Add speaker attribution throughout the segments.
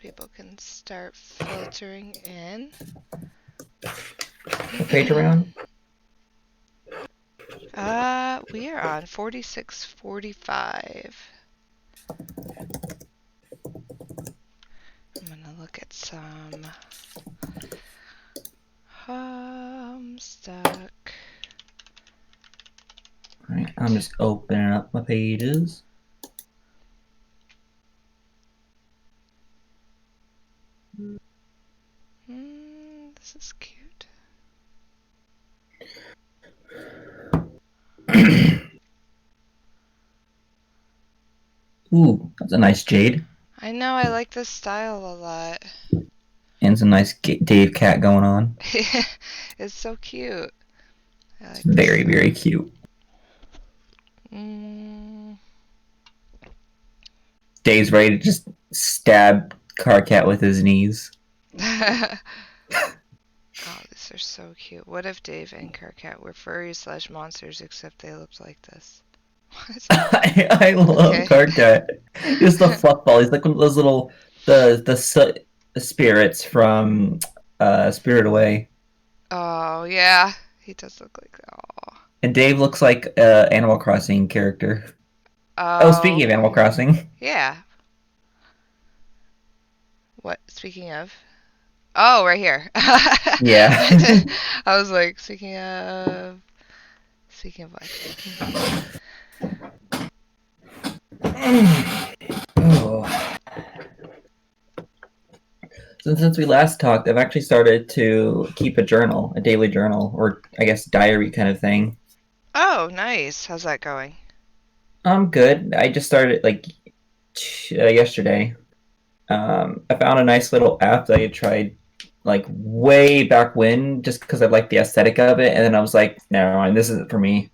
Speaker 1: people can start filtering in.
Speaker 2: What page are we on?
Speaker 1: We are on 4645. I'm gonna look at some Homestuck.
Speaker 2: Alright, I'm just opening up my pages.
Speaker 1: This is cute.
Speaker 2: Ooh, that's a nice jade.
Speaker 1: I know, I like this style a lot.
Speaker 2: And some nice Dave cat going on.
Speaker 1: It's so cute. I like
Speaker 2: It's very,
Speaker 1: this.
Speaker 2: very cute. Dave's ready to just stab Carcat with his knees.
Speaker 1: Oh, these are so cute. What if Dave and Carcat were furries / monsters, except they looked like this? What?
Speaker 2: I love
Speaker 1: Okay.
Speaker 2: Carcat. Just the fluff ball. He's like one of those little the spirits from Spirit Away.
Speaker 1: Oh, yeah. He does look like that. Oh.
Speaker 2: And Dave looks like Animal Crossing character. Oh, speaking of
Speaker 1: Oh,
Speaker 2: Animal Crossing.
Speaker 1: yeah. What? Speaking of? Oh, right here.
Speaker 2: Yeah.
Speaker 1: I was like, speaking of what?
Speaker 2: Oh. Since we last talked, I've actually started to keep a journal, a daily journal, or I guess diary kind of thing.
Speaker 1: Oh, nice. How's that going?
Speaker 2: I'm good. I just started like yesterday. I found a nice little app that I had tried like way back when, just because I liked the aesthetic of it, and then I was like, no, this isn't for me.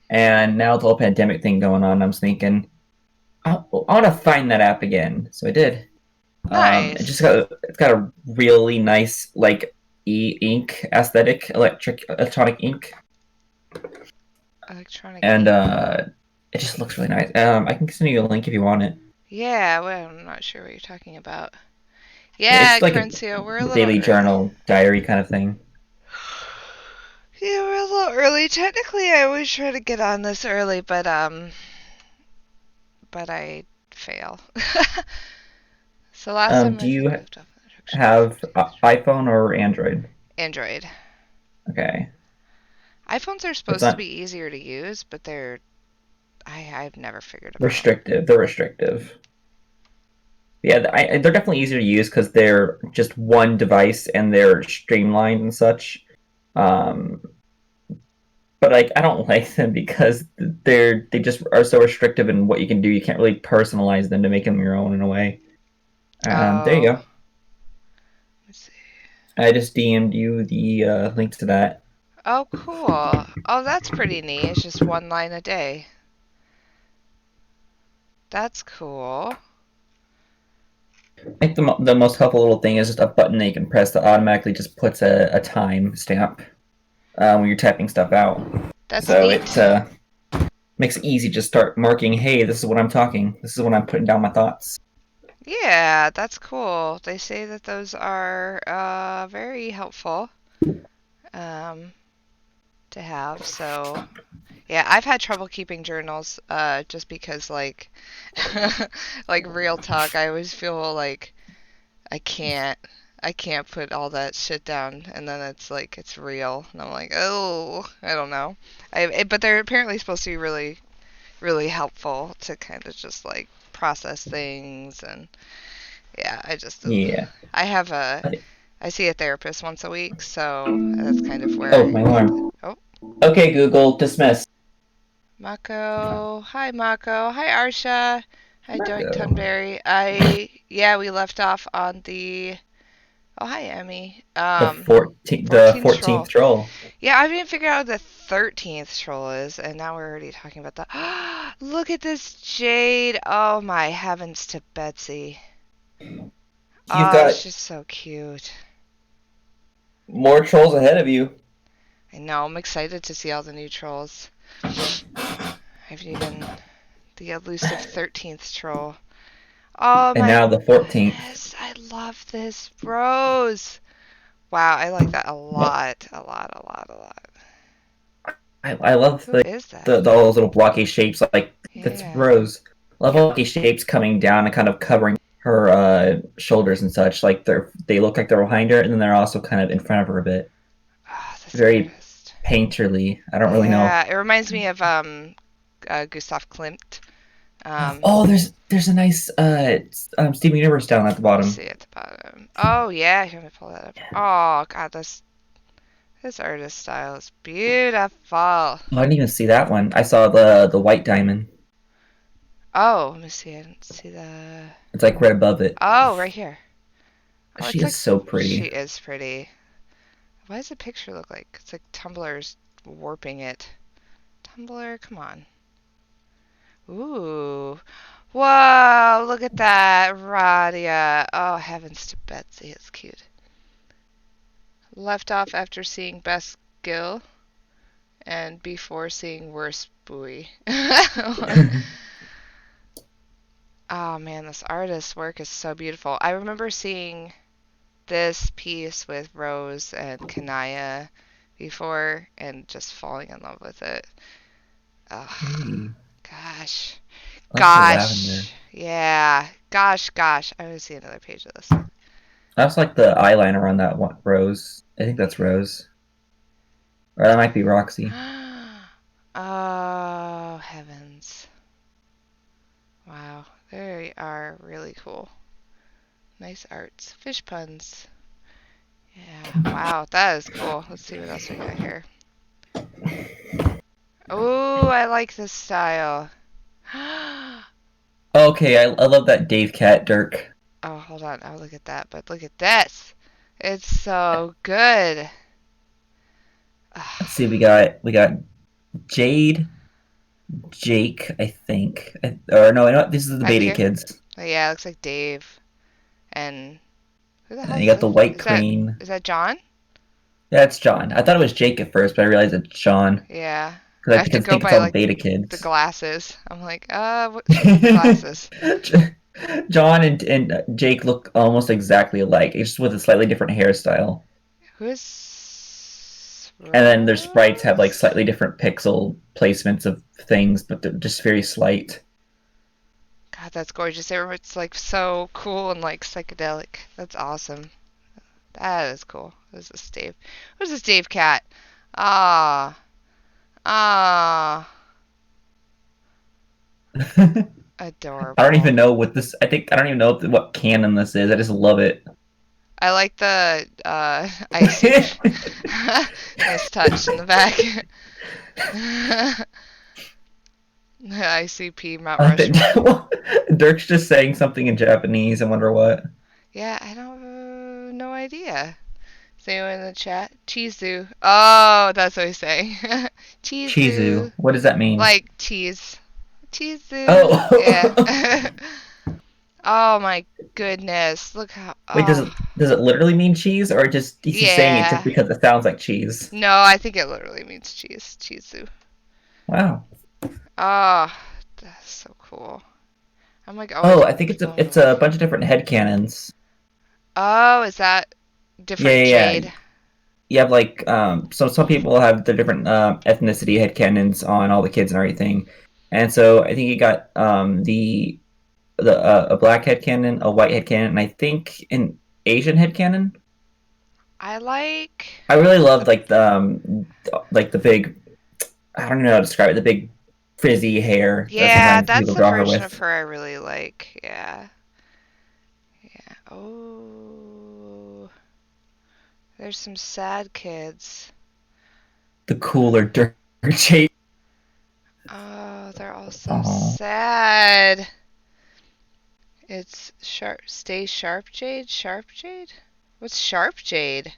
Speaker 2: And now with the whole pandemic thing going on, I was thinking, I want to find that app again. So I did.
Speaker 1: Nice.
Speaker 2: It's got a really nice like ink aesthetic, electronic ink,
Speaker 1: Electronic
Speaker 2: and
Speaker 1: ink.
Speaker 2: it just looks really nice. I can send you a link if you want it.
Speaker 1: Yeah, well, I'm not sure what you're talking about.
Speaker 2: It's
Speaker 1: Yeah,
Speaker 2: like
Speaker 1: Currencio, we're a
Speaker 2: a
Speaker 1: little
Speaker 2: daily
Speaker 1: early.
Speaker 2: journal diary kind of thing.
Speaker 1: Yeah, we're a little early. Technically, I always try to get on this early, but I fail. So last time
Speaker 2: Do
Speaker 1: I think we
Speaker 2: you
Speaker 1: left off in the direction of
Speaker 2: have iPhone or Android?
Speaker 1: Android.
Speaker 2: Okay,
Speaker 1: iPhones are
Speaker 2: it's
Speaker 1: supposed to
Speaker 2: not
Speaker 1: be easier to use, but I've never figured them out.
Speaker 2: restrictive. They're restrictive. Yeah, they're definitely easier to use because they're just one device and they're streamlined and such. Um, but like, I don't like them because they just are so restrictive in what you can do. You can't really personalize them to make them your own in a way. There you
Speaker 1: Oh,
Speaker 2: go.
Speaker 1: let's see.
Speaker 2: I just DM'd you the link to that.
Speaker 1: Oh, cool. Oh, that's pretty neat. It's just one line a day. That's cool.
Speaker 2: I think the most helpful little thing is just a button that you can press that automatically just puts a time stamp when you're typing stuff out.
Speaker 1: That's
Speaker 2: So it
Speaker 1: neat.
Speaker 2: makes it easy to start marking, hey, this is what I'm talking. This is when I'm putting down my thoughts.
Speaker 1: Yeah, that's cool. They say that those are very helpful um, to have. So, yeah, I've had trouble keeping journals just because, like, like real talk, I always feel like I can't. I can't put all that shit down, and then it's like it's real, and I'm like, oh, I don't know. But they're apparently supposed to be really, really helpful to kind of just like process things, and yeah,
Speaker 2: Yeah.
Speaker 1: I have a, I see a therapist once a week, so that's kind of where
Speaker 2: Oh,
Speaker 1: I
Speaker 2: my
Speaker 1: get the,
Speaker 2: alarm.
Speaker 1: oh,
Speaker 2: Okay, Google, dismiss.
Speaker 1: Mako. Hi, Mako. Hi, Arsha. Hi, Doink
Speaker 2: Marco.
Speaker 1: Tunberry. Yeah, we left off on the, oh, hi, Emmy.
Speaker 2: The
Speaker 1: 14th
Speaker 2: 14th
Speaker 1: troll.
Speaker 2: troll.
Speaker 1: Yeah, I didn't figure out what the 13th troll is, and now we're already talking about that. Look at this jade. Oh, my heavens to Betsy.
Speaker 2: You've
Speaker 1: Oh,
Speaker 2: got
Speaker 1: she's so cute.
Speaker 2: more trolls ahead of you.
Speaker 1: I know, I'm excited to see all the new trolls. I haven't even, the elusive 13th troll. Oh
Speaker 2: and
Speaker 1: my
Speaker 2: now the 14th.
Speaker 1: goodness, I love this rose. Wow, I like that a
Speaker 2: Well,
Speaker 1: lot, a lot, a lot, a lot.
Speaker 2: I love
Speaker 1: Who is that?
Speaker 2: all those little blocky shapes like that's
Speaker 1: Yeah.
Speaker 2: Rose. I love all blocky shapes coming down and kind of covering her shoulders and such. Like they look like they're behind her, and then they're also kind of in front of her a bit.
Speaker 1: Oh, this
Speaker 2: Very
Speaker 1: artist.
Speaker 2: painterly. I don't really know.
Speaker 1: Yeah, it reminds me of Gustav Klimt. Um,
Speaker 2: Oh, there's a nice Steven Universe down at the
Speaker 1: let me
Speaker 2: bottom.
Speaker 1: see at the bottom. Oh yeah, here, let me pull that up. Oh god, this artist style is beautiful.
Speaker 2: Oh, I didn't even see that one. I saw the white diamond.
Speaker 1: Oh, let me see. I didn't see the.
Speaker 2: It's like right above it.
Speaker 1: Oh, right here. Oh,
Speaker 2: She
Speaker 1: it's
Speaker 2: is
Speaker 1: like
Speaker 2: so
Speaker 1: she
Speaker 2: pretty.
Speaker 1: is pretty. Why does the picture look like it's like Tumblr's warping it? Tumblr, come on. Ooh. Whoa, look at that, Radia. Oh, heavens to Betsy, it's cute. Left off after seeing Best Gill and before seeing Worst Buoy. Oh man, this artist's work is so beautiful. I remember seeing this piece with Rose and Kanaya before and just falling in love with it. Oh,
Speaker 2: Pretty.
Speaker 1: gosh.
Speaker 2: I like the lavender.
Speaker 1: Yeah. Gosh. I want to see another page of this.
Speaker 2: I also like the eyeliner on that one, Rose. I think that's Rose. Or that might be Roxy.
Speaker 1: Oh, heavens. Wow. They are really cool. Nice arts. Fish puns. Yeah. Wow, that is cool. Let's see what else we got here. Oh, I like this style.
Speaker 2: Okay, I love that Dave Cat Dirk.
Speaker 1: Oh, hold on. I'll look at that. But look at this. It's so good.
Speaker 2: Let's see, we got Jade, Jake, I think. Or no, I know this is the
Speaker 1: I
Speaker 2: Beta
Speaker 1: care.
Speaker 2: Kids.
Speaker 1: Oh, yeah, it looks like Dave. And who the
Speaker 2: And then
Speaker 1: hell's
Speaker 2: you got the
Speaker 1: this?
Speaker 2: White
Speaker 1: Is that
Speaker 2: Queen.
Speaker 1: is that John?
Speaker 2: Yeah, it's John. I thought it was Jake at first, but I realized it's John.
Speaker 1: Yeah.
Speaker 2: Because
Speaker 1: I
Speaker 2: I
Speaker 1: have to
Speaker 2: can
Speaker 1: go
Speaker 2: think it's
Speaker 1: by
Speaker 2: all the
Speaker 1: like
Speaker 2: Beta
Speaker 1: the
Speaker 2: Kids.
Speaker 1: glasses. I'm like, which one's the glasses?
Speaker 2: John and Jake look almost exactly alike, it's just with a slightly different hairstyle.
Speaker 1: Who is
Speaker 2: And then their sprites have like
Speaker 1: Rose?
Speaker 2: slightly different pixel placements of things, but they're just very slight.
Speaker 1: God, that's gorgeous. It's like so cool and like psychedelic. That's awesome. That is cool. Who's this Dave? Who's this Dave cat? Ah, ah,
Speaker 2: I don't
Speaker 1: adorable.
Speaker 2: even know what this. I don't even know what canon this is. I just love it.
Speaker 1: I like the icy. Nice touch in the back. ICP Mount
Speaker 2: I like
Speaker 1: Rushmore.
Speaker 2: that Dirk's just saying something in Japanese. I wonder what.
Speaker 1: Yeah, I don't no idea. Is anyone in the chat? Chizu. Oh, that's what he's saying.
Speaker 2: Chizu.
Speaker 1: Chizu.
Speaker 2: What does that mean?
Speaker 1: Like cheese. Chizu. Yeah.
Speaker 2: Oh,
Speaker 1: Oh my goodness. Look how.
Speaker 2: wait.
Speaker 1: Oh.
Speaker 2: Does it literally mean cheese, or just he's just saying it just
Speaker 1: Yeah.
Speaker 2: because it sounds like cheese?
Speaker 1: No, I think it literally means cheese. Chizu.
Speaker 2: Wow.
Speaker 1: Oh, that's so cool. I'm like
Speaker 2: Oh,
Speaker 1: always
Speaker 2: I think
Speaker 1: blown
Speaker 2: it's
Speaker 1: away.
Speaker 2: a bunch of different head cannons.
Speaker 1: Oh, is that
Speaker 2: Yeah,
Speaker 1: different
Speaker 2: yeah, yeah.
Speaker 1: jade?
Speaker 2: You have like so some people have the different ethnicity head cannons on all the kids and everything, and so I think you got the a black head cannon, a white head cannon, and I think an Asian head cannon.
Speaker 1: I like
Speaker 2: I really loved
Speaker 1: the
Speaker 2: like the big, I don't know how to describe it, the big frizzy hair that
Speaker 1: yeah,
Speaker 2: sometimes
Speaker 1: that's
Speaker 2: people
Speaker 1: the
Speaker 2: draw her
Speaker 1: version of
Speaker 2: with.
Speaker 1: her I really like. Yeah. Yeah. Oh, there's some sad kids.
Speaker 2: The cooler dirt shape.
Speaker 1: Oh, they're all so
Speaker 2: Oh,
Speaker 1: sad. It's sharp. Stay sharp, Jade. Sharp Jade. What's sharp Jade?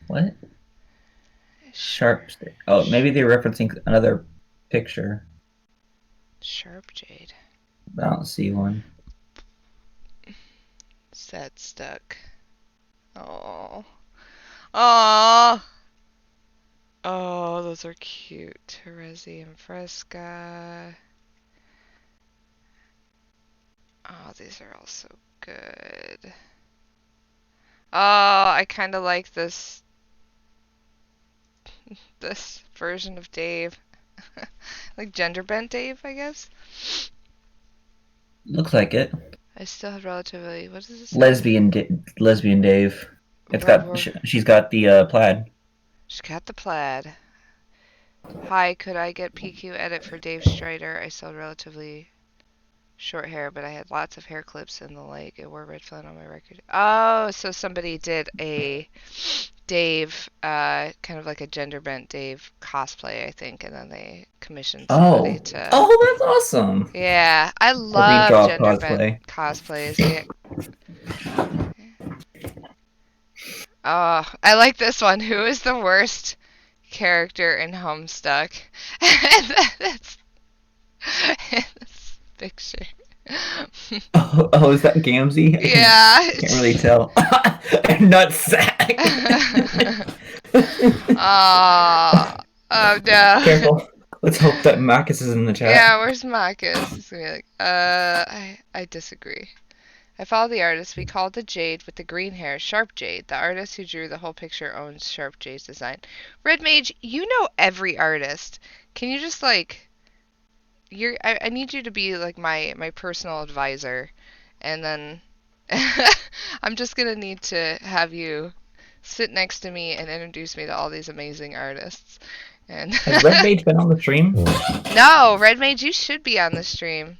Speaker 2: what?
Speaker 1: Sh-
Speaker 2: Sharp. Oh, maybe they're referencing another picture.
Speaker 1: sharp Jade.
Speaker 2: I don't see one.
Speaker 1: Set stuck. Oh. Oh. Oh, those are cute. Terezi and Fresca. Oh, these are all so good. Oh, I kind of like this version of Dave. Like gender bent Dave, I guess.
Speaker 2: Looks like it.
Speaker 1: I still have relatively. What does it say?
Speaker 2: Lesbian Dave. It's
Speaker 1: Blah,
Speaker 2: got
Speaker 1: blah.
Speaker 2: she's got the plaid.
Speaker 1: She's got the plaid. Hi, could I get PQ edit for Dave Strider? I still relatively short hair, but I had lots of hair clips in the leg. It wore red flannel on my record. Oh, so somebody did a Dave, kind of like a gender bent Dave cosplay, I think, and then they commissioned somebody
Speaker 2: Oh,
Speaker 1: to.
Speaker 2: oh, that's awesome.
Speaker 1: Yeah, I
Speaker 2: A
Speaker 1: love
Speaker 2: redraw
Speaker 1: gender bent
Speaker 2: cosplay.
Speaker 1: cosplays. Oh, I like this one. Who is the worst character in Homestuck? And that's in this picture.
Speaker 2: Oh, is that Gamzee?
Speaker 1: Yeah,
Speaker 2: Can't really
Speaker 1: it's.
Speaker 2: tell. Nutsack.
Speaker 1: Oh, oh no.
Speaker 2: Careful. Let's hope that Marcus is in the chat.
Speaker 1: Yeah, where's Marcus? He's gonna be like, I disagree. I follow the artist. We call it the Jade with the green hair, Sharp Jade. The artist who drew the whole picture owns Sharp Jade's design. Red Mage, you know every artist. Can you just like I need you to be like my personal advisor, and then I'm just gonna need to have you sit next to me and introduce me to all these amazing artists. And
Speaker 2: Has Red Mage been on the stream?
Speaker 1: no, Red Mage, you should be on the stream.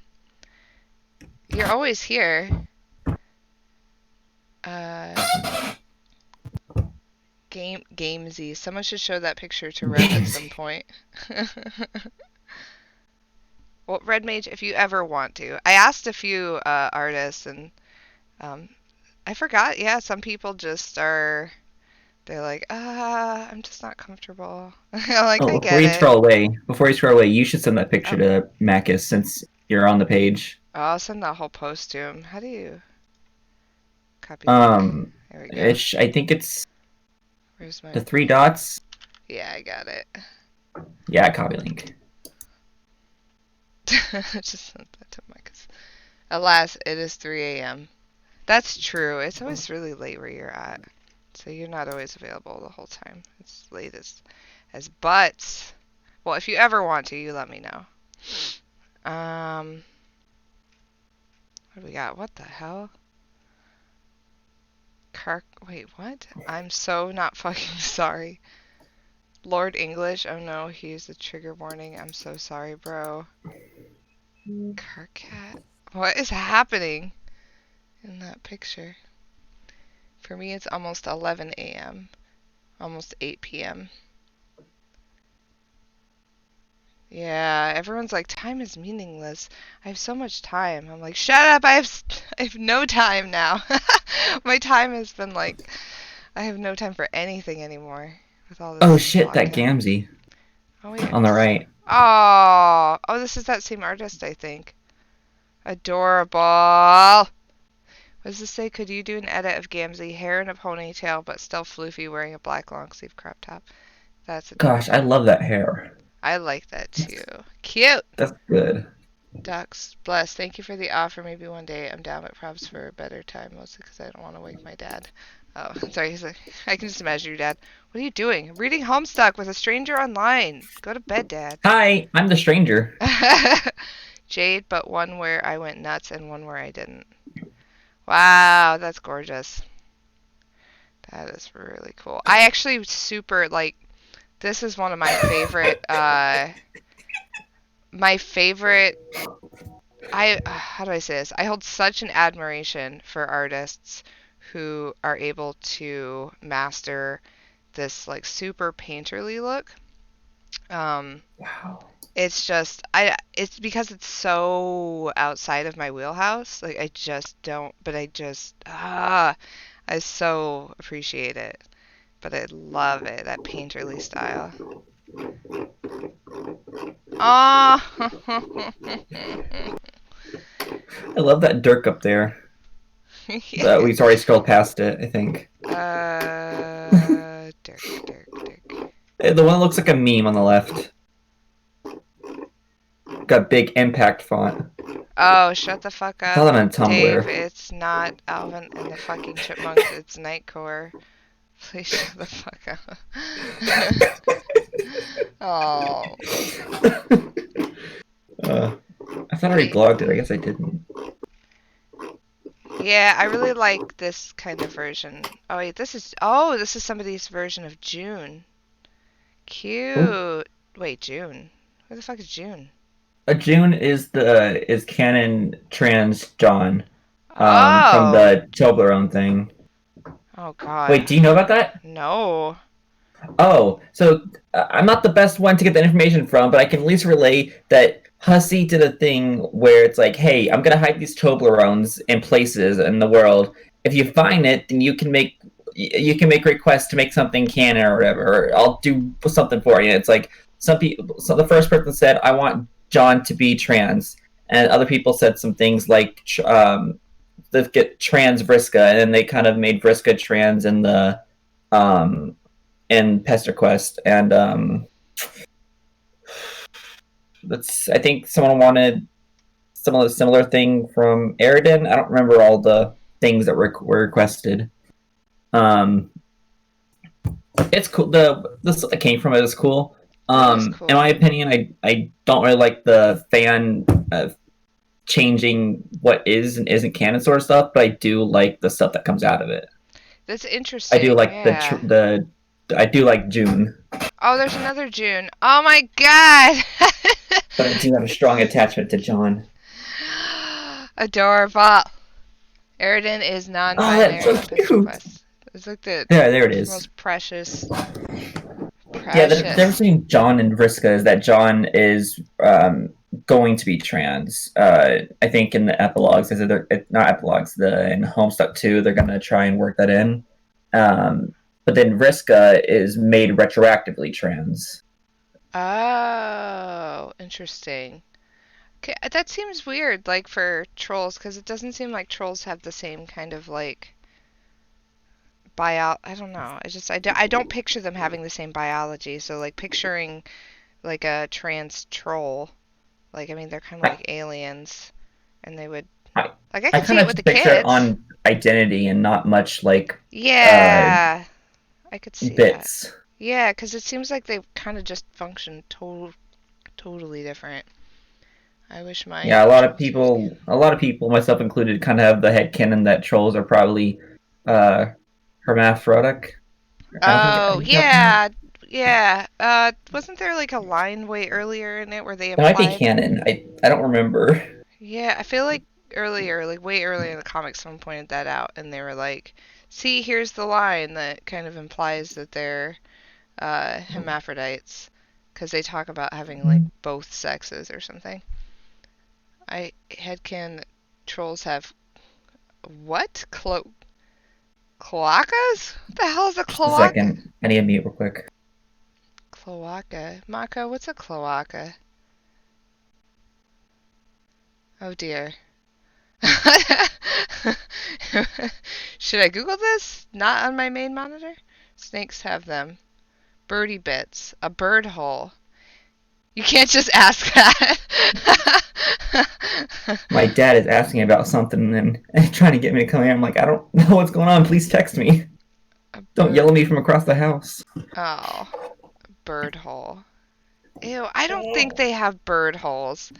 Speaker 1: You're always here. Uh, Gamesy. Someone should show that picture to Rev at some point. Well, Red Mage, if you ever want to. I asked a few artists, and um, I forgot. Yeah, some people just are. They're like, I'm just not comfortable. I'm like, I
Speaker 2: Oh,
Speaker 1: get it.
Speaker 2: before you scroll away, you should send that picture
Speaker 1: Oh,
Speaker 2: to Marcus since you're on the page.
Speaker 1: I'll send that whole post to him. How do you copy link?
Speaker 2: Um,
Speaker 1: There we go.
Speaker 2: I think it's
Speaker 1: Where's
Speaker 2: the
Speaker 1: my?
Speaker 2: three dots.
Speaker 1: Yeah, I got it.
Speaker 2: Yeah, copy link.
Speaker 1: Just sent that to Micah. Alas, it is 3 a.m. That's true. It's always really late where you're at. So you're not always available the whole time. It's late as butts. Well, if you ever want to, you let me know. What do we got? What the hell? Wait, what? I'm so not fucking sorry. Lord English? Oh no, he used a trigger warning. I'm so sorry, bro. Carcat? What is happening in that picture? For me, it's almost 11 a.m. Almost 8 p.m. Yeah, everyone's like, time is meaningless. I have so much time. I'm like, shut up! I have no time now. My time has been like, I have no time for anything anymore with all
Speaker 2: Oh
Speaker 1: this
Speaker 2: shit, that
Speaker 1: lockdown.
Speaker 2: Gamzee
Speaker 1: Oh wait,
Speaker 2: on the right.
Speaker 1: oh, this is that same artist, I think. Adorable. What does this say? Could you do an edit of Gamzee, hair in a ponytail, but still floofy, wearing a black long sleeve crop top? That's
Speaker 2: Gosh, I
Speaker 1: adorable.
Speaker 2: love that hair.
Speaker 1: I like that too. Cute.
Speaker 2: That's good.
Speaker 1: Ducks. Bless. Thank you for the offer. Maybe one day I'm down, but props for a better time, mostly because I don't want to wake my dad. Oh, sorry. He's like, I can just imagine your dad. What are you doing? I'm reading Homestuck with a stranger online. Go to bed, Dad.
Speaker 2: Hi, I'm the stranger.
Speaker 1: Jade, but one where I went nuts and one where I didn't. Wow, that's gorgeous. That is really cool. I actually super like this is one of my favorite I how do I say this? I hold such an admiration for artists who are able to master this like super painterly look. Um
Speaker 2: Wow.
Speaker 1: it's just it's because it's so outside of my wheelhouse. Like I just don't but I so appreciate it. But I love it, that painterly style. Oh,
Speaker 2: I love that Dirk up there.
Speaker 1: yeah.
Speaker 2: We've already scrolled past it, I think.
Speaker 1: Dirk.
Speaker 2: The one that looks like a meme on the left. Got big impact font.
Speaker 1: Oh, shut the fuck
Speaker 2: I saw
Speaker 1: up,
Speaker 2: that on
Speaker 1: Dave.
Speaker 2: Tumblr.
Speaker 1: It's not Alvin and the fucking Chipmunks. It's Nightcore. Please shut the fuck up. Oh.
Speaker 2: uh, I thought I already
Speaker 1: Yeah,
Speaker 2: blogged it. I guess I didn't.
Speaker 1: yeah, I really like this kind of version. Oh wait, this is somebody's version of June.
Speaker 2: Ooh.
Speaker 1: Cute. Wait, June. Who the fuck is June?
Speaker 2: June is canon trans John, from
Speaker 1: Oh.
Speaker 2: the Toblerone thing.
Speaker 1: Oh God.
Speaker 2: Wait, do you know about that?
Speaker 1: No.
Speaker 2: Oh, so I'm not the best one to get the information from, but I can at least relay that Hussey did a thing where it's like, hey, I'm gonna hide these Toblerones in places in the world. If you find it, then you can make requests to make something canon or whatever. Or I'll do something for you. It's like some people. So the first person said, I want John to be trans, and other people said some things like, let's get trans Vriska, and then they kind of made Vriska trans in the um in Pester Quest, and that's I think someone wanted similar thing from Eridan. I don't remember all the things that were requested. Um, it's cool. The stuff that came from it is cool.
Speaker 1: That is
Speaker 2: In my
Speaker 1: cool.
Speaker 2: opinion, I don't really like the fan changing what is and isn't canon sort of stuff, but I do like the stuff that comes out of it.
Speaker 1: That's
Speaker 2: I do
Speaker 1: interesting.
Speaker 2: like
Speaker 1: Yeah.
Speaker 2: the I do like June,
Speaker 1: Oh, there's another June. Oh my God.
Speaker 2: but I do have a strong attachment to John.
Speaker 1: Adorable. Eridan is
Speaker 2: Oh, that's
Speaker 1: non-binary
Speaker 2: so
Speaker 1: in Pistol
Speaker 2: cute.
Speaker 1: Quest. It's like the
Speaker 2: There it is.
Speaker 1: most precious,
Speaker 2: Yeah, the difference
Speaker 1: precious.
Speaker 2: between John and Vriska is that John is going to be trans. I think in the epilogues, not epilogues, in Homestuck 2, they're going to try and work that in. But then Vriska is made retroactively trans.
Speaker 1: Oh, interesting. Okay, that seems weird, like for trolls, because it doesn't seem like trolls have the same kind of like bio. I don't know. I don't picture them having the same biology. So like picturing like a trans troll, like I mean they're kind of
Speaker 2: I,
Speaker 1: like aliens, and they would
Speaker 2: I,
Speaker 1: like I
Speaker 2: I
Speaker 1: could see
Speaker 2: kind
Speaker 1: it
Speaker 2: of
Speaker 1: with the
Speaker 2: just picture it
Speaker 1: kids.
Speaker 2: on identity and not much like uh,
Speaker 1: Yeah, I could see that.
Speaker 2: bits.
Speaker 1: Yeah, because it seems like they kind of just function totally different. I wish my
Speaker 2: Yeah,
Speaker 1: trolls was good.
Speaker 2: a lot of people, myself included, kind of have the headcanon that trolls are probably uh, hermaphroditic. I don't think
Speaker 1: Oh,
Speaker 2: I got that.
Speaker 1: yeah, yeah. Wasn't there like a line way earlier in it where they
Speaker 2: That might be
Speaker 1: implied?
Speaker 2: canon. I don't remember.
Speaker 1: Yeah, I feel like earlier, like way earlier in the comics, someone pointed that out, and they were like, "See, here's the line that kind of implies that they're hermaphrodites," because they talk about having like both sexes or something. I headcan that trolls have what? Cloacas? What the hell is a
Speaker 2: Just a
Speaker 1: cloaca?
Speaker 2: second. I need to mute real quick.
Speaker 1: Cloaca. Mako, what's a cloaca? Oh dear. Should I Google this? Not on my main monitor? Snakes have them. Birdie bits. A bird hole. You can't just ask that.
Speaker 2: My dad is asking about something and trying to get me to come here. I'm like, I don't know what's going on. Please text me.
Speaker 1: A
Speaker 2: Don't yell at
Speaker 1: bird.
Speaker 2: me from across the house.
Speaker 1: Oh, bird hole. Ew, I don't think they have bird holes.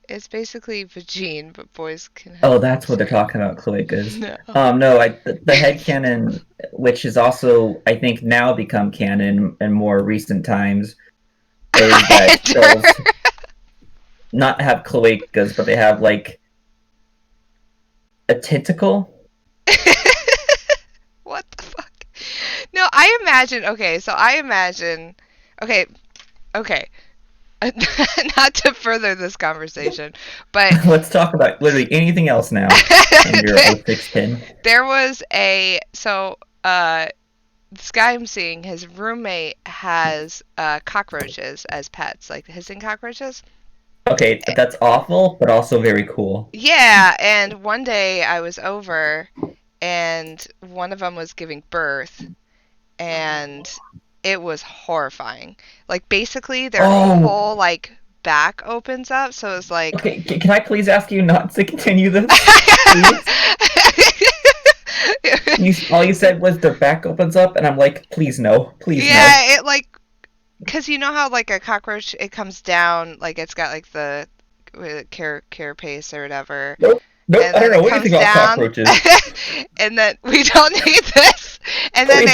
Speaker 1: It's basically vagine, but boys can
Speaker 2: Oh,
Speaker 1: have
Speaker 2: that's what they're
Speaker 1: sex.
Speaker 2: talking about, cloacas.
Speaker 1: No.
Speaker 2: No, the headcanon, which is also, I think, now become canon in more recent times, is that
Speaker 1: Enter.
Speaker 2: trolls not have cloacas, but they have like a tentacle.
Speaker 1: What the fuck? No, I imagine. Okay, so I imagine. Okay, okay. Not to further this conversation, but
Speaker 2: Let's talk about literally anything else now in your 0610.
Speaker 1: there was a so this guy I'm seeing, his roommate has cockroaches as pets, like hissing cockroaches.
Speaker 2: Okay, that's awful, but also very cool.
Speaker 1: Yeah, and one day I was over and one of them was giving birth and it was horrifying. Like basically their
Speaker 2: Oh,
Speaker 1: whole like back opens up, so it's like.
Speaker 2: Okay, can I please ask you not to continue this? Please? All you said was their back opens up, and I'm like, please no, please no.
Speaker 1: Yeah, it like, cause you know how like a cockroach, it comes down, like it's got like the carapace or whatever.
Speaker 2: Nope,
Speaker 1: And
Speaker 2: I don't know
Speaker 1: it
Speaker 2: anything
Speaker 1: comes
Speaker 2: about
Speaker 1: down,
Speaker 2: cockroaches.
Speaker 1: and then we don't need this. And then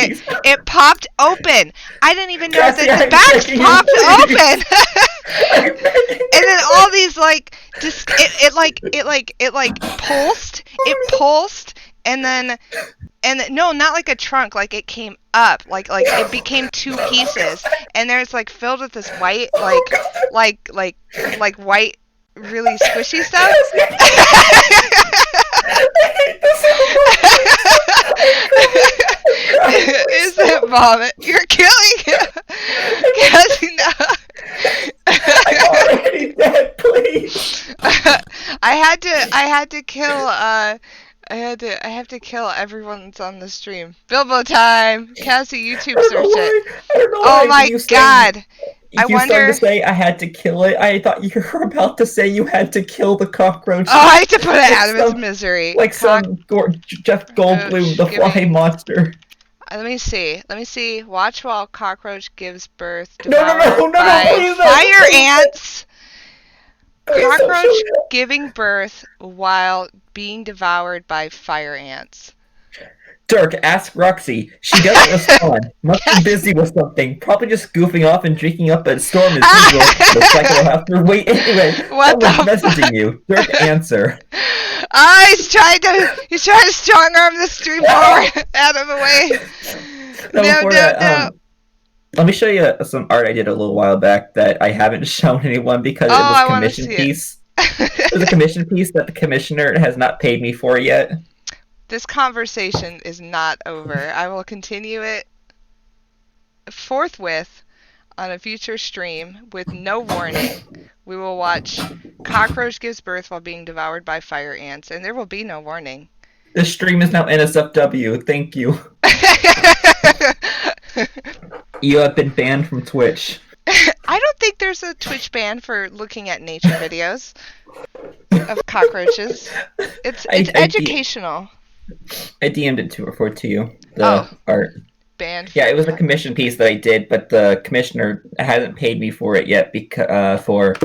Speaker 1: it popped open. I didn't even know
Speaker 2: Cassie,
Speaker 1: that the
Speaker 2: I'm
Speaker 1: backs
Speaker 2: begging you,
Speaker 1: popped
Speaker 2: please.
Speaker 1: open.
Speaker 2: I'm begging you.
Speaker 1: And then all these like, just it pulsed. It pulsed, and then no, not like a trunk. Like it came up. Like it became two pieces, and there's like filled with this white like white, really squishy stuff. Is it vomit? You're killing him. Cassie, no.
Speaker 2: I'm already dead, please.
Speaker 1: I have to kill everyone that's on the stream. Bilbo time. Cassie, YouTube search it.
Speaker 2: I don't know
Speaker 1: Oh
Speaker 2: why
Speaker 1: my god. I
Speaker 2: you
Speaker 1: wonder.
Speaker 2: started to say I had to kill it. I thought you were about to say you had to kill the cockroach.
Speaker 1: Oh, I had to put it out of its misery.
Speaker 2: Like some Jeff Goldblum, the fly monster.
Speaker 1: Let me see. Watch while cockroach gives birth.
Speaker 2: No, please,
Speaker 1: Fire ants.
Speaker 2: Please
Speaker 1: Cockroach giving birth while being devoured by fire ants.
Speaker 2: Dirk, ask Roxy. She doesn't respond. Must be busy with something. Probably just goofing off and drinking up a storm as usual. Looks like we'll have to wait anyway.
Speaker 1: What
Speaker 2: Someone's messaging you. Dirk, answer.
Speaker 1: He's trying to strong arm the stream forward out of the way. No.
Speaker 2: Let me show you some art I did a little while back that I haven't shown anyone because it was a commission piece. It was a commission piece that the commissioner has not paid me for yet.
Speaker 1: This conversation is not over. I will continue it forthwith on a future stream with no warning. We will watch cockroach gives birth while being devoured by fire ants, and there will be no warning.
Speaker 2: This stream is now NSFW. Thank you. You have been banned from Twitch.
Speaker 1: I don't think there's a Twitch ban for looking at nature videos of cockroaches. It's educational.
Speaker 2: I DM'd it to you. The art.
Speaker 1: Banned.
Speaker 2: Yeah, it was a commission piece that I did, but the commissioner hasn't paid me for it yet because for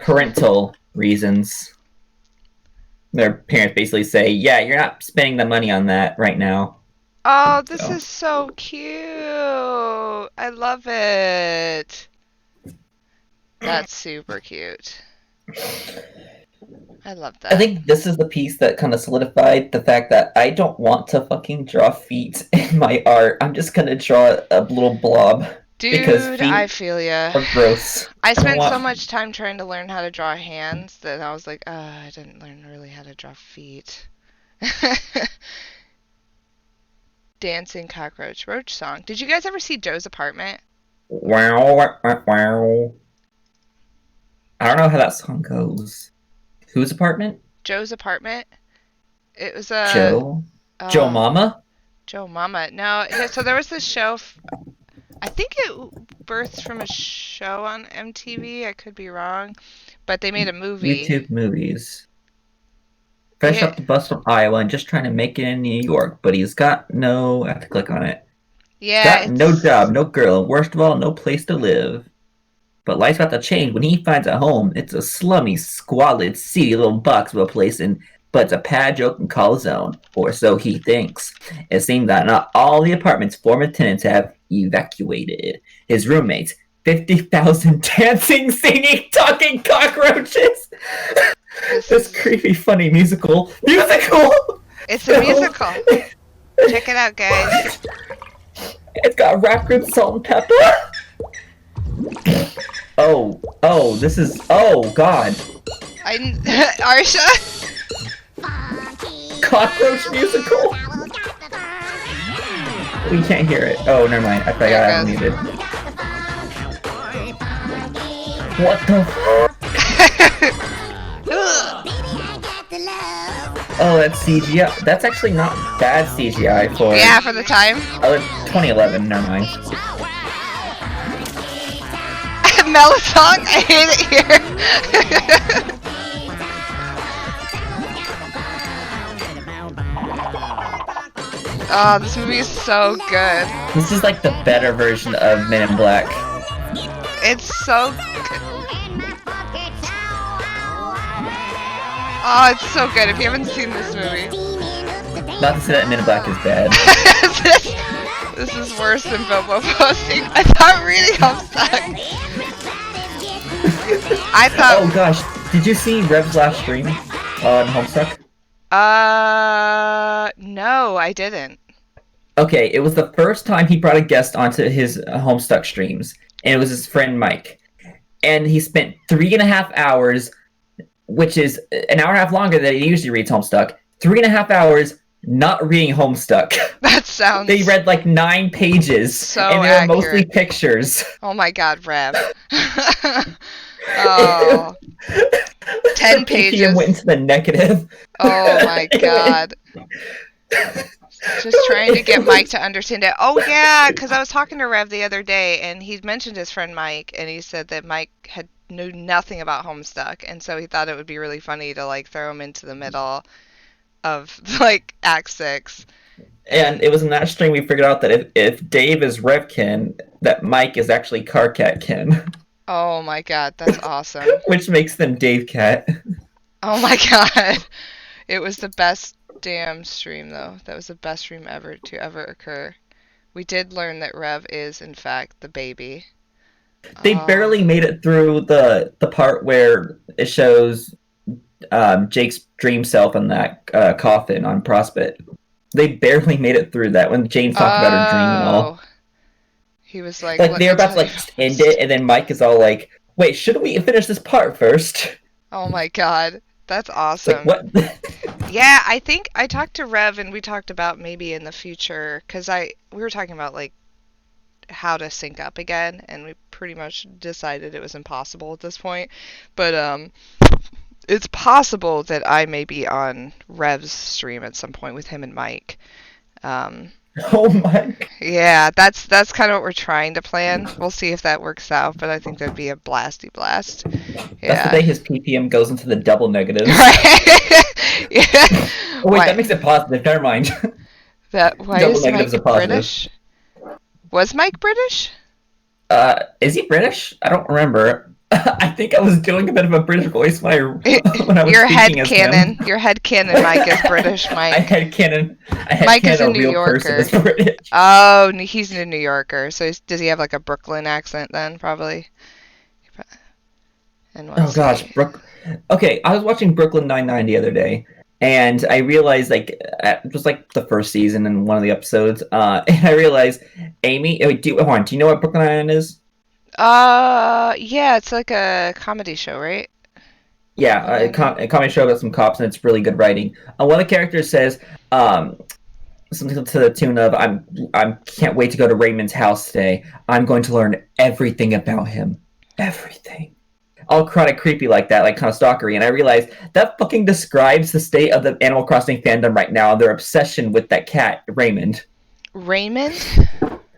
Speaker 2: parental reasons. Their parents basically say, "Yeah, you're not spending the money on that right now."
Speaker 1: Oh, this is so cute. I love it. That's super cute. I love that.
Speaker 2: I think this is the piece that kind of solidified the fact that I don't want to fucking draw feet in my art. I'm just gonna draw a little blob.
Speaker 1: Dude,
Speaker 2: because feet
Speaker 1: I feel ya.
Speaker 2: are gross.
Speaker 1: I spent so much time trying to learn how to draw hands that I was like, I didn't learn really how to draw feet. Dancing cockroach. Roach song. Did you guys ever see Joe's Apartment?
Speaker 2: Wow. I don't know how that song goes. Whose apartment?
Speaker 1: Joe's Apartment. It was a...
Speaker 2: Joe? Joe Mama?
Speaker 1: Joe Mama. No, so there was this show... I think it birthed from a show on MTV. I could be wrong. But they made a movie.
Speaker 2: YouTube movies. Fresh up the bus from Iowa and just trying to make it in New York, but he's got no... I have to click on it.
Speaker 1: Yeah,
Speaker 2: got no job, no girl, and worst of all, no place to live. But life's about to change when he finds a home. It's a slummy, squalid, seedy little box of a place, but it's a pad Joe can call his own, or so he thinks. It seems that not all the apartment's former tenants have evacuated. His roommates, 50,000 dancing, singing, talking cockroaches. This creepy, funny musical.
Speaker 1: It's a musical. Check it out, guys.
Speaker 2: It's got rap group Salt and Pepper. Oh, this is... Oh, God.
Speaker 1: Arsha?
Speaker 2: Cockroach musical? We can't hear it. Oh, never mind. I forgot I muted. What the Oh, that's CGI. That's actually not bad CGI for...
Speaker 1: Yeah, for the time.
Speaker 2: 2011, never mind.
Speaker 1: mellow song? I hate it here. Oh, this movie is so good.
Speaker 2: This is like the better version of Men in Black.
Speaker 1: It's so good. Oh, it's so good. If you haven't seen this movie.
Speaker 2: Not to say that Men in Black is bad.
Speaker 1: This is worse than Bobo posting. I thought reading Homestuck. I thought.
Speaker 2: Oh gosh, did you see Rev's last stream on Homestuck?
Speaker 1: No, I didn't.
Speaker 2: Okay, it was the first time he brought a guest onto his Homestuck streams, and it was his friend Mike. And he spent 3.5 hours, which is an hour and a half longer than he usually reads Homestuck. 3.5 hours not reading Homestuck.
Speaker 1: That sounds.
Speaker 2: They read like 9 pages,
Speaker 1: so
Speaker 2: and they
Speaker 1: accurate.
Speaker 2: were mostly pictures.
Speaker 1: Oh my God, Rev. Oh. 10 pages.
Speaker 2: PPM went into the negative.
Speaker 1: Oh my God. Just trying to get Mike to understand it. Oh yeah, because I was talking to Rev the other day, and he mentioned his friend Mike, and he said that Mike knew nothing about Homestuck, and so he thought it would be really funny to like throw him into the middle of like Act 6.
Speaker 2: And it was in that stream we figured out that if Dave is Revkin, that Mike is actually Carcatkin.
Speaker 1: Oh my God, that's awesome.
Speaker 2: Which makes them Dave Cat.
Speaker 1: Oh my God. It was the best damn stream though. That was the best stream ever to ever occur. We did learn that Rev is in fact the baby.
Speaker 2: They barely made it through the part where it shows Jake's dream self in that coffin on Prospect. They barely made it through that when James talked about her dream and all.
Speaker 1: He was like
Speaker 2: they were about to like end it, and then Mike is all like, "Wait, shouldn't we finish this part first?"
Speaker 1: Oh my God, that's awesome.
Speaker 2: Like, what?
Speaker 1: Yeah, I think I talked to Rev, and we talked about maybe in the future, because we were talking about like how to sync up again, and we pretty much decided it was impossible at this point. But it's possible that I may be on Rev's stream at some point with him and Mike.
Speaker 2: Oh my.
Speaker 1: Yeah, that's kind of what we're trying to plan. We'll see if that works out, but I think that'd be a blasty blast. Yeah.
Speaker 2: That's the day his PPM goes into the double negatives.
Speaker 1: Right. Yeah.
Speaker 2: Oh wait, that makes it positive. Never mind.
Speaker 1: Why
Speaker 2: double
Speaker 1: is
Speaker 2: negatives
Speaker 1: Mike
Speaker 2: are positive.
Speaker 1: British? Was Mike British?
Speaker 2: Is he British? I don't remember. I think I was doing a bit of a British voice when I was
Speaker 1: Your
Speaker 2: speaking as him.
Speaker 1: Your head canon Mike is British, Mike.
Speaker 2: I had canon.
Speaker 1: Mike is a New Yorker. Oh, he's a New Yorker. So does he have like a Brooklyn accent then, probably? And
Speaker 2: oh gosh, Okay, I was watching Brooklyn Nine-Nine the other day, and I realized like it was like the first season in one of the episodes, and I realized Amy. Do you know what Brooklyn Nine-Nine is?
Speaker 1: Yeah, it's like a comedy show, right?
Speaker 2: Yeah, a comedy show about some cops, and it's really good writing. One of the characters says, something to the tune of, "I can't wait to go to Raymond's house today. I'm going to learn everything about him, everything." All kind of creepy like that, like kind of stalkery. And I realized that fucking describes the state of the Animal Crossing fandom right now. Their obsession with that cat, Raymond.
Speaker 1: Raymond?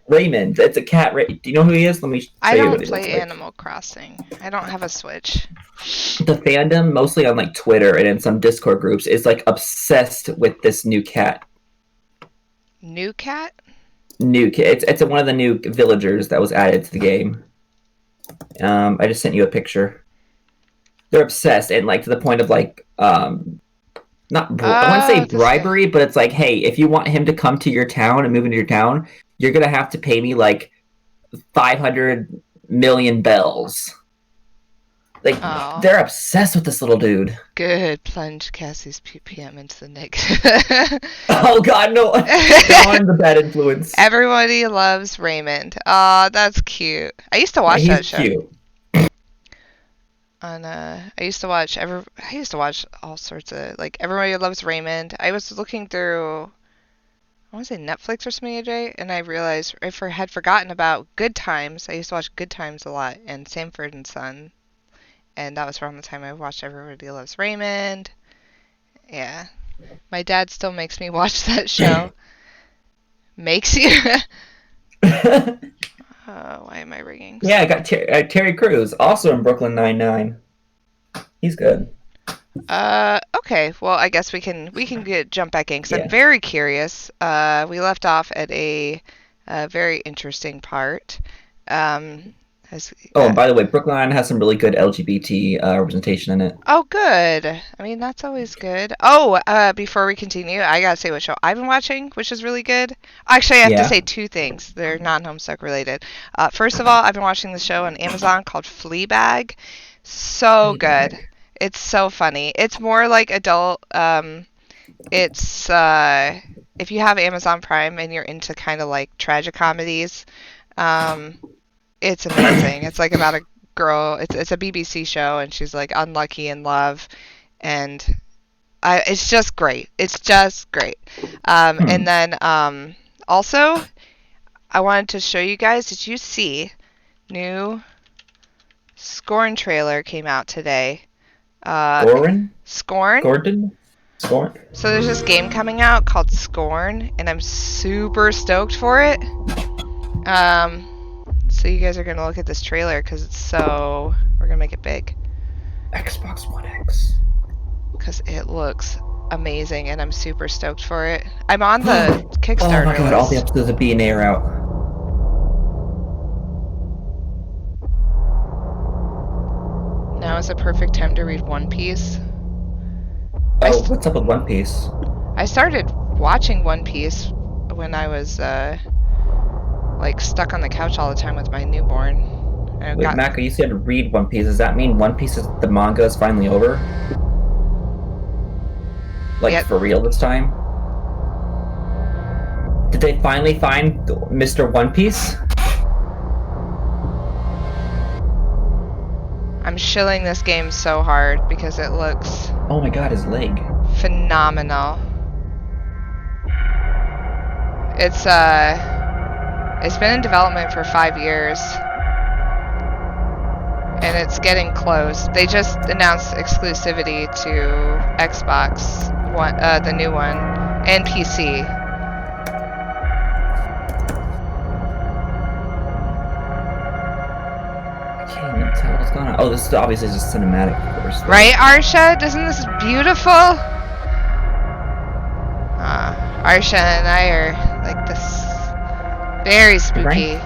Speaker 2: Raymond. It's a cat. Do you know who he is? Let me show
Speaker 1: I
Speaker 2: you
Speaker 1: don't
Speaker 2: what he
Speaker 1: play
Speaker 2: looks like.
Speaker 1: Animal Crossing. I don't have a Switch.
Speaker 2: The fandom, mostly on like Twitter and in some Discord groups, is like obsessed with this new cat.
Speaker 1: New cat?
Speaker 2: New cat. It's one of the new villagers that was added to the game. I just sent you a picture. They're obsessed, and like to the point of like I wouldn't say bribery, but it's like, hey, if you want him to come to your town and move into your town, you're gonna have to pay me like 500 million bells. Like, they're obsessed with this little dude.
Speaker 1: Good. Plunge Cassie's PPM into the negative.
Speaker 2: Oh god, no. I'm the bad influence.
Speaker 1: Everybody loves Raymond. Aw, that's cute. I used to watch that show.
Speaker 2: Cute.
Speaker 1: I used to watch all sorts of, like, Everybody Loves Raymond. I was looking through, I want to say Netflix or something today, and I realized I had forgotten about Good Times. I used to watch Good Times a lot, and Sanford and Son. And that was around the time I watched Everybody Loves Raymond. Yeah. My dad still makes me watch that show. Makes you? Why am I ringing?
Speaker 2: Yeah, I got Terry Crews, also in Brooklyn Nine-Nine. He's good.
Speaker 1: Okay. Well, I guess we can jump back in because I'm
Speaker 2: Yeah.
Speaker 1: very curious. We left off at a very interesting part. Um, as,
Speaker 2: Oh, and by the way, Brooklyn Nine has some really good LGBT representation in it.
Speaker 1: oh, good. I mean, that's always good. Oh, before we continue, I gotta say what show I've been watching, which is really good. Actually, I have to
Speaker 2: Yeah.
Speaker 1: say two things. They're non-Homestuck related. First of all, I've been watching the show on Amazon called Fleabag. So good.
Speaker 2: Fleabag.
Speaker 1: It's so funny. It's more like adult. It's if you have Amazon Prime and you're into kind of like tragic comedies, um, it's amazing. It's like about a girl. It's a BBC show, and she's like unlucky in love, and it's just great. It's just great. And
Speaker 2: Hmm.
Speaker 1: then also, I wanted to show you guys. Did you see new Scorn trailer came out today? Uh,
Speaker 2: Gorin?
Speaker 1: Scorn.
Speaker 2: Gordon? Scorn?
Speaker 1: So there's this game coming out called Scorn, and I'm super stoked for it. So you guys are gonna look at this trailer because we're gonna make it big
Speaker 2: Xbox One X.
Speaker 1: because it looks amazing, and I'm super stoked for it. I'm on the
Speaker 2: Oh my
Speaker 1: Kickstarter
Speaker 2: god, all the
Speaker 1: list.
Speaker 2: episodes of B&A are out.
Speaker 1: Now is the perfect time to read One Piece.
Speaker 2: Oh, what's up with One Piece?
Speaker 1: I started watching One Piece when I was like stuck on the couch all the time with my newborn. And
Speaker 2: Wait, Mako, you said read One Piece. Does that mean One Piece the manga is finally over? Like,
Speaker 1: yeah,
Speaker 2: for real this time? Did they finally find Mr. One Piece?
Speaker 1: I'm shilling this game so hard because it looks
Speaker 2: Oh my god, his leg.
Speaker 1: phenomenal. It's been in development for 5 years, and it's getting close. They just announced exclusivity to Xbox One, the new one, and PC.
Speaker 2: I can't even tell what's going on. Oh, this is obviously just cinematic, of course. Though.
Speaker 1: Right, Arsha? Isn't this beautiful? Arsha and I are like this very spooky.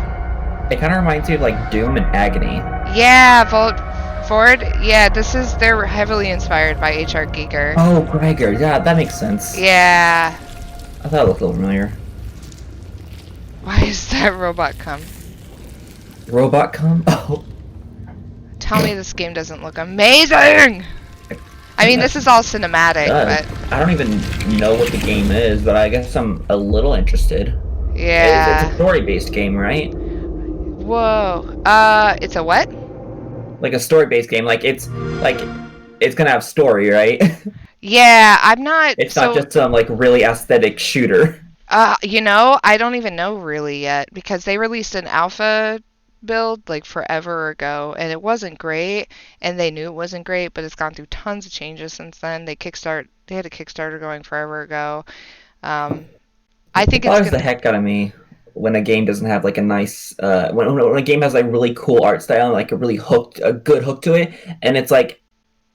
Speaker 2: It kind of reminds me of like Doom and Agony.
Speaker 1: Yeah, Ford. Yeah, they're heavily inspired by H.R. Giger.
Speaker 2: Oh, Gregor. Yeah, that makes sense.
Speaker 1: Yeah.
Speaker 2: I thought it looked a little familiar.
Speaker 1: Why is that robot come?
Speaker 2: Robot come? Oh.
Speaker 1: Tell me this game doesn't look amazing! I mean, this is all cinematic, but
Speaker 2: I don't even know what the game is, but I guess I'm a little interested.
Speaker 1: yeah.
Speaker 2: It's a story-based game, right?
Speaker 1: Whoa. It's a what?
Speaker 2: Like a story-based game. It's gonna have story, right?
Speaker 1: Yeah, I'm not.
Speaker 2: It's not just some like really aesthetic shooter.
Speaker 1: I don't even know really yet because they released an alpha build like forever ago and it wasn't great and they knew it wasn't great, but it's gone through tons of changes since then. They had a Kickstarter going forever ago. I think
Speaker 2: It
Speaker 1: it's
Speaker 2: bothers the
Speaker 1: gonna.
Speaker 2: heck out of me when a game doesn't have like a nice when a game has like really cool art style and like a good hook to it, and it's like,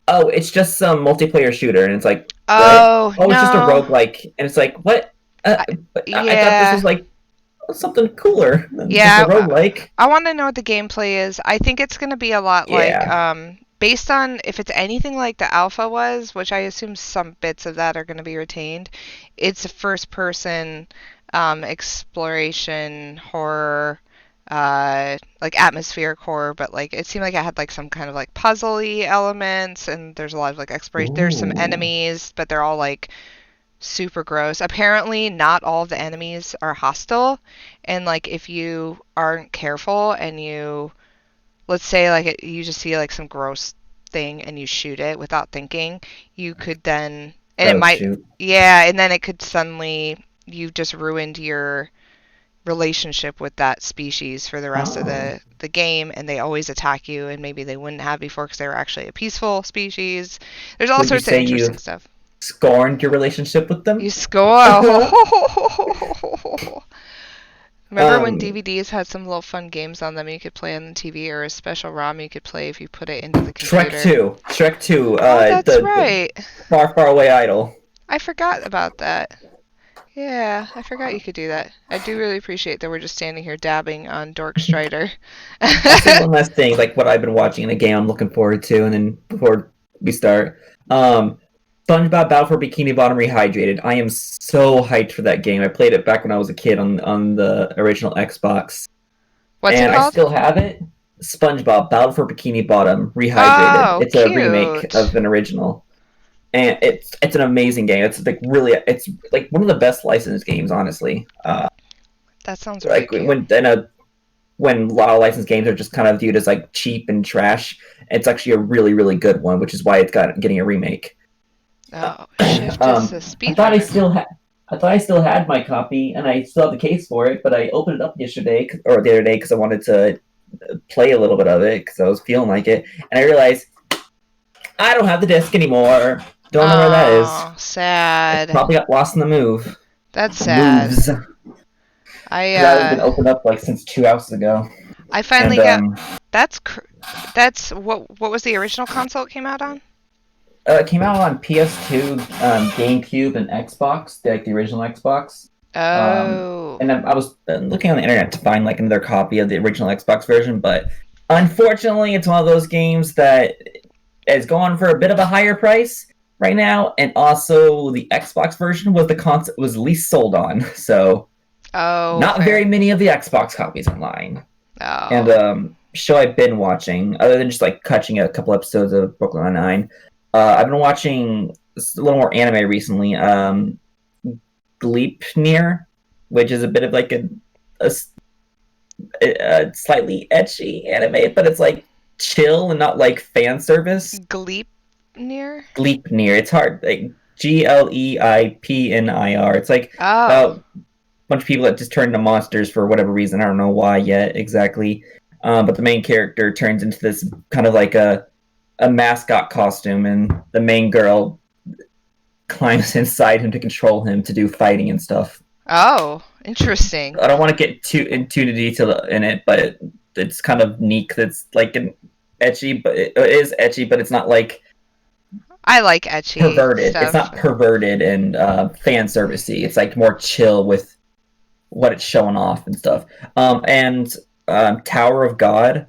Speaker 2: oh, it's just some multiplayer shooter, and it's like, what?
Speaker 1: Oh
Speaker 2: Oh, it's just a
Speaker 1: no.
Speaker 2: roguelike, and it's like, what?
Speaker 1: I,
Speaker 2: But I thought this
Speaker 1: yeah.
Speaker 2: was like something cooler than just a
Speaker 1: Yeah,
Speaker 2: roguelike.
Speaker 1: I want to know what the gameplay is. I think it's going to be a lot like,
Speaker 2: Yeah.
Speaker 1: based on if it's anything like the alpha was, which I assume some bits of that are going to be retained. It's a first person exploration horror, like atmospheric horror, but like it seemed like it had like some kind of like puzzly elements, and there's a lot of like exploration. There's some
Speaker 2: Ooh.
Speaker 1: enemies, but they're all like super gross. Apparently, not all of the enemies are hostile, and like if you aren't careful and let's say like you just see like some gross thing and you shoot it without thinking, you could then and it
Speaker 2: Oh
Speaker 1: might
Speaker 2: shoot.
Speaker 1: yeah, and then it could suddenly you've just ruined your relationship with that species for the rest of
Speaker 2: Oh.
Speaker 1: the game, and they always attack you, and maybe they wouldn't have before because they were actually a peaceful species. There's all
Speaker 2: Would you
Speaker 1: sorts of
Speaker 2: say
Speaker 1: interesting
Speaker 2: you
Speaker 1: stuff.
Speaker 2: scorned your relationship with them?
Speaker 1: You score. Remember when DVDs had some little fun games on them you could play on the TV, or a special ROM you could play if you put it into the
Speaker 2: Shrek
Speaker 1: computer.
Speaker 2: 2. Shrek 2,
Speaker 1: Oh, that's
Speaker 2: the
Speaker 1: right.
Speaker 2: Far, Far Away Idol.
Speaker 1: I forgot about that. Yeah, I forgot you could do that. I do really appreciate that we're just standing here dabbing on Dork Strider.
Speaker 2: I'll say one last thing, like what I've been watching in a game I'm looking forward to, and then before we start, SpongeBob Battle for Bikini Bottom Rehydrated. I am so hyped for that game. I played it back when I was a kid on the original Xbox,
Speaker 1: What's it
Speaker 2: and I
Speaker 1: called?
Speaker 2: still have it. SpongeBob Battle for Bikini Bottom Rehydrated.
Speaker 1: Oh,
Speaker 2: It's a remake
Speaker 1: cute.
Speaker 2: of an original, and it's an amazing game. It's like really, it's like one of the best licensed games, honestly.
Speaker 1: That sounds really
Speaker 2: Like
Speaker 1: cute.
Speaker 2: when a lot of licensed games are just kind of viewed as like cheap and trash, it's actually a really really good one, which is why it's getting a remake.
Speaker 1: Oh, Shift is
Speaker 2: um,
Speaker 1: a
Speaker 2: I thought I
Speaker 1: speedrunner.
Speaker 2: still had. I thought I still had my copy, and I still have the case for it. But I opened it up yesterday or the other day because I wanted to play a little bit of it because I was feeling like it, and I realized I don't have the disc anymore. Don't know where that is.
Speaker 1: Oh,
Speaker 2: It
Speaker 1: sad.
Speaker 2: probably got lost in the move.
Speaker 1: That's sad.
Speaker 2: Moves.
Speaker 1: I
Speaker 2: Because that has been opened up like since 2 hours ago.
Speaker 1: I
Speaker 2: And
Speaker 1: finally got. That's what was the original console it came out on?
Speaker 2: it came out on PS2, GameCube, and Xbox, like the original Xbox.
Speaker 1: Oh.
Speaker 2: And I was looking on the internet to find like another copy of the original Xbox version, but unfortunately, it's one of those games that is going for a bit of a higher price right now, and also the Xbox version was the console was least sold on, so
Speaker 1: Oh,
Speaker 2: not
Speaker 1: fair.
Speaker 2: very many of the Xbox copies online. And
Speaker 1: Oh.
Speaker 2: show I've been watching, other than just like catching a couple episodes of Brooklyn Nine-Nine, I've been watching a little more anime recently. Gleipnir, which is a bit of like a slightly etchy anime, but it's like chill and not like fan service.
Speaker 1: Gleep near?
Speaker 2: Gleipnir, it's hard, like Gleipnir. It's like
Speaker 1: Oh.
Speaker 2: about a bunch of people that just turn into monsters for whatever reason. I don't know why yet exactly. But the main character turns into this kind of like a mascot costume, and the main girl climbs inside him to control him to do fighting and stuff.
Speaker 1: Oh, interesting.
Speaker 2: I don't want to get too into detail in it, but it's kind of neat. It's like an etchy, but it is etchy, but it's not like
Speaker 1: I like etchy
Speaker 2: perverted. It's
Speaker 1: stuff.
Speaker 2: not perverted and fan servicey. It's like more chill with what it's showing off and stuff. And Tower of God,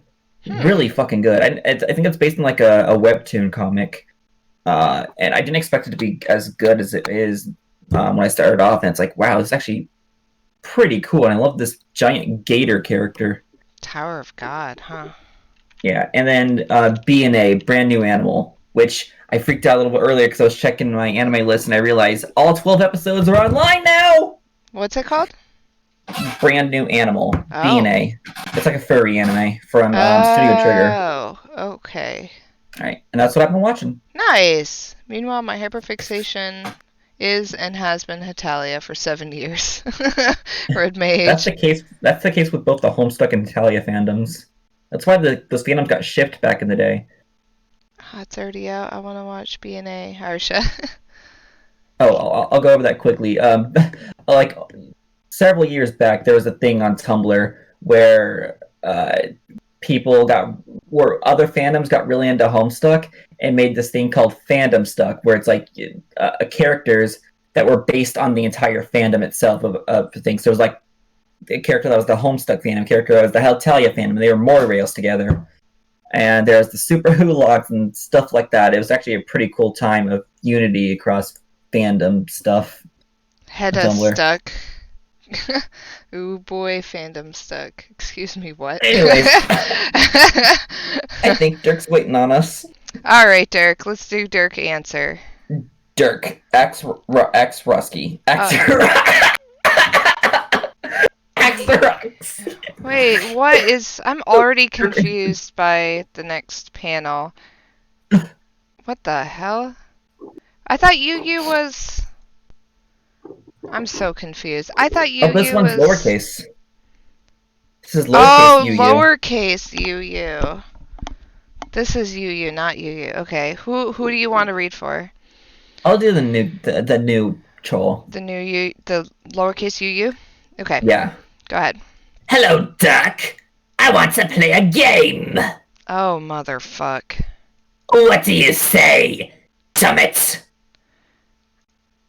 Speaker 1: Hmm.
Speaker 2: really fucking good. I think it's based on like a webtoon comic, and I didn't expect it to be as good as it is when I started off. And it's like, wow, it's actually pretty cool. And I love this giant gator character.
Speaker 1: Tower of God, huh?
Speaker 2: Yeah, and then B&A, Brand New Animal, which I freaked out a little bit earlier because I was checking my anime list and I realized all 12 episodes are online now.
Speaker 1: What's it called?
Speaker 2: Brand New Animal,
Speaker 1: Oh.
Speaker 2: B&A. It's like a furry anime from Studio Trigger.
Speaker 1: Oh, okay.
Speaker 2: All right, and that's what I've been watching.
Speaker 1: Nice. Meanwhile, my hyperfixation is and has been Hetalia for 7 years. Read my
Speaker 2: That's
Speaker 1: age.
Speaker 2: the case. That's the case with both the Homestuck and Talia fandoms. That's why those fandoms got shipped back in the day.
Speaker 1: Oh, it's already out. I want to watch B&A, Harsha.
Speaker 2: Oh, I'll go over that quickly. Like several years back, there was a thing on Tumblr where other fandoms got really into Homestuck and made this thing called Fandom Stuck, where it's like characters that were based on the entire fandom itself of things. So it was like a character that was the Homestuck fandom, character that was the Helltalia fandom. They were more rails together. And there's the Super Hulogs and stuff like that. It was actually a pretty cool time of unity across fandom stuff on
Speaker 1: Heta
Speaker 2: Tumblr.
Speaker 1: stuck. Ooh boy, fandom stuck. Excuse me, what?
Speaker 2: Anyways, I think Dirk's waiting on us.
Speaker 1: Alright, Dirk. Let's do Dirk answer.
Speaker 2: Dirk, X Rusky. X Rux.
Speaker 1: Wait, what is... I'm already confused by the next panel. What the hell? I thought Yu-Yu was... I'm so confused. I thought
Speaker 2: Oh, this
Speaker 1: Yu-Yu
Speaker 2: one's
Speaker 1: was...
Speaker 2: lowercase. This is lowercase
Speaker 1: Oh,
Speaker 2: Yu-Yu.
Speaker 1: lowercase Yu-Yu. This is Yu-Yu, not Yu-Yu. Okay, who do you want to read for?
Speaker 2: I'll do the new troll.
Speaker 1: The lowercase Yu-Yu? Okay,
Speaker 2: Yeah.
Speaker 1: go ahead.
Speaker 2: Hello, Duck. I want to play a game.
Speaker 1: Oh, motherfuck.
Speaker 2: What do you say, Tummet?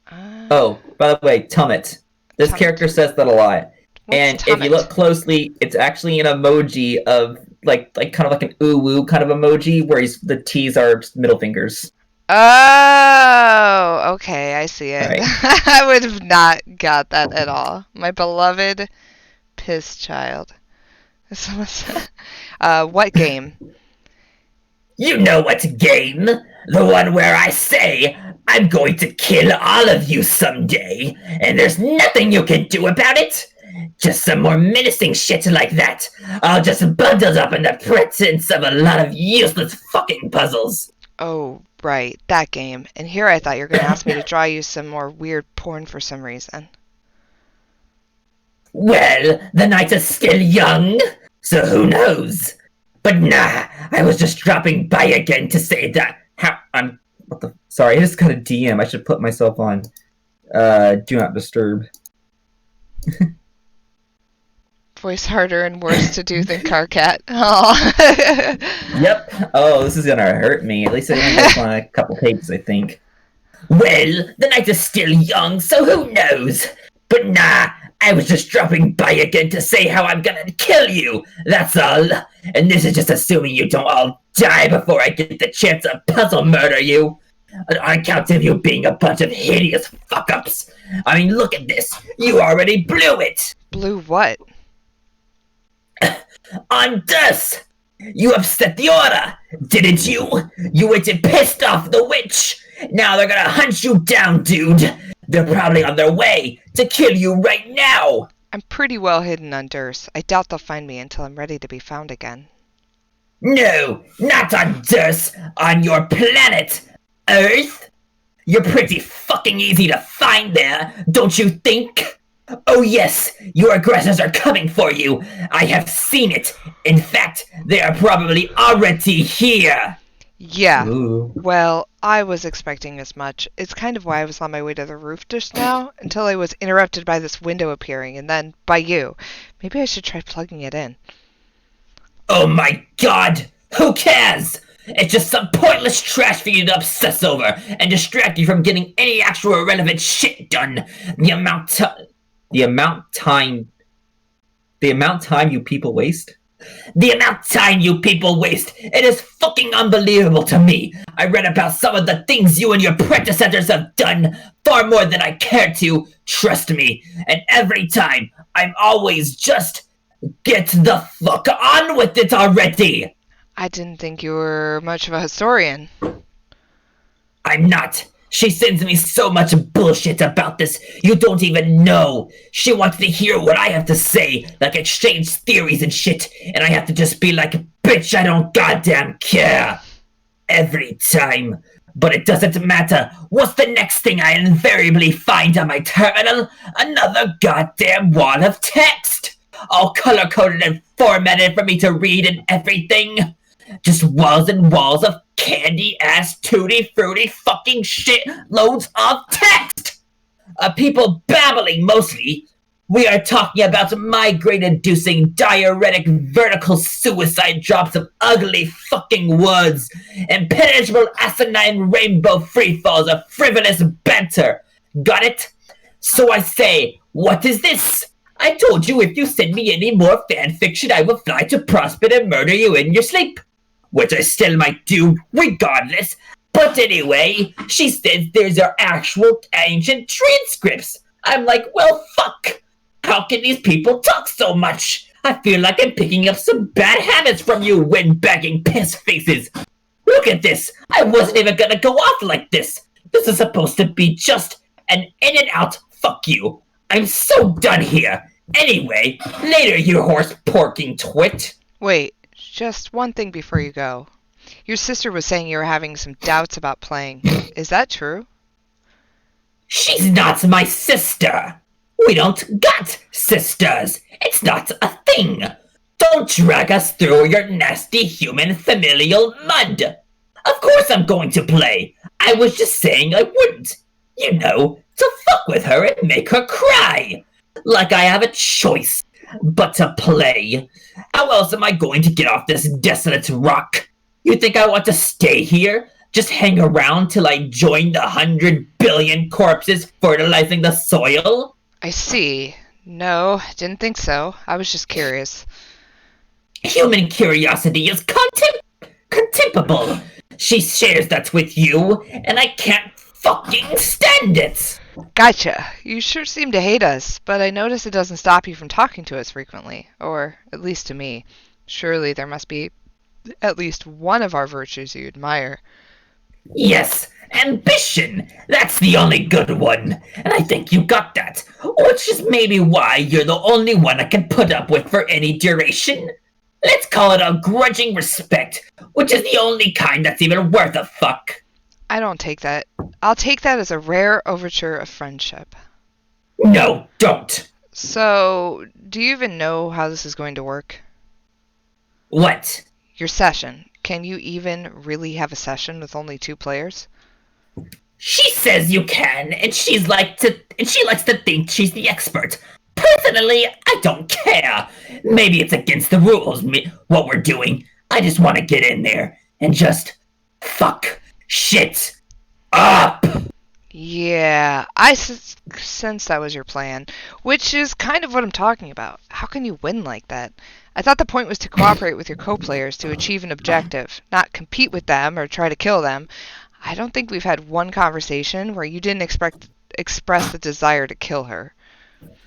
Speaker 1: Uh,
Speaker 2: Oh, by the way, Tummet. This
Speaker 1: Tummet.
Speaker 2: character says that a lot.
Speaker 1: What's
Speaker 2: And if you
Speaker 1: Tummet?
Speaker 2: look closely, it's actually an emoji of like kind of like an ooh woo kind of emoji where the T's are middle fingers.
Speaker 1: Oh, okay, I see
Speaker 2: All
Speaker 1: it.
Speaker 2: right.
Speaker 1: I would have not got that at all. My beloved piss child. What game?
Speaker 2: You know what game? The one where I say, I'm going to kill all of you someday, and there's nothing you can do about it? Just some more menacing shit like that. All just bundled up in the presence of a lot of useless fucking puzzles.
Speaker 1: Oh, right, that game. And here I thought you were going to ask me to draw you some more weird porn for some reason.
Speaker 2: Well, the night is still young, so who knows? But nah, I was just dropping by again to say that how I'm what the sorry, I just got a DM. I should put myself on do not disturb.
Speaker 1: Voice harder and worse to do than Carcat. Oh.
Speaker 2: Yep. Oh, this is gonna hurt me. At least I only worked on a couple pages, I think. Well, the night is still young, so who knows? But nah, I was just dropping by again to say how I'm gonna kill you, that's all. And this is just assuming you don't all die before I get the chance to puzzle murder you. On account of you being a bunch of hideous fuck-ups. I mean, look at this. You already blew it.
Speaker 1: Blue what?
Speaker 2: On this! You upset the order, didn't you? You went and pissed off the witch. Now they're gonna hunt you down, dude. They're probably on their way to kill you right now.
Speaker 1: I'm pretty well hidden on Durst. I doubt they'll find me until I'm ready to be found again.
Speaker 2: No, not on Durst, on your planet, Earth. You're pretty fucking easy to find there, don't you think? Oh yes, your aggressors are coming for you. I have seen it. In fact, they are probably already here.
Speaker 1: Yeah.
Speaker 2: Ooh.
Speaker 1: Well, I was expecting as much. It's kind of why I was on my way to the roof just now, until I was interrupted by this window appearing, and then by you. Maybe I should try plugging it in.
Speaker 2: Oh my god! Who cares? It's just some pointless trash for you to obsess over and distract you from getting any actual relevant shit done. The amount time you people waste. The amount of time you people waste, it is fucking unbelievable to me. I read about some of the things you and your predecessors have done, far more than I care to, trust me. And every time, I'm always just, get the fuck on with it already!
Speaker 1: I didn't think you were much of a historian.
Speaker 2: I'm not. She sends me so much bullshit about this, you don't even know. She wants to hear what I have to say, like exchange theories and shit, and I have to just be like, bitch, I don't goddamn care. Every time. But it doesn't matter. What's the next thing I invariably find on my terminal? Another goddamn wall of text. All color-coded and formatted for me to read and everything. Just walls and walls of candy-ass, tutti-frutti fucking shit loads of text! People babbling, mostly. We are talking about migraine-inducing, diuretic, vertical suicide drops of ugly fucking words, impenetrable asinine rainbow freefalls of frivolous banter. Got it? So I say, what is this? I told you if you send me any more fanfiction, I will fly to Prospect and murder you in your sleep. Which I still might do, regardless. But anyway, she says there's our actual ancient transcripts. I'm like, well, fuck. How can these people talk so much? I feel like I'm picking up some bad habits from you windbagging piss faces. Look at this. I wasn't even gonna go off like this. This is supposed to be just an in and out fuck you. I'm so done here. Anyway, later, you horse-porking twit.
Speaker 1: Wait, just one thing before you go. Your sister was saying you were having some doubts about playing. Is that true?
Speaker 2: She's not my sister. We don't got sisters. It's not a thing. Don't drag us through your nasty human familial mud. Of course I'm going to play. I was just saying I wouldn't. You know, to fuck with her and make her cry. Like I have a choice. but to play. How else am I going to get off this desolate rock? You think I want to stay here? Just hang around till I join the 100 billion corpses fertilizing the soil?
Speaker 1: I see. No, didn't think so. I was just curious.
Speaker 2: Human curiosity is contemptible. She shares that with you, and I can't fucking stand it.
Speaker 1: Gotcha. You sure seem to hate us, but I notice it doesn't stop you from talking to us frequently. Or, at least to me. Surely there must be at least one of our virtues you admire.
Speaker 2: Yes, ambition. That's the only good one. And I think you got that. Which is maybe why you're the only one I can put up with for any duration. Let's call it a grudging respect, which is the only kind that's even worth a fuck.
Speaker 1: I don't take that. I'll take that as a rare overture of friendship.
Speaker 2: No, don't.
Speaker 1: So, do you even know how this is going to work?
Speaker 2: What?
Speaker 1: Your session. Can you even really have a session with only 2 players?
Speaker 2: She says you can, and she likes to think she's the expert. Personally, I don't care. Maybe it's against the rules, what we're doing. I just want to get in there and just fuck shit up.
Speaker 1: Yeah, I sense that was your plan, which is kind of what I'm talking about. How can you win like that? I thought the point was to cooperate with your co-players to achieve an objective, not compete with them or try to kill them. I don't think we've had one conversation where you didn't express the desire to kill her.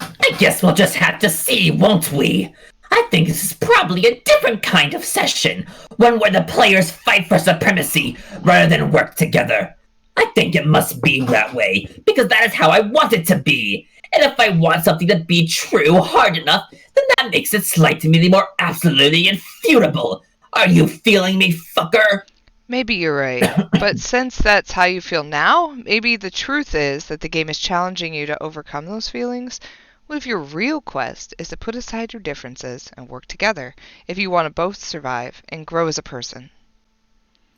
Speaker 2: I guess we'll just have to see, won't we? I think this is probably a different kind of session, one where the players fight for supremacy rather than work together. I think it must be that way, because that is how I want it to be. And if I want something to be true hard enough, then that makes it slightly more absolutely infutable. Are you feeling me, fucker?
Speaker 1: Maybe you're right, but since that's how you feel now, maybe the truth is that the game is challenging you to overcome those feelings. What if your real quest is to put aside your differences and work together if you want to both survive and grow as a person?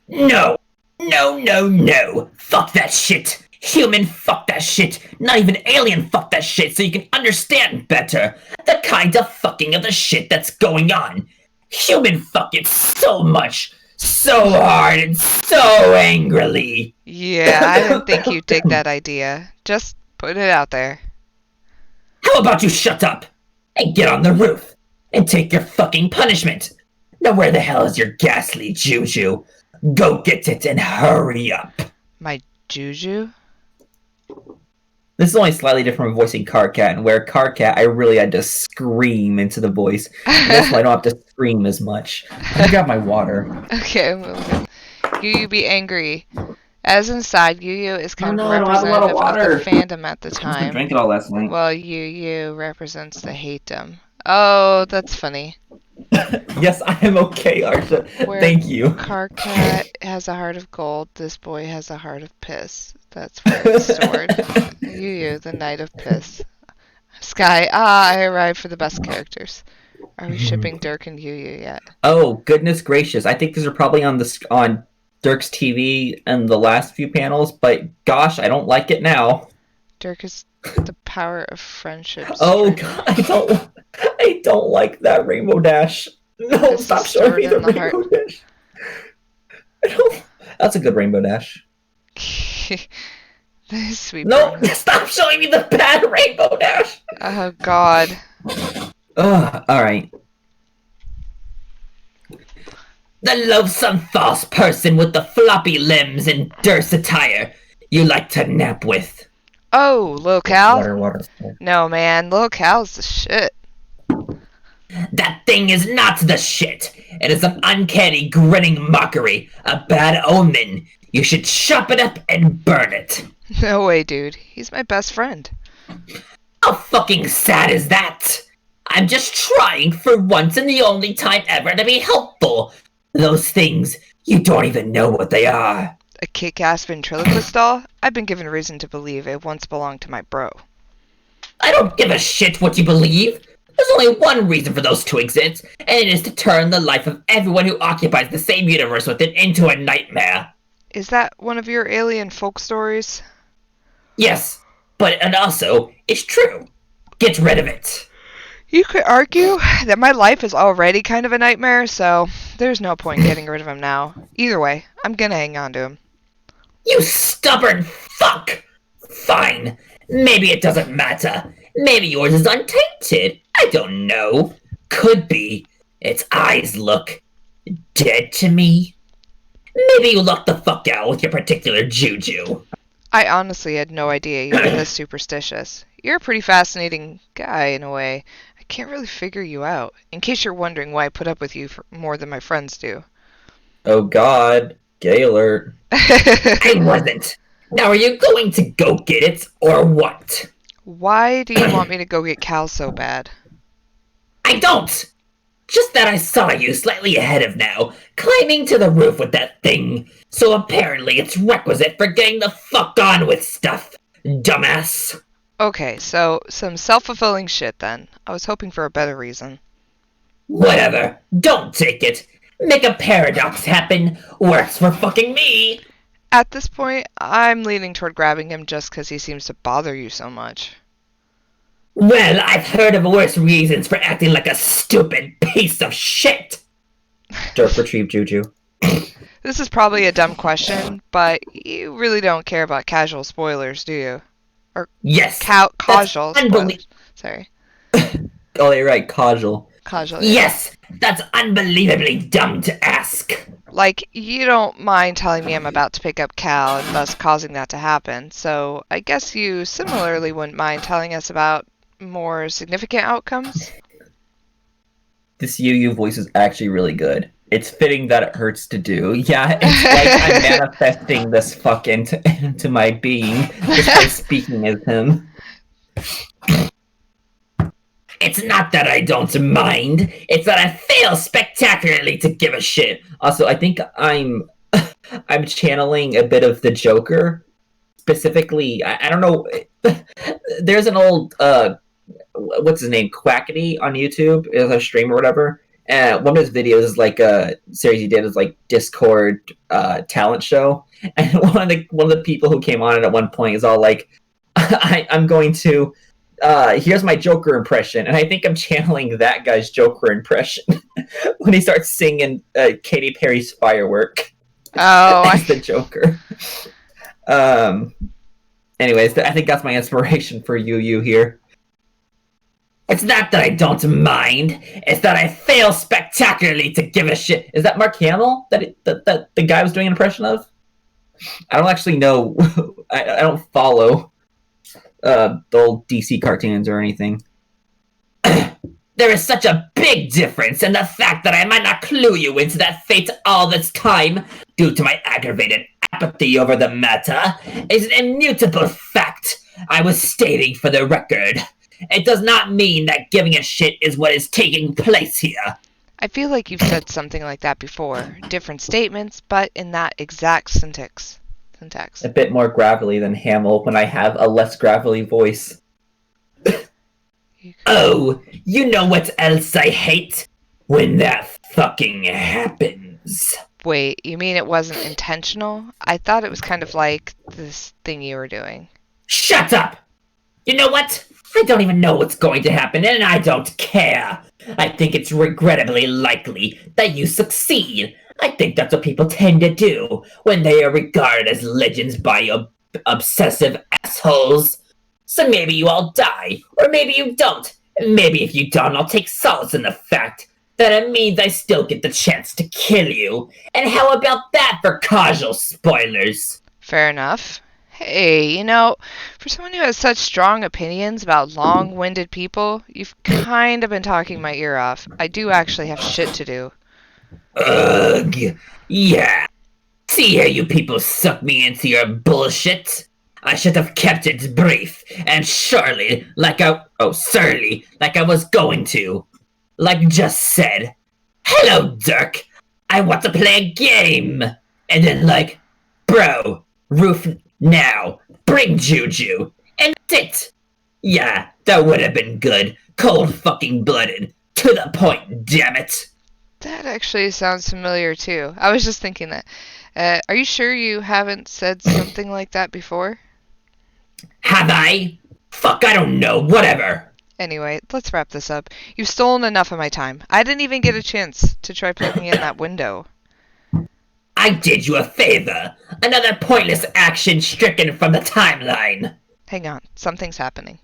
Speaker 2: No! No! Fuck that shit! Human, fuck that shit! Not even alien, fuck that shit, so you can understand better the kind of fucking of the shit that's going on. Human, fuck it so much, so hard, and so angrily.
Speaker 1: Yeah, I didn't think you'd dig that idea. Just put it out there.
Speaker 2: How about you shut up and get on the roof and take your fucking punishment? Now where the hell is your ghastly juju? Go get it and hurry up.
Speaker 1: My juju?
Speaker 2: This is only slightly different from voicing Carcat, and where Carcat, I really had to scream into the voice. This one I don't have to scream as much. I got my water.
Speaker 1: Okay, I'm moving. You be angry. As inside, Yu is kind of
Speaker 2: I don't have a lot of
Speaker 1: representative of the
Speaker 2: water.
Speaker 1: fandom at the
Speaker 2: I've been
Speaker 1: time.
Speaker 2: drinking all last night.
Speaker 1: Well, Yu represents the hateum. Oh, that's funny.
Speaker 2: Yes, I am okay, Arsha.
Speaker 1: Where
Speaker 2: Thank you.
Speaker 1: Carcat has a heart of gold, this boy has a heart of piss. That's where it's stored. Yu, the knight of piss. Sky, I arrived for the best characters. Are we shipping Dirk and Yu yet?
Speaker 2: Oh, goodness gracious. I think these are probably on Dirk's TV and the last few panels, but gosh, I don't like it now.
Speaker 1: Dirk is the power of friendship.
Speaker 2: Oh god, I don't like that Rainbow Dash. No,
Speaker 1: This
Speaker 2: stop
Speaker 1: is
Speaker 2: showing me
Speaker 1: stored
Speaker 2: the
Speaker 1: in the
Speaker 2: Rainbow Dash. That's a good Rainbow Dash.
Speaker 1: Sweet.
Speaker 2: No, stop showing me the bad Rainbow Dash.
Speaker 1: Oh god.
Speaker 2: Ugh, alright. The loathsome false person with the floppy limbs and Dirk's attire you like to nap with.
Speaker 1: Oh, Lil Cal?
Speaker 2: Water.
Speaker 1: No, man, Lil Cal's the shit.
Speaker 2: That thing is not the shit. It is an uncanny, grinning mockery. A bad omen. You should chop it up and burn it.
Speaker 1: No way, dude. He's my best friend.
Speaker 2: How fucking sad is that? I'm just trying for once and the only time ever to be helpful. Those things, you don't even know what they are.
Speaker 1: A kick-ass ventriloquist doll? I've been given reason to believe it once belonged to my bro.
Speaker 2: I don't give a shit what you believe. There's only one reason for those to exist, and it is to turn the life of everyone who occupies the same universe with it into a nightmare.
Speaker 1: Is that one of your alien folk stories?
Speaker 2: Yes, but and also, it's true. Get rid of it.
Speaker 1: You could argue that my life is already kind of a nightmare, so there's no point getting rid of him now. Either way, I'm gonna hang on to him.
Speaker 3: You stubborn fuck! Fine. Maybe it doesn't matter. Maybe yours is untainted. I don't know. Could be. Its eyes look dead to me. Maybe you lucked the fuck out with your particular juju.
Speaker 1: I honestly had no idea you were this superstitious. You're a pretty fascinating guy in a way. I can't really figure you out, in case you're wondering why I put up with you for more than my friends do.
Speaker 2: Oh God, gay alert.
Speaker 3: I wasn't. Now are you going to go get it, or what?
Speaker 1: Why do you want me to go get Cal so bad?
Speaker 3: I don't! Just that I saw you slightly ahead of now, climbing to the roof with that thing. So apparently it's requisite for getting the fuck on with stuff, dumbass.
Speaker 1: Okay, so some self-fulfilling shit then. I was hoping for a better reason.
Speaker 3: Whatever, don't take it. Make a paradox happen. Works for fucking me.
Speaker 1: At this point, I'm leaning toward grabbing him just because he seems to bother you so much.
Speaker 3: Well, I've heard of worse reasons for acting like a stupid piece of shit.
Speaker 2: Jerk retrieve Juju.
Speaker 1: This is probably a dumb question, but you really don't care about casual spoilers, do you? Or
Speaker 3: Yes.
Speaker 1: casual spoilers. Sorry.
Speaker 2: Oh, you're right, casual.
Speaker 1: Casual. Yeah.
Speaker 3: Yes, that's unbelievably dumb to ask.
Speaker 1: Like, you don't mind telling me I'm about to pick up Cal and thus causing that to happen, so I guess you similarly wouldn't mind telling us about more significant outcomes?
Speaker 2: This Yu voice is actually really good. It's fitting that it hurts to do. Yeah, it's like I'm manifesting this fuck into my being just by speaking as him.
Speaker 3: It's not that I don't mind, it's that I fail spectacularly to give a shit.
Speaker 2: Also, I think I'm channeling a bit of the Joker. Specifically, I don't know. There's an old what's his name, Quackity on YouTube, is a stream or whatever. And one of his videos is like a series he did is like Discord talent show. And one of the people who came on it at one point is all like, I'm going to here's my Joker impression, and I think I'm channeling that guy's Joker impression when he starts singing Katy Perry's Firework.
Speaker 1: Oh,
Speaker 2: as the Joker. Anyways, I think that's my inspiration for Yu here.
Speaker 3: It's not that I don't mind, it's that I fail spectacularly to give a shit.
Speaker 2: Is that Mark Hamill that the guy was doing an impression of? I don't actually know. I don't follow the old DC cartoons or anything.
Speaker 3: There is such a big difference in the fact that I might not clue you into that fate all this time, due to my aggravated apathy over the matter, is an immutable fact I was stating for the record. It does not mean that giving a shit is what is taking place here.
Speaker 1: I feel like you've said something like that before. Different statements, but in that exact syntax.
Speaker 2: A bit more gravelly than Hamill when I have a less gravelly voice.
Speaker 3: Oh, you know what else I hate? When that fucking happens.
Speaker 1: Wait, you mean it wasn't intentional? I thought it was kind of like this thing you were doing.
Speaker 3: Shut up! You know what? I don't even know what's going to happen, and I don't care. I think it's regrettably likely that you succeed. I think that's what people tend to do when they are regarded as legends by obsessive assholes. So maybe you all die, or maybe you don't. Maybe if you don't, I'll take solace in the fact that it means I still get the chance to kill you. And how about that for casual spoilers?
Speaker 1: Fair enough. Hey, you know, for someone who has such strong opinions about long-winded people, you've kind of been talking my ear off. I do actually have shit to do.
Speaker 3: Ugh, yeah. See here, you people suck me into your bullshit. I should have kept it brief and surely, surly, like I was going to. Like just said, hello, Dirk. I want to play a game. And then like, bro, roof now, bring Juju. And that's it. Yeah, that would have been good. Cold fucking blooded. To the point, damn it.
Speaker 1: That actually sounds familiar too. I was just thinking that. Are you sure you haven't said something like that before?
Speaker 3: Have I? Fuck, I don't know, whatever.
Speaker 1: Anyway, let's wrap this up. You've stolen enough of my time. I didn't even get a chance to try poking in that window.
Speaker 3: I did you a favor. Another pointless action stricken from the timeline.
Speaker 1: Hang on, something's happening.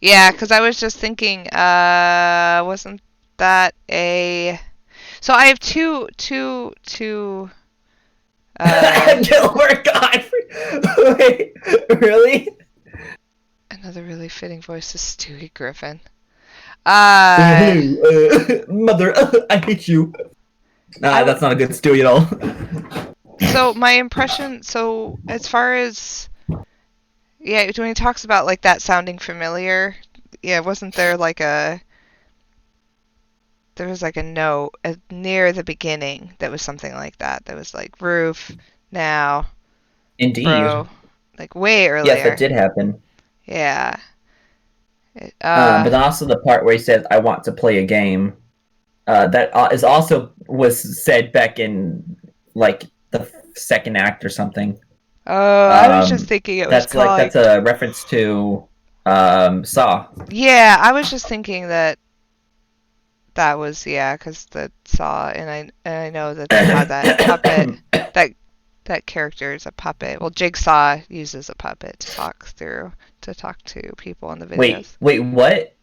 Speaker 1: Yeah, because I was just thinking, wasn't that a... So I have two,
Speaker 3: Gilbert Godfrey. Wait, really?
Speaker 1: another really fitting voice is Stewie Griffin.
Speaker 3: Mother, I hate you. Nah, that's not a good Stewie at all.
Speaker 1: So my impression, so as far as, yeah, when he talks about like that sounding familiar, yeah, wasn't there like a, there was like a note near the beginning that was something like that. That was like roof, now,
Speaker 2: Indeed.
Speaker 1: bro, like way earlier.
Speaker 2: Yes, that did happen.
Speaker 1: Yeah.
Speaker 2: But also the part where he says, "I want to play a game." That is also was said back in like the second act or something.
Speaker 1: Oh, I was just thinking it was
Speaker 2: that's a reference to Saw.
Speaker 1: Yeah, I was just thinking that was, yeah, because the Saw, and I know that they had that puppet, that character is a puppet. Well, Jigsaw uses a puppet to talk to people in the videos.
Speaker 2: Wait, what?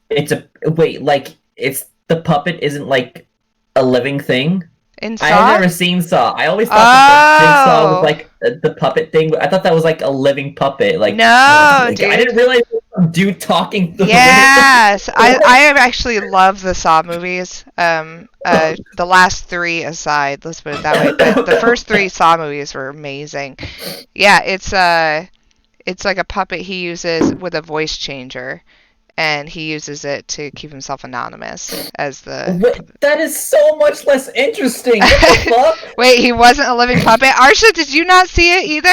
Speaker 2: It's the puppet isn't like a living thing?
Speaker 1: In Saw?
Speaker 2: I've never seen Saw. I always thought that Jigsaw was like the puppet thing. I thought that was like a living puppet. Like
Speaker 1: no,
Speaker 2: dude.
Speaker 1: I
Speaker 2: didn't realize it was some dude talking.
Speaker 1: Yes, I actually love the Saw movies. The last three aside, let's put it that way. But the first three Saw movies were amazing. Yeah, it's like a puppet he uses with a voice changer. And he uses it to keep himself anonymous as the...
Speaker 2: That is so much less interesting. What the fuck?
Speaker 1: Wait, he wasn't a living puppet? Arsha, did you not see it either?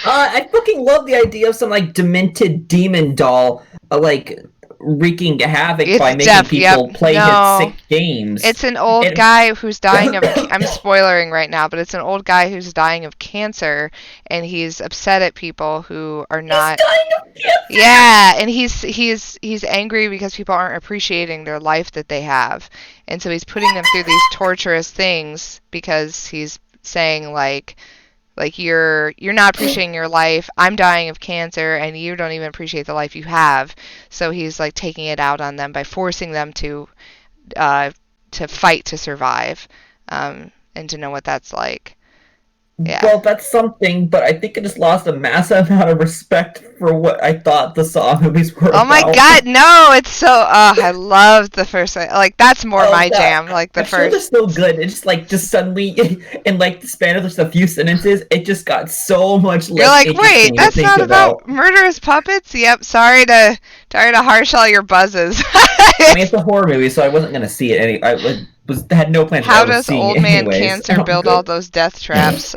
Speaker 2: I fucking love the idea of some, like, demented demon doll, like, wreaking havoc by making people play his sick games.
Speaker 1: It's an old guy who's dying of... I'm spoilering right now, but it's an old guy who's dying of cancer, and he's upset at people who are not...
Speaker 3: He's dying of cancer!
Speaker 1: Yeah, and he's angry because people aren't appreciating their life that they have. And so he's putting them through these torturous things because he's saying, like you're not appreciating your life. I'm dying of cancer, and you don't even appreciate the life you have. So he's like taking it out on them by forcing them to fight to survive, and to know what that's like. Yeah.
Speaker 2: Well, that's something, but I think I just lost a massive amount of respect for what I thought the Saw movies were about.
Speaker 1: Oh my god, no! It's so... I loved the first one. Like, that's more my jam. Like, the
Speaker 2: I'm
Speaker 1: first...
Speaker 2: Sure they're so good. It's just suddenly, in like the span of just a few sentences, it just got so much less.
Speaker 1: You're like, wait, that's not about murderous puppets? Yep, sorry to harsh all your buzzes.
Speaker 2: I mean, it's a horror movie, so I wasn't going to see it. I had no plans.
Speaker 1: How does old man cancer build all those death traps?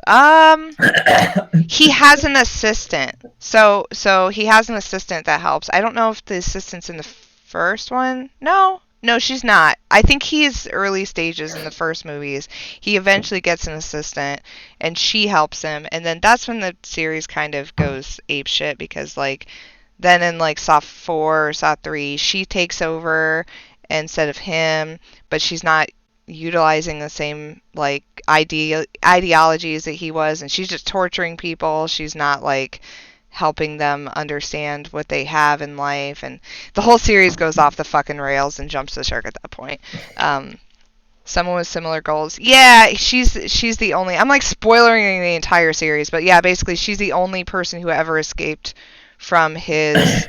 Speaker 1: He has an assistant. So he has an assistant that helps. I don't know if the assistant's in the first one. No, she's not. I think he's early stages in the first movies. He eventually gets an assistant, and she helps him. And then that's when the series kind of goes apeshit, because like then in like Saw 4 or Saw 3, she takes over instead of him, but she's not utilizing the same like ideologies that he was, and she's just torturing people. She's not like helping them understand what they have in life, and the whole series goes off the fucking rails and jumps the shark at that point. Someone with similar goals. Yeah, she's the only... I'm like spoiling the entire series, but yeah, basically she's the only person who ever escaped from his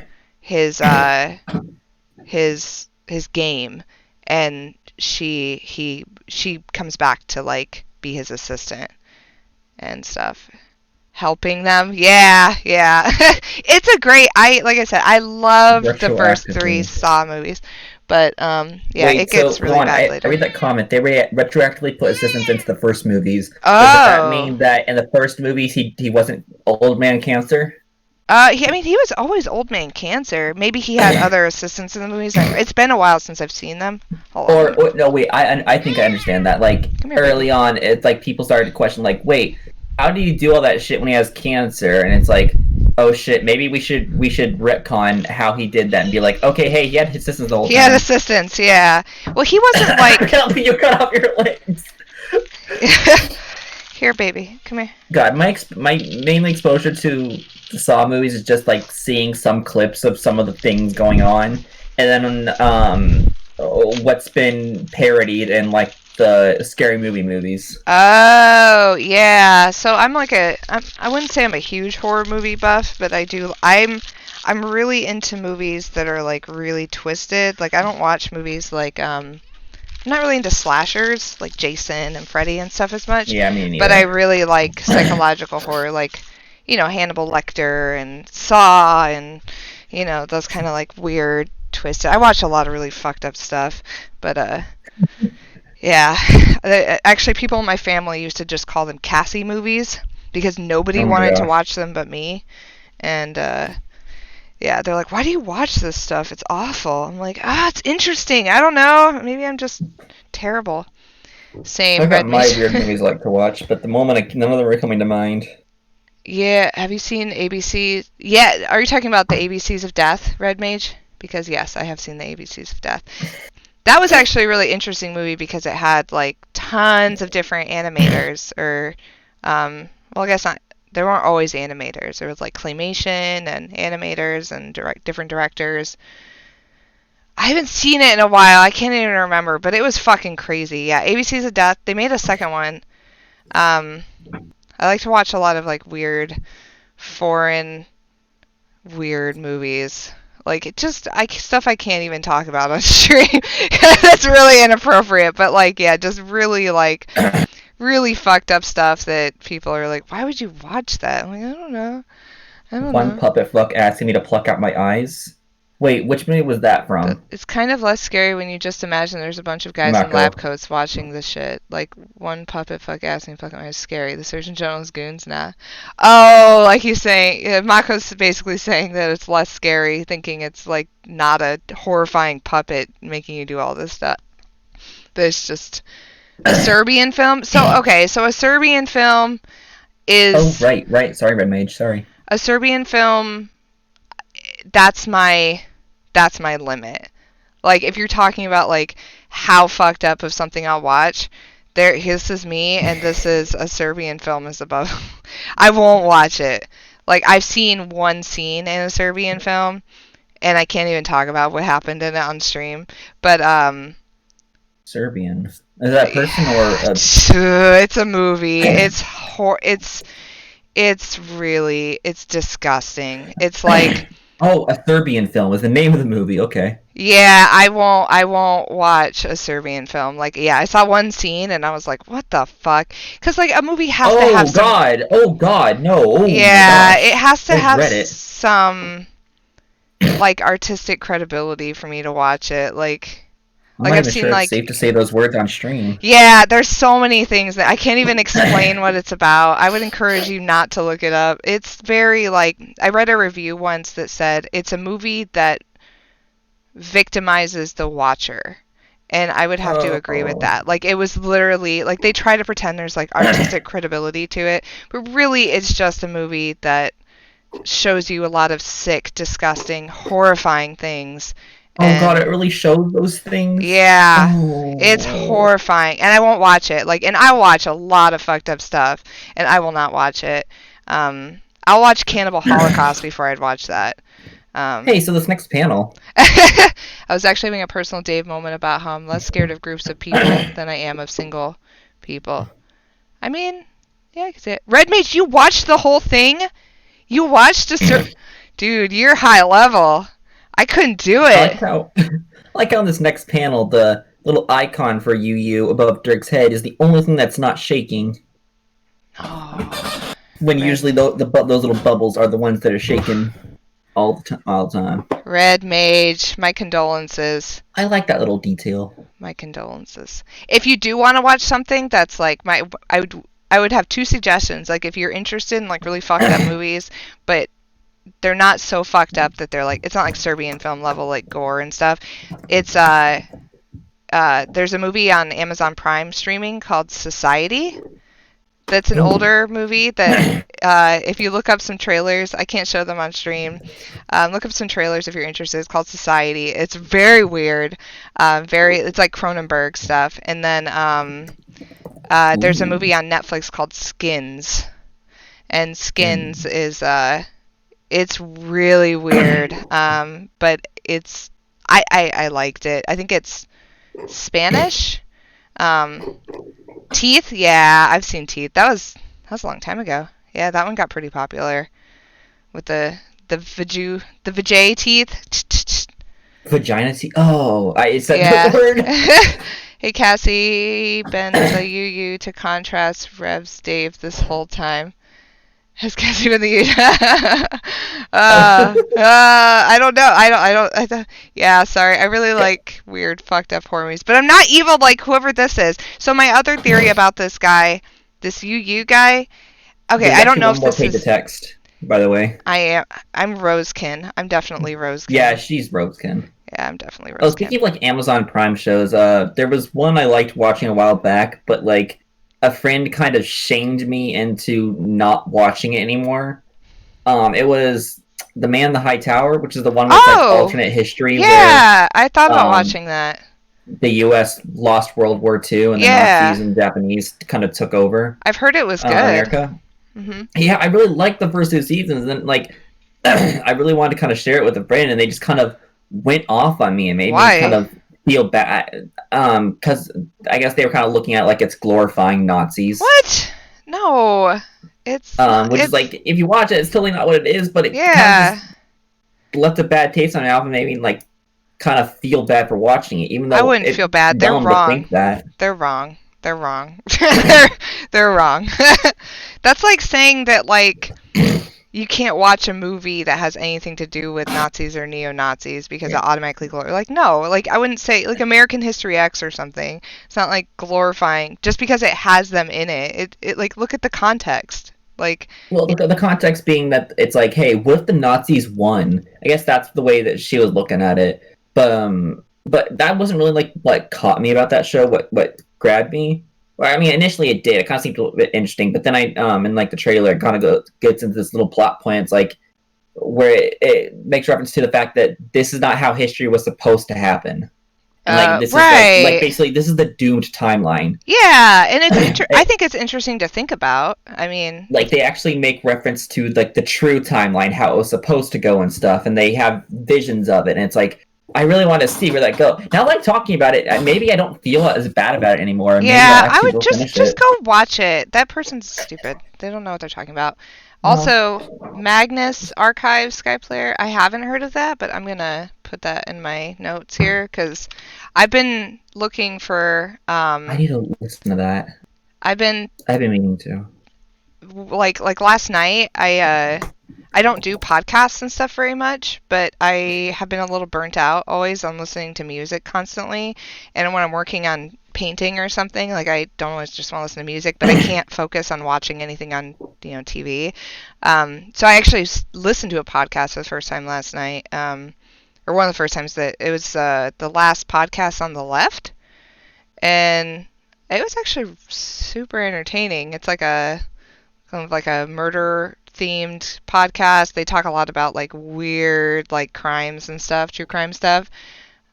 Speaker 1: game, and she comes back to like be his assistant and stuff, helping them. Yeah. It's a great... like I said, I love the first three Saw movies, but it gets really bad later.
Speaker 2: I read that comment. They retroactively put assistants into the first movies.
Speaker 1: Oh.
Speaker 2: Does that mean that in the first movies he wasn't old man cancer?
Speaker 1: He was always old man cancer. Maybe he had other assistants in the movies. It's been a while since I've seen them.
Speaker 2: No, wait. I think I understand that. Like early on, it's like people started to question, like, wait, how do you do all that shit when he has cancer? And it's like, oh shit, maybe we should retcon how he did that and be like, okay, hey, he had assistants the whole
Speaker 1: He
Speaker 2: time.
Speaker 1: had assistants, yeah. Well, he wasn't like.
Speaker 2: You cut off your legs.
Speaker 1: Here, baby, come here.
Speaker 2: God, my main exposure to the Saw movies is just like seeing some clips of some of the things going on, and then what's been parodied in like the scary movies.
Speaker 1: Oh, yeah. So I'm like I wouldn't say I'm a huge horror movie buff, but I'm really into movies that are like really twisted. Like I don't watch movies like I'm not really into slashers like Jason and Freddy and stuff as much.
Speaker 2: Yeah, me neither.
Speaker 1: But I really like psychological horror, like Hannibal Lecter and Saw and those kind of like weird twisted. I watch a lot of really fucked up stuff, but yeah. Actually, people in my family used to just call them Cassie movies because nobody wanted to watch them but me. And yeah, they're like, why do you watch this stuff? It's awful. I'm like, it's interesting. I don't know. Maybe I'm just terrible. Same.
Speaker 2: I've got my weird movies I like to watch, but the moment none of them are coming to mind.
Speaker 1: Yeah, have you seen ABC? Yeah, are you talking about the ABCs of Death, Red Mage? Because yes, I have seen the ABCs of Death. That was actually a really interesting movie because it had like tons of different animators, or well, I guess not. There weren't always animators. There was like claymation and animators and different directors. I haven't seen it in a while. I can't even remember, but it was fucking crazy. Yeah, ABCs of Death. They made a second one. I like to watch a lot of like weird, foreign, weird movies. Like stuff I can't even talk about on stream. That's really inappropriate. But like, yeah, just really like. Really fucked up stuff that people are like, why would you watch that? I'm like, I don't know.
Speaker 2: One puppet fuck asking me to pluck out my eyes. Wait, which movie was that from?
Speaker 1: It's kind of less scary when you just imagine there's a bunch of guys in lab coats watching this shit. Like, one puppet fuck asking me to pluck out my eyes. Scary. The Surgeon General's goons? Nah. Oh, like he's saying, Mako's basically saying that it's less scary, thinking it's like not a horrifying puppet making you do all this stuff. But it's just... A Serbian film? So a Serbian film is...
Speaker 2: Oh, right. Sorry, Red Mage, sorry.
Speaker 1: A Serbian film, that's my limit. Like, if you're talking about, like, how fucked up of something I'll watch, this is me, and this is a Serbian film is above... I won't watch it. Like, I've seen one scene in a Serbian film, and I can't even talk about what happened in it on stream. But,
Speaker 2: Serbian. Is that a person or
Speaker 1: It's a movie. It's disgusting. It's like
Speaker 2: oh, a Serbian film is the name of the movie. Okay.
Speaker 1: Yeah, I won't watch a Serbian film. Like, yeah, I saw one scene and I was like, what the fuck? Because like a movie has to have
Speaker 2: Oh God, no. Oh,
Speaker 1: yeah, it has to have some like artistic credibility for me to watch it. Like I've seen
Speaker 2: sure it's safe to say those words on stream.
Speaker 1: Yeah, there's so many things that I can't even explain what it's about. I would encourage you not to look it up. It's very like I read a review once that said it's a movie that victimizes the watcher. And I would have to agree with that. Like it was literally like they try to pretend there's like artistic credibility to it, but really it's just a movie that shows you a lot of sick, disgusting, horrifying things.
Speaker 2: Oh God, it really shows those things?
Speaker 1: Yeah. It's horrifying. And I won't watch it. Like, and I watch a lot of fucked up stuff, and I will not watch it. I'll watch Cannibal Holocaust before I'd watch that.
Speaker 2: Hey, so this next panel.
Speaker 1: I was actually having a personal Dave moment about how I'm less scared of groups of people than I am of single people. I mean, yeah, I can say it. Red Mage, you watched the whole thing? You watched Dude, you're high level. I couldn't do it.
Speaker 2: I like how on this next panel, the little icon for UU above Dirk's head is the only thing that's not shaking.
Speaker 1: Oh,
Speaker 2: when usually those little bubbles are the ones that are shaking all the time.
Speaker 1: Red Mage, my condolences.
Speaker 2: I like that little detail.
Speaker 1: My condolences. If you do want to watch something that's like I would have two suggestions. Like if you're interested in like really fucked up movies, but they're not so fucked up that they're like it's not like Serbian film level like gore and stuff. It's there's a movie on Amazon Prime streaming called Society. That's an older movie that if you look up some trailers, I can't show them on stream. Look up some trailers if you're interested. It's called Society. It's very weird. It's like Cronenberg stuff. And then there's a movie on Netflix called Skins. And Skins is it's really weird. But I liked it. I think it's Spanish. Teeth, yeah, I've seen Teeth. That was a long time ago. Yeah, that one got pretty popular with the vajay teeth.
Speaker 2: Vagina teeth. Oh, is that
Speaker 1: Yeah.
Speaker 2: the word?
Speaker 1: Hey Cassie, been the UU to contrast Rev's Dave this whole time. Has Cassie been the UU? I don't know. I don't. Yeah, sorry. I really like weird, fucked up horror movies, but I'm not evil like whoever this is. So my other theory about this guy, this UU guy. Okay,
Speaker 2: There's
Speaker 1: I don't
Speaker 2: actually
Speaker 1: know
Speaker 2: one
Speaker 1: if
Speaker 2: more
Speaker 1: this
Speaker 2: page
Speaker 1: is.
Speaker 2: of text, by the way.
Speaker 1: I'm Rosekin. I'm definitely Rosekin.
Speaker 2: Yeah, she's Rosekin.
Speaker 1: Yeah, I'm definitely
Speaker 2: Oh,
Speaker 1: Rosekin.
Speaker 2: speaking of like Amazon Prime shows, there was one I liked watching a while back, but like a friend kind of shamed me into not watching it anymore. It was The Man in the High Tower, which is the one with like alternate history
Speaker 1: Yeah, I thought about
Speaker 2: um,
Speaker 1: watching that.
Speaker 2: the U.S. lost World War II and the Nazis and Japanese kind of took over
Speaker 1: I've heard it was good.
Speaker 2: America.
Speaker 1: Mm-hmm.
Speaker 2: Yeah, I really liked the first two seasons, and then like I really wanted to kind of share it with a friend, and they just kind of went off on me and made me kind of feel bad. Because I guess they were kind of looking at it like it's glorifying Nazis.
Speaker 1: What? No, it's
Speaker 2: which is like if you watch it, it's totally not what it is, but it kind of left a bad taste on my mouth and made me like kind of feel bad for watching it, even though
Speaker 1: I wouldn't feel bad. They're wrong.
Speaker 2: Think that.
Speaker 1: They're wrong. They're wrong. They're wrong. That's like saying that like you can't watch a movie that has anything to do with Nazis or neo-Nazis because it automatically like no, like I wouldn't say like American History X or something. It's not like glorifying just because it has them in it. It like look at the context. Like,
Speaker 2: well, the context being that it's like, hey, what if the Nazis won? I guess that's the way that she was looking at it. But that wasn't really like what caught me about that show. What grabbed me? Well, I mean, initially it did. It kind of seemed a little bit interesting, but then in like the trailer, it kind of gets into this little plot point. It's like where it makes reference to the fact that this is not how history was supposed to happen. And like this is like basically this is the doomed timeline.
Speaker 1: Yeah, and it's I think it's interesting to think about. I mean,
Speaker 2: like they actually make reference to like the true timeline, how it was supposed to go and stuff, and they have visions of it, and it's like I really want to see where that goes. Now, like talking about it, maybe I don't feel as bad about it anymore.
Speaker 1: Yeah, I would just go watch it. That person's stupid. They don't know what they're talking about. Also, Magnus Archives Skyplayer. I haven't heard of that, but I'm gonna put that in my notes here because I've been looking for.
Speaker 2: I need to listen to that.
Speaker 1: I've been
Speaker 2: meaning to.
Speaker 1: Like last night, I don't do podcasts and stuff very much, but I have been a little burnt out always on listening to music constantly. And when I'm working on painting or something, like I don't always just want to listen to music, but I can't focus on watching anything on TV. So I actually listened to a podcast for the first time last night, or one of the first times that it was the last podcast on the left, and it was actually super entertaining. It's like a kind of like a murder themed podcast. They talk a lot about like weird like crimes and stuff, true crime stuff.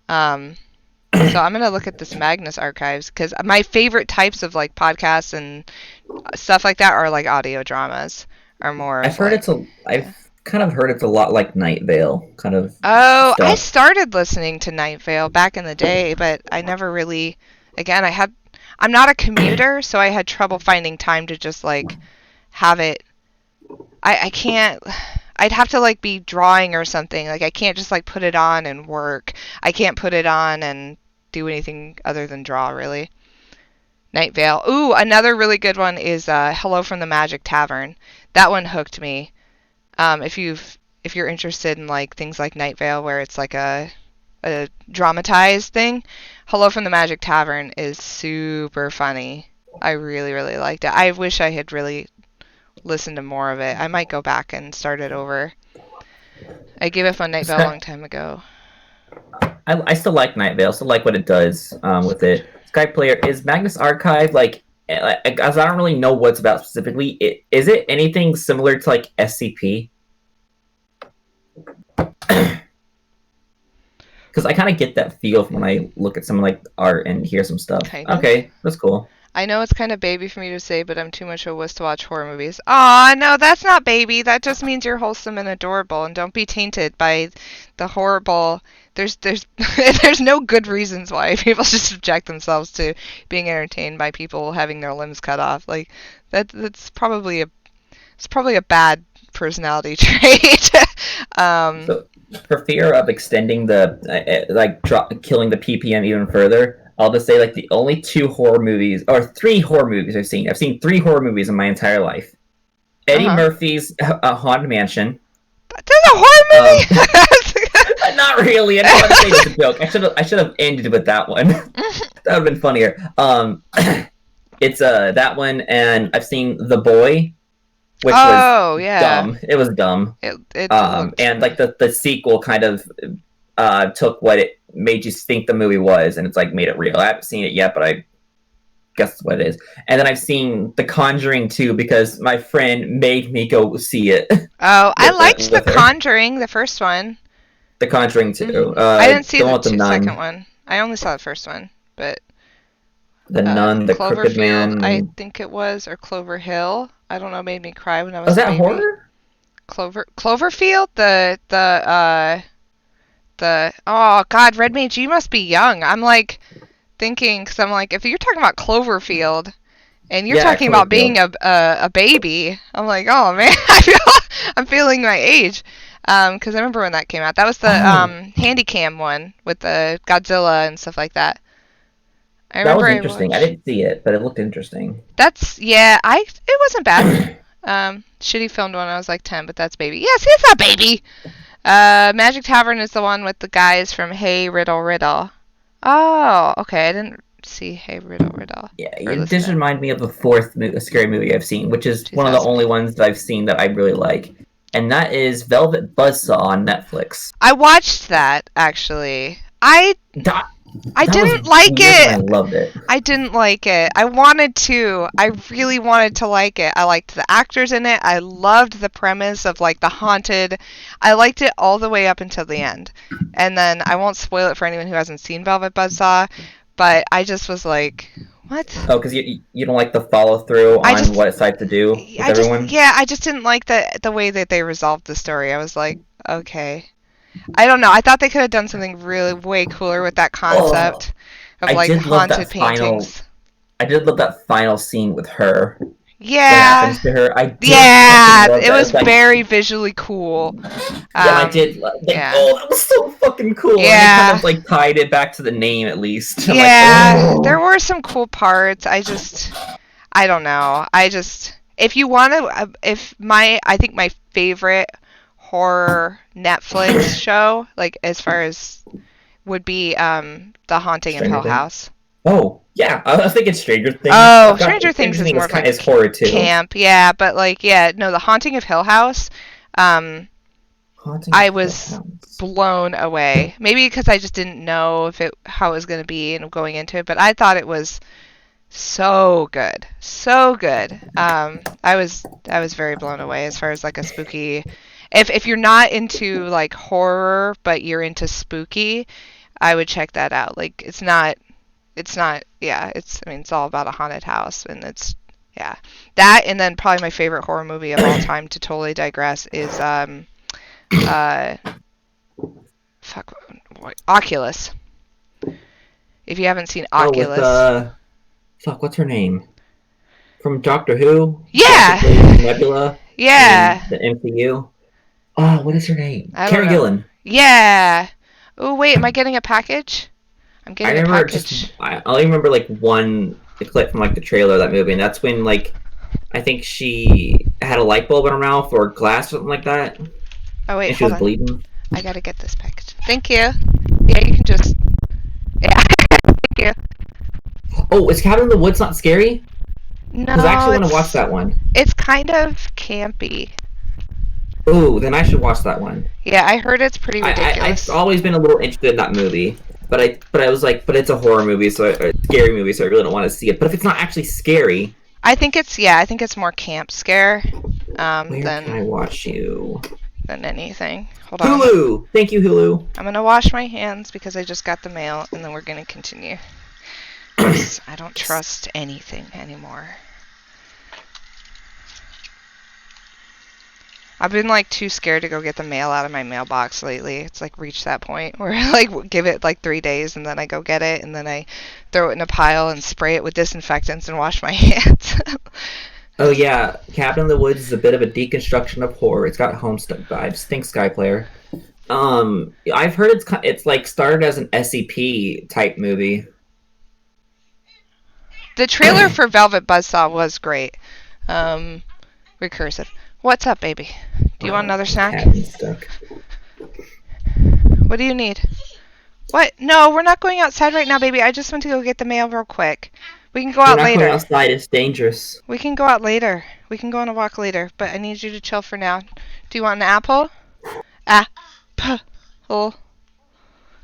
Speaker 1: So I'm gonna look at this Magnus Archives because my favorite types of like podcasts and stuff like that are like audio dramas. Are more.
Speaker 2: I've kind of heard it's a lot like Night Vale, kind of.
Speaker 1: Oh, stuff. I started listening to Night Vale back in the day, but I never really. Again, I'm not a commuter, so I had trouble finding time to just like have it. I can't. I'd have to like be drawing or something. Like I can't just like put it on and work. I can't put it on and do anything other than draw really. Night Vale. Ooh, another really good one is Hello from the Magic Tavern. That one hooked me. If you're interested in like things like Night Vale where it's like a dramatized thing, Hello from the Magic Tavern is super funny. I really, really liked it. I wish I had really listened to more of it. I might go back and start it over. I gave up on Night Vale a long time ago.
Speaker 2: I still like Night Vale. Still like what it does with it. Skype Player is Magnus Archive like as I don't really know what's about specifically. Is it anything similar to like SCP? Because I kind of get that feel when I look at some like art and hear some stuff.
Speaker 1: Kind of.
Speaker 2: Okay, that's cool.
Speaker 1: I know it's kind of baby for me to say, but I'm too much of a wuss to watch horror movies. Aw, no, that's not baby. That just means you're wholesome and adorable, and don't be tainted by the horrible. There's there's no good reasons why people should subject themselves to being entertained by people having their limbs cut off. Like that's probably a bad personality trait.
Speaker 2: So, for fear of extending the killing the PPM even further, I'll just say like the only 2 horror movies or 3 horror movies I've seen. I've seen 3 horror movies in my entire life. Eddie Murphy's Haunted Mansion.
Speaker 1: That's a horror movie.
Speaker 2: Not really. I didn't want to say it was a joke. I should have ended with that one. That would have been funnier. It's that one, and I've seen The Boy, which was dumb. It was dumb. And like the sequel kind of took what it made you think the movie was, and it's like made it real. I haven't seen it yet, but I guess that's what it is. And then I've seen The Conjuring 2 because my friend made me go see it.
Speaker 1: Oh, I liked The Conjuring, the first one.
Speaker 2: The Conjuring 2.
Speaker 1: I didn't see the second one. I only saw the first one, but
Speaker 2: The Nun, The Crooked Man.
Speaker 1: I think it was, or Clover Hill. I don't know, made me cry when I was.
Speaker 2: Was that
Speaker 1: baby.
Speaker 2: horror?
Speaker 1: Cloverfield? Oh God, Red Mage, you must be young. I'm like thinking, because I'm like, if you're talking about Cloverfield, and you're talking about being a baby, I'm like, oh man, I'm feeling my age. Because I remember when that came out. That was the Handycam one with the Godzilla and stuff like that.
Speaker 2: That was interesting. I didn't see it, but it looked interesting.
Speaker 1: It wasn't bad. Shitty filmed when I was like 10, but that's baby. Yes, it's not baby. Magic Tavern is the one with the guys from Hey Riddle Riddle. Oh, okay. I didn't see Hey Riddle Riddle.
Speaker 2: Yeah, this reminds me of the 4th scary movie I've seen, which is one of the only ones that I've seen that I really like. And that is Velvet Buzzsaw on Netflix.
Speaker 1: I watched that, actually. I didn't like it.
Speaker 2: I loved it.
Speaker 1: I didn't like it. I wanted to. I really wanted to like it. I liked the actors in it. I loved the premise of like the haunted. I liked it all the way up until the end. And then I won't spoil it for anyone who hasn't seen Velvet Buzzsaw, but I just was like, what?
Speaker 2: Oh, because you don't like the follow through on what it's like to do with everyone?
Speaker 1: I just didn't like the way that they resolved the story. I was like, okay. I don't know. I thought they could have done something really way cooler with that concept of like haunted paintings.
Speaker 2: I did love that final scene with her.
Speaker 1: Yeah.
Speaker 2: What happens to her?
Speaker 1: It was like, very visually cool.
Speaker 2: I did. Oh, that was so fucking cool.
Speaker 1: Yeah.
Speaker 2: And they kind of like tied it back to the name at least.
Speaker 1: There were some cool parts. I don't know. If you want to, I think my favorite horror Netflix show, like as far as would be The Haunting of Hill House.
Speaker 2: Oh yeah, I was thinking Stranger Things.
Speaker 1: Oh, Stranger Things is more
Speaker 2: kind of horror too.
Speaker 1: Camp, yeah, but like The Haunting of Hill House. I was blown away. Maybe because I just didn't know how it was going to be and going into it, but I thought it was so good, so good. I was very blown away as far as like a spooky. If you're not into like horror but you're into spooky, I would check that out. Like it's all about a haunted house, and that, and then probably my favorite horror movie of all time, to totally digress, is Oculus. If you haven't seen Oculus.
Speaker 2: What's her name? From Doctor Who?
Speaker 1: Yeah.
Speaker 2: Nebula.
Speaker 1: Yeah.
Speaker 2: The MCU. Oh, what is her name?
Speaker 1: Karen
Speaker 2: Gillan.
Speaker 1: Yeah. Oh wait, am I getting a package? I'm getting a package.
Speaker 2: I only remember like one clip from like the trailer of that movie, and that's when like I think she had a light bulb in her mouth or glass or something like that.
Speaker 1: Oh wait,
Speaker 2: and she was bleeding.
Speaker 1: I gotta get this package. Thank you. Yeah, you can just. Yeah. Thank you.
Speaker 2: Oh, is Cabin in the Woods not scary?
Speaker 1: No.
Speaker 2: Because I actually want to watch that one.
Speaker 1: It's kind of campy.
Speaker 2: Ooh, then I should watch that one.
Speaker 1: Yeah, I heard it's pretty ridiculous.
Speaker 2: I've always been a little interested in that movie. But I was like, but it's a horror movie, so a scary movie, so I really don't want to see it. But if it's not actually scary,
Speaker 1: I think it's more camp scare
Speaker 2: where can I watch you?
Speaker 1: than anything. Hold on.
Speaker 2: Hulu! Thank you, Hulu.
Speaker 1: I'm gonna wash my hands because I just got the mail, and then we're gonna continue. 'Cause I don't trust anything anymore. I've been like too scared to go get the mail out of my mailbox lately. It's like reached that point where I like give it like 3 days and then I go get it and then I throw it in a pile and spray it with disinfectants and wash my hands.
Speaker 2: Oh yeah, Cabin in the Woods is a bit of a deconstruction of horror. It's got Homestuck vibes. Thanks, Skyplayer. I've heard it's like started as an SCP type movie.
Speaker 1: The trailer for Velvet Buzzsaw was great. Recursive. What's up, baby? Do you want another snack?
Speaker 2: Stuck.
Speaker 1: What do you need? What? No, we're not going outside right now, baby. I just went to go get the mail real quick. We can go out later.
Speaker 2: Going outside. It's dangerous.
Speaker 1: We can go out later. We can go on a walk later, but I need you to chill for now. Do you want an apple? Apple.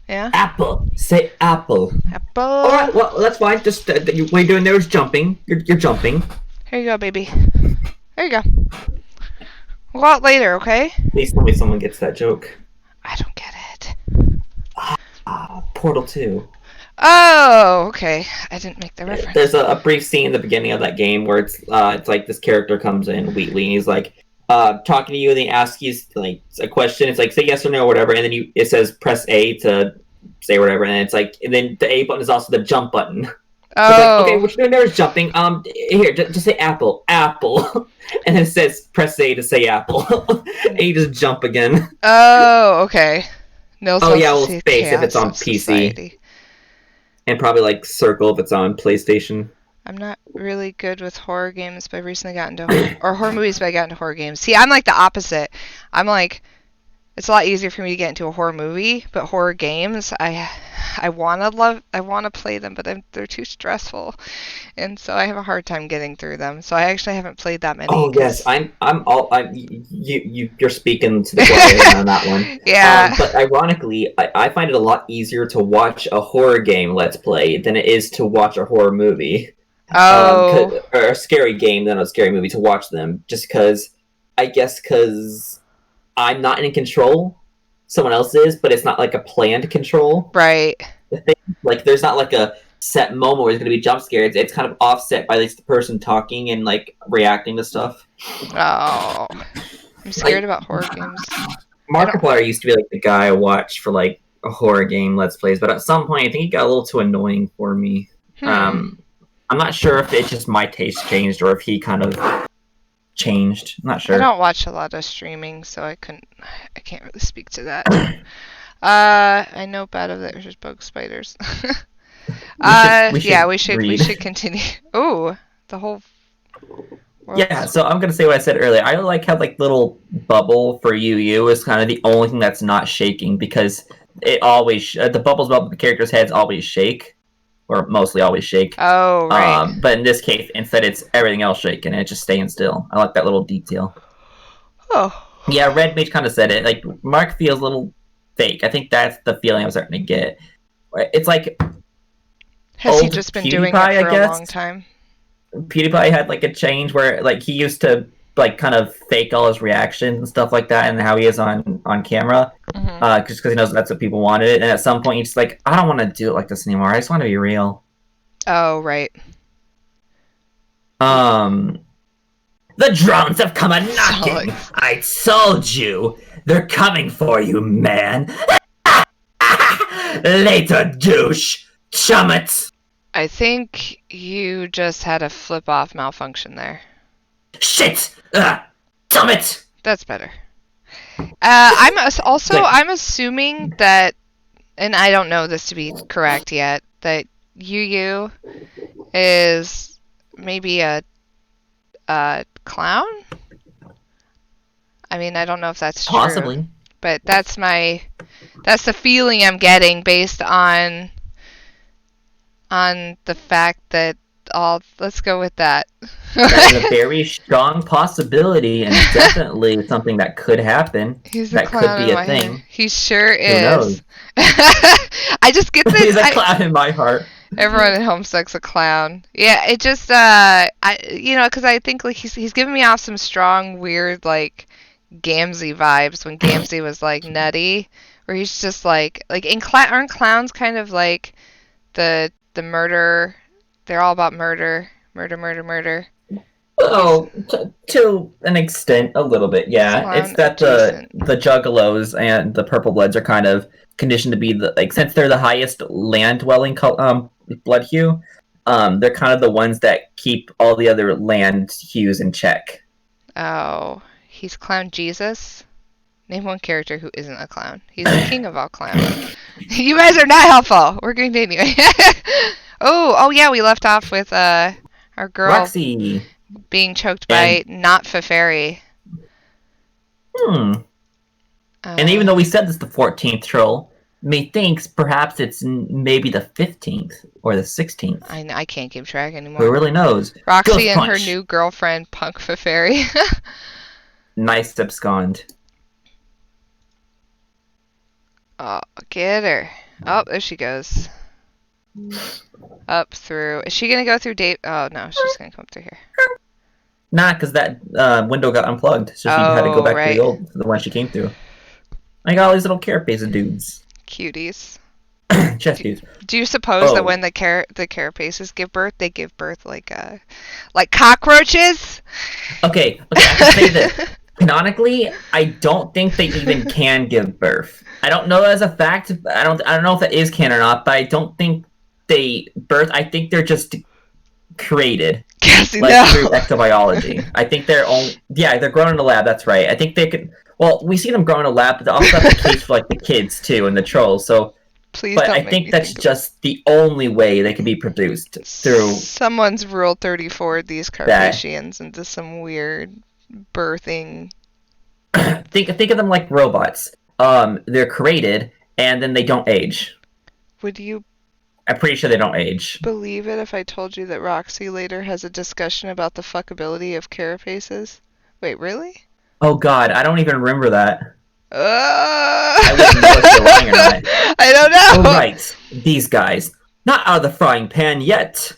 Speaker 1: Yeah?
Speaker 2: Apple. Say apple.
Speaker 1: Apple.
Speaker 2: Alright, well, that's fine. Just, what you're doing there is jumping. You're jumping.
Speaker 1: Here you go, baby. There you go. We'll go out later, okay?
Speaker 2: Please tell me someone gets that joke.
Speaker 1: I don't get it.
Speaker 2: Portal 2.
Speaker 1: Oh, okay. I didn't make the reference.
Speaker 2: There's a brief scene in the beginning of that game where it's like this character comes in, Wheatley, and he's like talking to you, and he asks you like a question. It's like say yes or no or whatever, and then it says press A to say whatever, and it's like, and then the A button is also the jump button.
Speaker 1: Oh.
Speaker 2: Like, okay, what you're doing there is jumping. Here, just say apple, and then it says press A to say apple, and you just jump again.
Speaker 1: Oh, okay.
Speaker 2: Oh yeah, well, space if it's on PC. Society. And probably like circle if it's on PlayStation.
Speaker 1: I'm not really good with horror games, but I recently got into or horror movies, but I got into horror games. See, I'm like the opposite. I'm like, it's a lot easier for me to get into a horror movie, but horror games, I wanna play them, but they're too stressful, and so I have a hard time getting through them. So I actually haven't played that many.
Speaker 2: Oh yes, you're speaking to the choir on that one.
Speaker 1: Yeah.
Speaker 2: But ironically, I find it a lot easier to watch a horror game Let's Play than it is to watch a horror movie.
Speaker 1: Oh.
Speaker 2: Or a scary game than a scary movie to watch them, just because I'm not in control. Someone else is, but it's not like a planned control.
Speaker 1: Right.
Speaker 2: Like there's not like a set moment where there's going to be jump scares. It's kind of offset by like the person talking and like reacting to stuff.
Speaker 1: Oh, I'm scared about horror games.
Speaker 2: Markiplier used to be like the guy I watched for like a horror game Let's Plays, but at some point I think he got a little too annoying for me. I'm not sure if it's just my taste changed or if he kind of changed. I'm not sure.
Speaker 1: I don't watch a lot of streaming, so I can't really speak to that. I know bad of that. There's bug spiders. We should continue. Ooh, the whole world.
Speaker 2: Yeah, so I'm gonna say what I said earlier. I like how like little bubble for Yu is kind of the only thing that's not shaking, because it always the bubbles above the characters' heads always shake, or mostly always shake.
Speaker 1: Oh, right.
Speaker 2: But in this case, instead it's everything else shaking and it's just staying still. I like that little detail.
Speaker 1: Oh.
Speaker 2: Yeah, Red Mage kind of said it. Like Mark feels a little fake. I think that's the feeling I'm starting to get. It's like,
Speaker 1: has he just been doing it for a long time?
Speaker 2: PewDiePie had like a change where like he used to like kind of fake all his reactions and stuff like that, and how he is on camera, because he knows that's what people wanted. And at some point, he's just like, I don't want to do it like this anymore. I just want to be real.
Speaker 1: Oh, right.
Speaker 3: The drones have come a-knocking. I told you. They're coming for you, man. Later, douche. Chummets.
Speaker 1: I think you just had a flip-off malfunction there.
Speaker 3: Shit! Chummets!
Speaker 1: That's better. I'm assuming that, and I don't know this to be correct yet, that Yu is maybe a clown? I mean, I don't know if that's true.
Speaker 2: Possibly.
Speaker 1: But that's the feeling I'm getting based on the fact that let's go with that.
Speaker 2: That is a very strong possibility and definitely something that could happen.
Speaker 1: He's a
Speaker 2: That could
Speaker 1: clown
Speaker 2: be
Speaker 1: in
Speaker 2: a
Speaker 1: my
Speaker 2: thing.
Speaker 1: head. He sure
Speaker 2: Who knows?
Speaker 1: is. I just get
Speaker 2: He's
Speaker 1: this.
Speaker 2: a clown in my heart.
Speaker 1: Everyone in Homestuck's a clown. Yeah, it just because I think like he's giving me off some strong, weird like Gamzee vibes when Gamzee was like nutty, where he's just like aren't clowns kind of like the murder? They're all about murder, murder, murder, murder.
Speaker 2: Well, to an extent, a little bit, yeah.
Speaker 1: Clown
Speaker 2: It's that
Speaker 1: adjacent.
Speaker 2: the Juggalos and the Purple Bloods are kind of conditioned to be since they're the highest land dwelling blood hue, they're kind of the ones that keep all the other land hues in check.
Speaker 1: Oh, he's Clown Jesus? Name one character who isn't a clown. He's the king of all clowns. You guys are not helpful. We're going to anyway. oh yeah, we left off with our girl
Speaker 2: Roxy.
Speaker 1: being choked by not Feferi.
Speaker 2: And even though we said this the 14th troll, methinks perhaps it's maybe the 15th or the 16th.
Speaker 1: I can't keep track anymore.
Speaker 2: Who really knows?
Speaker 1: Roxy
Speaker 2: Ghost
Speaker 1: and
Speaker 2: Punch.
Speaker 1: her new girlfriend, Punk Feferi.
Speaker 2: Nice abscond.
Speaker 1: Oh, get her. Oh, there she goes. Up through. Is she going to go through Dave? Oh, no, she's going to come through here.
Speaker 2: Nah, because that window got unplugged, so she had to go back to the one she came through. I got all these little carapace of dudes.
Speaker 1: Cuties.
Speaker 2: Chest dudes.
Speaker 1: Do you suppose that when the carapaces give birth, they give birth like cockroaches?
Speaker 2: Okay, I can say this. Canonically, I don't think they even can give birth. I don't know as a fact. I don't know if that is canon or not, but I don't think they birth. I think they're just created.
Speaker 1: Cassie,
Speaker 2: like
Speaker 1: no.
Speaker 2: through ectobiology. I think they're they're grown in a lab, that's right. I think they could we see them grow in a lab, but also that's the case for like the kids too and the trolls, so
Speaker 1: Please
Speaker 2: but
Speaker 1: don't
Speaker 2: I
Speaker 1: make
Speaker 2: think
Speaker 1: me
Speaker 2: that's just the only way they can be produced through
Speaker 1: someone's rule 34 these Carpathians into some weird birthing.
Speaker 2: think of them like robots. They're created and then they don't age.
Speaker 1: Would you
Speaker 2: I'm pretty sure they don't age.
Speaker 1: believe it if I told you that Roxy later has a discussion about the fuckability of carapaces? Wait, really?
Speaker 2: Oh god, I don't even remember that.
Speaker 1: I
Speaker 2: wouldn't know if you're lying or not.
Speaker 1: I don't know.
Speaker 2: Oh right, these guys. Not out of the frying pan yet.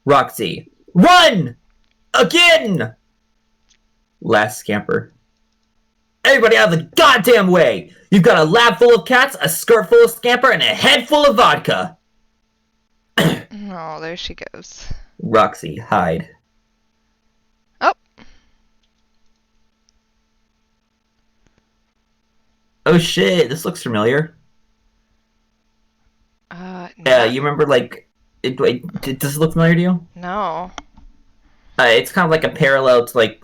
Speaker 2: Roxy, run! Again! Last scamper. Everybody out of the goddamn way! You've got a lab full of cats, a skirt full of scamper, and a head full of vodka!
Speaker 1: Oh, there she goes.
Speaker 2: Roxy, hide.
Speaker 1: Oh.
Speaker 2: Oh shit, this looks familiar.
Speaker 1: No.
Speaker 2: Yeah, you remember like... does this look familiar to you?
Speaker 1: No.
Speaker 2: It's kind of like a parallel to like...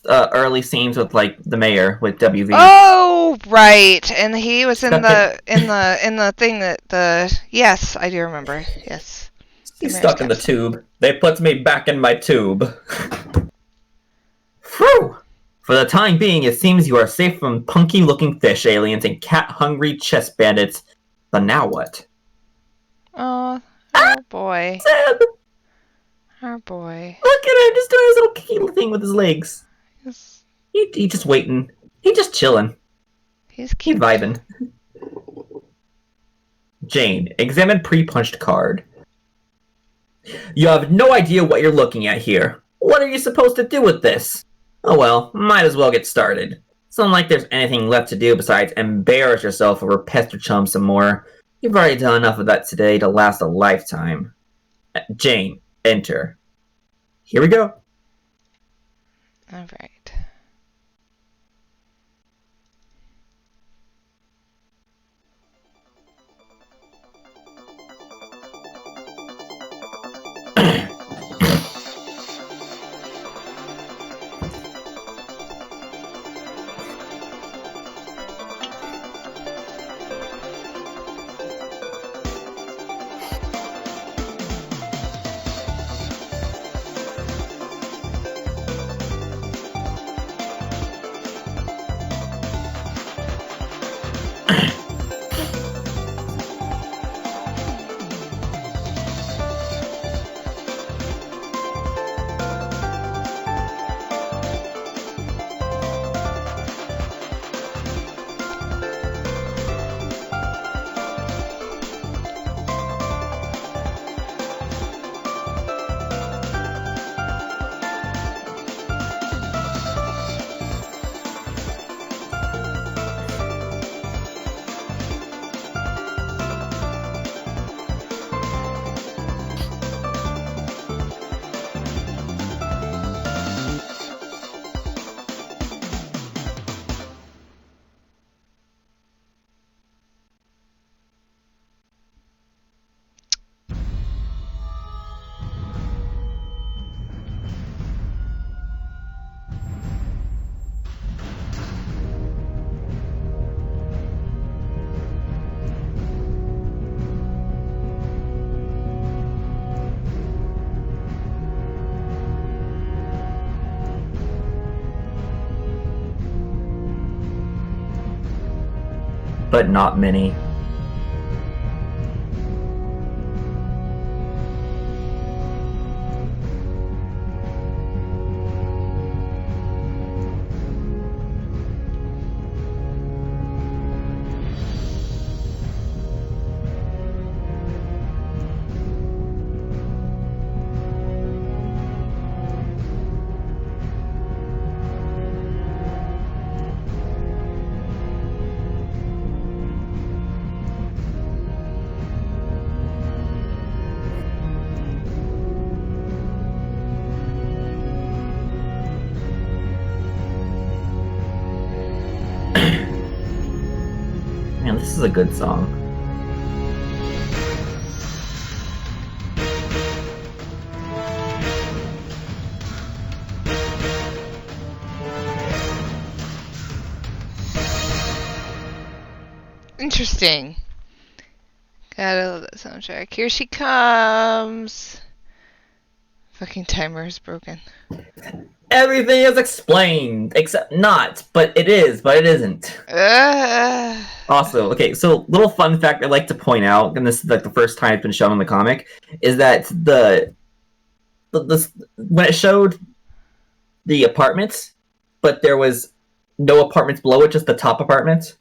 Speaker 2: early scenes with like the mayor with WV.
Speaker 1: Oh, right. And he was in the thing that yes, I do remember. Yes.
Speaker 2: He's stuck in the tube. They put me back in my tube. Phew! For the time being, it seems you are safe from punky-looking fish aliens and cat-hungry chest bandits. But now what?
Speaker 1: Oh boy.
Speaker 2: Zeb!
Speaker 1: Oh boy.
Speaker 2: Look at him, just doing his little cute thing with his legs.
Speaker 1: Yes.
Speaker 2: He just waiting. He just chilling.
Speaker 1: He's
Speaker 2: He
Speaker 1: cute.
Speaker 2: vibing. Jane, examine pre-punched card. You have no idea what you're looking at here. What are you supposed to do with this? Oh well, might as well get started. It's not like there's anything left to do besides embarrass yourself over Pester Chum some more. You've already done enough of that today to last a lifetime. Jane, enter. Here we go.
Speaker 1: All right.
Speaker 2: but not many. Man, this is a good song.
Speaker 1: Interesting. Gotta love that soundtrack. Here she comes. Fucking timer is broken.
Speaker 2: Everything is explained, except not, but it is, but it isn't. Also, okay, so little fun fact I'd like to point out, and this is like the first time it's been shown in the comic, is that the when it showed the apartments, but there was no apartments below it, just the top apartments.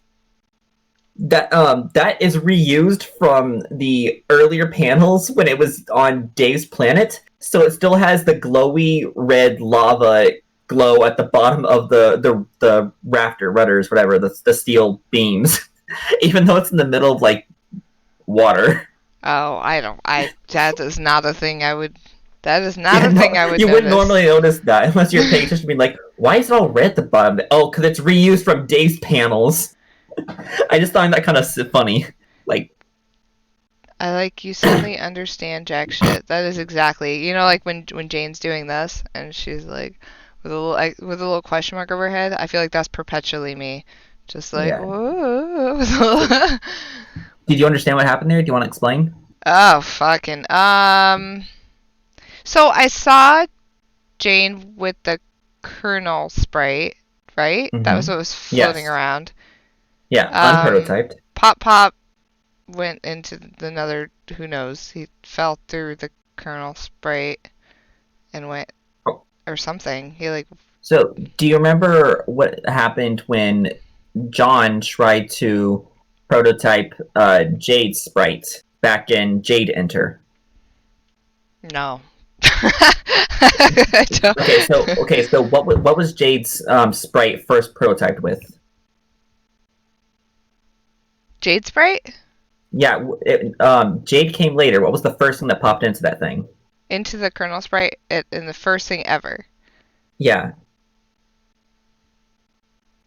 Speaker 2: That is reused from the earlier panels when it was on Dave's planet, so it still has the glowy red lava glow at the bottom of the rudders, whatever, the steel beams, even though it's in the middle of like water.
Speaker 1: Oh, that is not a thing I would. That is not a thing I would.
Speaker 2: You
Speaker 1: notice.
Speaker 2: wouldn't normally notice that unless you're paying attention to being like, why is it all red at the bottom? Oh, because it's reused from Dave's panels. I just find that kind of funny. Like,
Speaker 1: I like you suddenly understand jack shit. That is exactly, like when Jane's doing this and she's like with a little question mark over her head. I feel like that's perpetually me, just like
Speaker 2: Yeah.
Speaker 1: whoa.
Speaker 2: Did you understand what happened there? Do you want to explain?
Speaker 1: Oh fucking So I saw Jane with the Colonel sprite, right? That was what was floating around.
Speaker 2: Yeah, unprototyped.
Speaker 1: Pop went into another, who knows, he fell through the Colonel sprite and went, or something. He like.
Speaker 2: So, do you remember what happened when John tried to prototype Jade's sprite back in Jade Enter?
Speaker 1: No. I don't.
Speaker 2: Okay, so what was Jade's sprite first prototyped with?
Speaker 1: Jade sprite?
Speaker 2: Yeah, Jade came later. What was the first thing that popped into that thing?
Speaker 1: Into the Colonel sprite in the first thing ever.
Speaker 2: Yeah.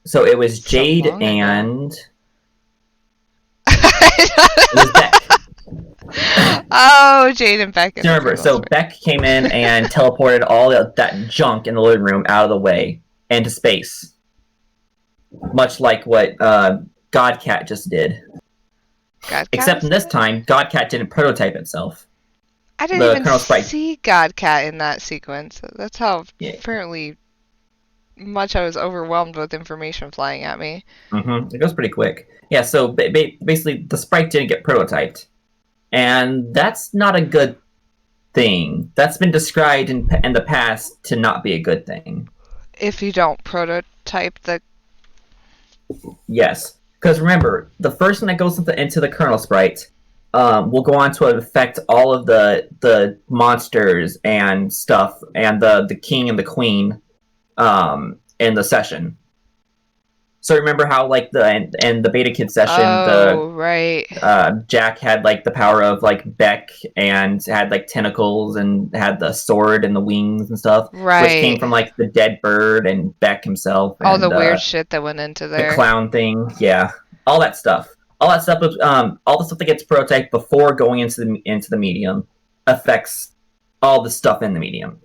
Speaker 2: So it was Jade and it was Beck.
Speaker 1: Oh, Jade and Beck.
Speaker 2: Remember, so Beck came in and teleported all that junk in the living room out of the way into space. Much like what Godcat just did.
Speaker 1: Godcat?
Speaker 2: Except in this time, Godcat didn't prototype itself.
Speaker 1: I didn't even see Godcat in that sequence. That's how apparently much I was overwhelmed with information flying at me.
Speaker 2: It goes pretty quick. Yeah, so basically the sprite didn't get prototyped. And that's not a good thing. That's been described in the past to not be a good thing.
Speaker 1: If you don't prototype the...
Speaker 2: Yes. Because remember, the first one that goes into the kernel sprite will go on to affect all of the monsters and stuff, and the king and the queen in the session. So remember how, like, in the beta kid session,
Speaker 1: right.
Speaker 2: Jack had, like, the power of, like, Beck and had, like, tentacles and had the sword and the wings and stuff.
Speaker 1: Right.
Speaker 2: Which came from, like, the dead bird and Beck himself.
Speaker 1: All
Speaker 2: and,
Speaker 1: the weird shit that went into there.
Speaker 2: The clown thing, yeah. All that stuff. All that stuff, all the stuff that gets prototyped before going into the medium affects all the stuff in the medium.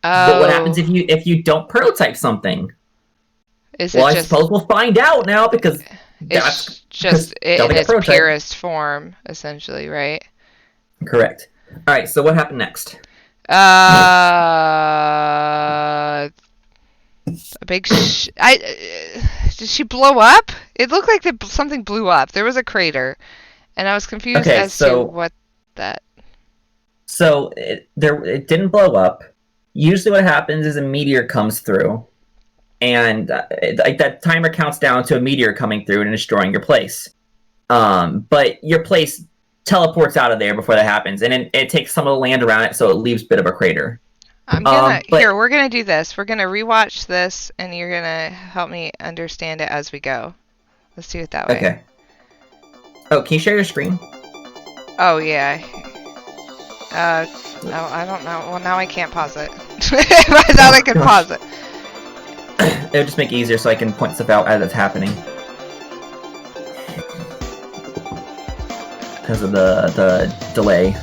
Speaker 1: Oh.
Speaker 2: But what happens if you don't prototype something?
Speaker 1: Is
Speaker 2: well,
Speaker 1: it
Speaker 2: I suppose we'll find out now because
Speaker 1: it's just in its purest form, essentially, right?
Speaker 2: Correct. All right. So what happened next?
Speaker 1: A big did she blow up? It looked like something blew up. There was a crater, and I was confused
Speaker 2: Okay,
Speaker 1: as to
Speaker 2: so
Speaker 1: what that.
Speaker 2: so it didn't blow up. Usually, what happens is a meteor comes through, and like that timer counts down to a meteor coming through and destroying your place. But your place teleports out of there before that happens, and it takes some of the land around it, so it leaves a bit of a crater.
Speaker 1: We're gonna do this. We're gonna rewatch this, and you're gonna help me understand it as we go. Let's do it that way.
Speaker 2: Okay. Oh, can you share your screen?
Speaker 1: Oh yeah. No, I don't know. Well, now I can't pause it. I thought I could pause it.
Speaker 2: It would just make it easier so I can point stuff out as it's happening. Because of the delay.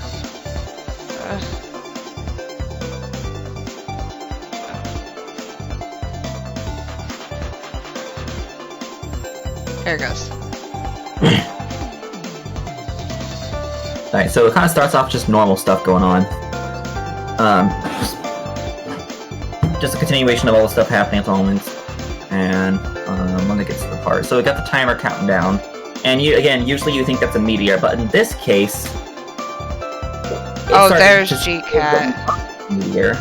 Speaker 1: There it goes.
Speaker 2: Alright, so it kind of starts off just normal stuff going on. Just a continuation of all the stuff happening at the moment. And when it gets to the part. So we got the timer counting down. And usually you think that's a meteor, but in this case...
Speaker 1: Oh, there's G-Cat.
Speaker 2: Meteor.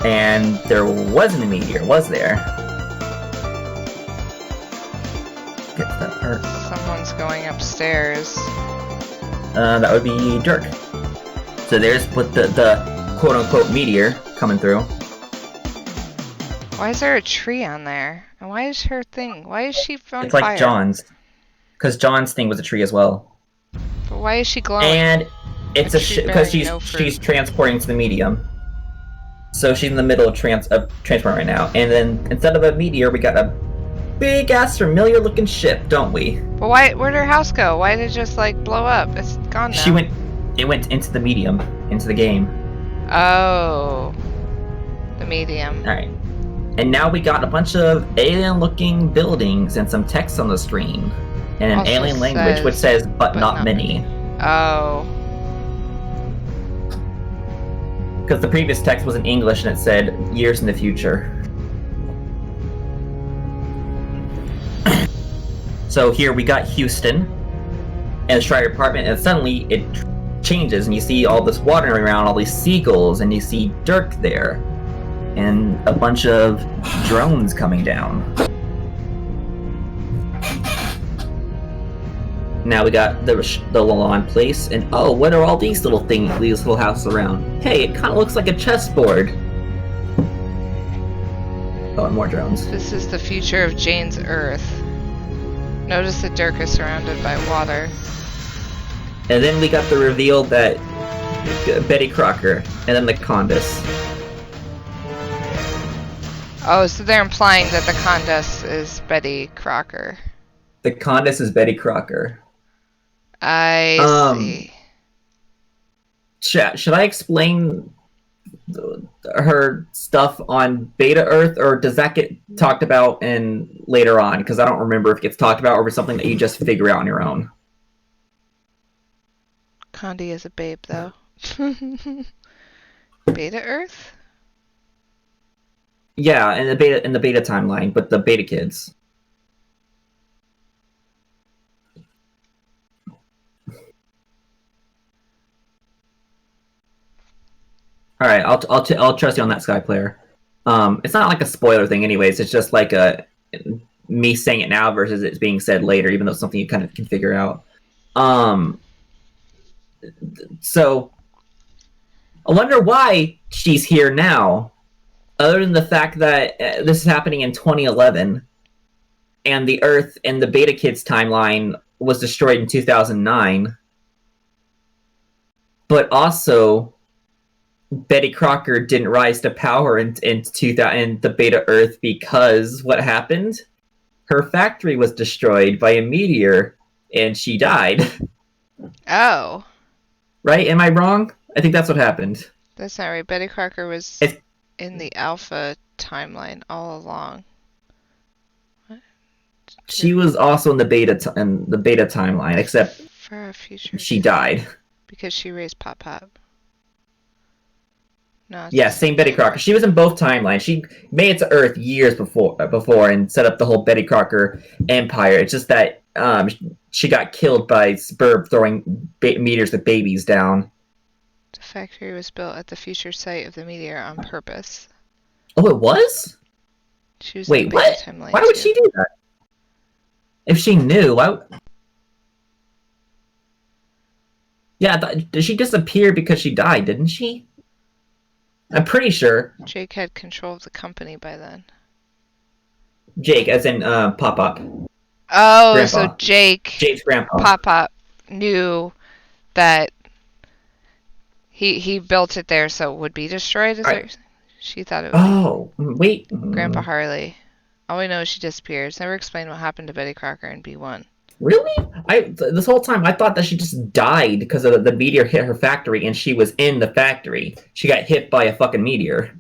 Speaker 2: And there wasn't a meteor, was there? Get to that part.
Speaker 1: Someone's going upstairs.
Speaker 2: That would be Dirk. So there's with the quote-unquote meteor coming through.
Speaker 1: Why is there a tree on there? And why is her thing? Why is she on fire?
Speaker 2: It's like John's. Because John's thing was a tree as well.
Speaker 1: But why is she glowing?
Speaker 2: And it's because she's transporting to the medium. So she's in the middle of transport right now. And then instead of a meteor, we got a big ass familiar looking ship, don't we?
Speaker 1: But where'd her house go? Why did it just like blow up? It's gone now.
Speaker 2: It went into the medium, into the game.
Speaker 1: Oh. The medium.
Speaker 2: Alright. And now we got a bunch of alien looking buildings and some text on the screen. And an
Speaker 1: Also
Speaker 2: alien language which says, but not many.
Speaker 1: Oh.
Speaker 2: Because the previous text was in English and it said, years in the future. So here we got Houston and the Schreier apartment, and suddenly it changes and you see all this water around, all these seagulls, and you see Dirk there. And a bunch of drones coming down. Now we got the Lalonde place, and oh, what are all these little houses around? Hey, it kind of looks like a chessboard. Oh, and more drones.
Speaker 1: This is the future of Jane's Earth. Notice that Dirk is surrounded by water.
Speaker 2: And then we got the reveal that Betty Crocker, and then the Condus.
Speaker 1: Oh, so they're implying that the Condus is Betty Crocker.
Speaker 2: The Condus is Betty Crocker.
Speaker 1: I see.
Speaker 2: Should I explain her stuff on Beta Earth, or does that get talked about in later on? Because I don't remember if it gets talked about or if it's something that you just figure out on your own.
Speaker 1: Condi is a babe, though. Beta Earth?
Speaker 2: Yeah, in the beta timeline, but the beta kids. All right, I'll trust you on that, Sky Player. It's not like a spoiler thing, anyways. It's just like me saying it now versus it being said later, even though it's something you kind of can figure out. So I wonder why she's here now, other than the fact that this is happening in 2011, and the Earth and the Beta Kids timeline was destroyed in 2009, but also Betty Crocker didn't rise to power in the Beta Earth because what happened? Her factory was destroyed by a meteor, and she died.
Speaker 1: Oh.
Speaker 2: Right? Am I wrong? I think that's what happened.
Speaker 1: That's not right. Betty Crocker was in the Alpha timeline all along. What?
Speaker 2: She was also in the Beta timeline, except
Speaker 1: for a future
Speaker 2: she died
Speaker 1: because she raised Pop Pop. No, it's
Speaker 2: Yeah,
Speaker 1: the
Speaker 2: same Betty Crocker. She was in both timelines. She made it to Earth years before and set up the whole Betty Crocker empire. It's just that she got killed by Spurb throwing meteors with babies down.
Speaker 1: The factory was built at the future site of the meteor on purpose.
Speaker 2: Oh, it was?
Speaker 1: She was
Speaker 2: Wait,
Speaker 1: in the
Speaker 2: what?
Speaker 1: Beta timeline
Speaker 2: Why would
Speaker 1: too.
Speaker 2: she do that? If she knew, why? Yeah, did she disappear because she died? Didn't she? I'm pretty sure.
Speaker 1: Jake had control of the company by then.
Speaker 2: Jake, as in Pop Up.
Speaker 1: Oh,
Speaker 2: Grandpa.
Speaker 1: so
Speaker 2: Jake's grandpa.
Speaker 1: Pop knew that he built it there so it would be destroyed. She thought it would
Speaker 2: Oh, wait.
Speaker 1: be Grandpa Harley. All we know is she disappeared. It's never explained what happened to Betty Crocker in B1.
Speaker 2: Really? This whole time I thought that she just died because of the meteor hit her factory and she was in the factory. She got hit by a fucking meteor.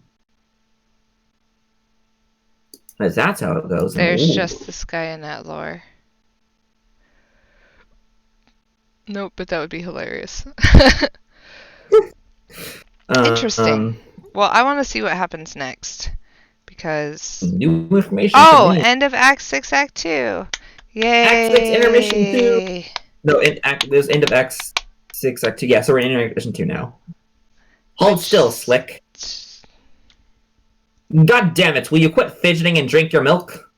Speaker 2: Because that's how it goes.
Speaker 1: There's
Speaker 2: Ooh.
Speaker 1: just this guy in that lore. Nope, but that would be hilarious. Interesting. Well, I want to see what happens next. Because...
Speaker 2: New information.
Speaker 1: Oh, end of Act 6, Act 2. Yay!
Speaker 2: Act 6, Intermission 2. No, there's end of Act 6, Act 2. Yeah, so we're in Intermission 2 now. Hold still, Slick. God damn it, will you quit fidgeting and drink your milk?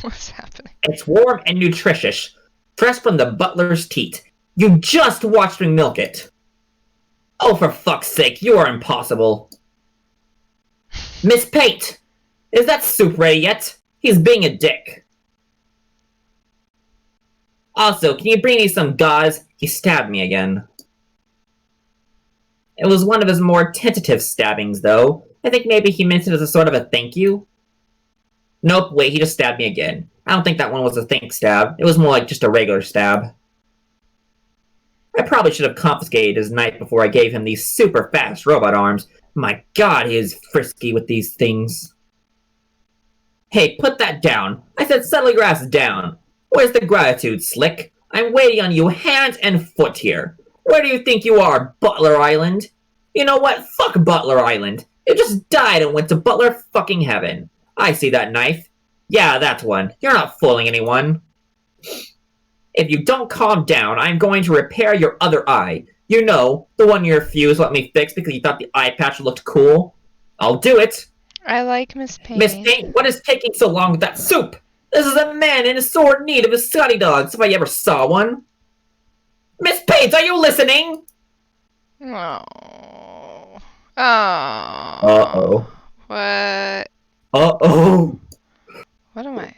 Speaker 1: What's happening?
Speaker 2: It's warm and nutritious. Fresh from the butler's teat. You just watched me milk it. Oh, for fuck's sake, you are impossible. Miss Pate, is that soup ready yet? He's being a dick. Also, can you bring me some gauze? He stabbed me again. It was one of his more tentative stabbings, though. I think maybe he meant it as a sort of a thank you. Nope, wait, he just stabbed me again. I don't think that one was a thank stab. It was more like just a regular stab. I probably should have confiscated his knife before I gave him these super fast robot arms. My god, he is frisky with these things. Hey, put that down. I said settle your ass down. Where's the gratitude, Slick? I'm waiting on you hand and foot here. Where do you think you are, Butler Island? You know what? Fuck Butler Island. You just died and went to Butler fucking heaven. I see that knife. Yeah, that's one. You're not fooling anyone. If you don't calm down, I'm going to repair your other eye. You know, the one your fuse let me fix because you thought the eye patch looked cool. I'll do it.
Speaker 1: I like Miss Payne.
Speaker 2: Miss Payne, what is taking so long with that soup? This is a man in sore need of a Scotty dogs, if I ever saw one. Miss Payne, are you listening?
Speaker 1: Oh. Oh.
Speaker 2: Uh-oh.
Speaker 1: What?
Speaker 2: Uh-oh.
Speaker 1: What am I?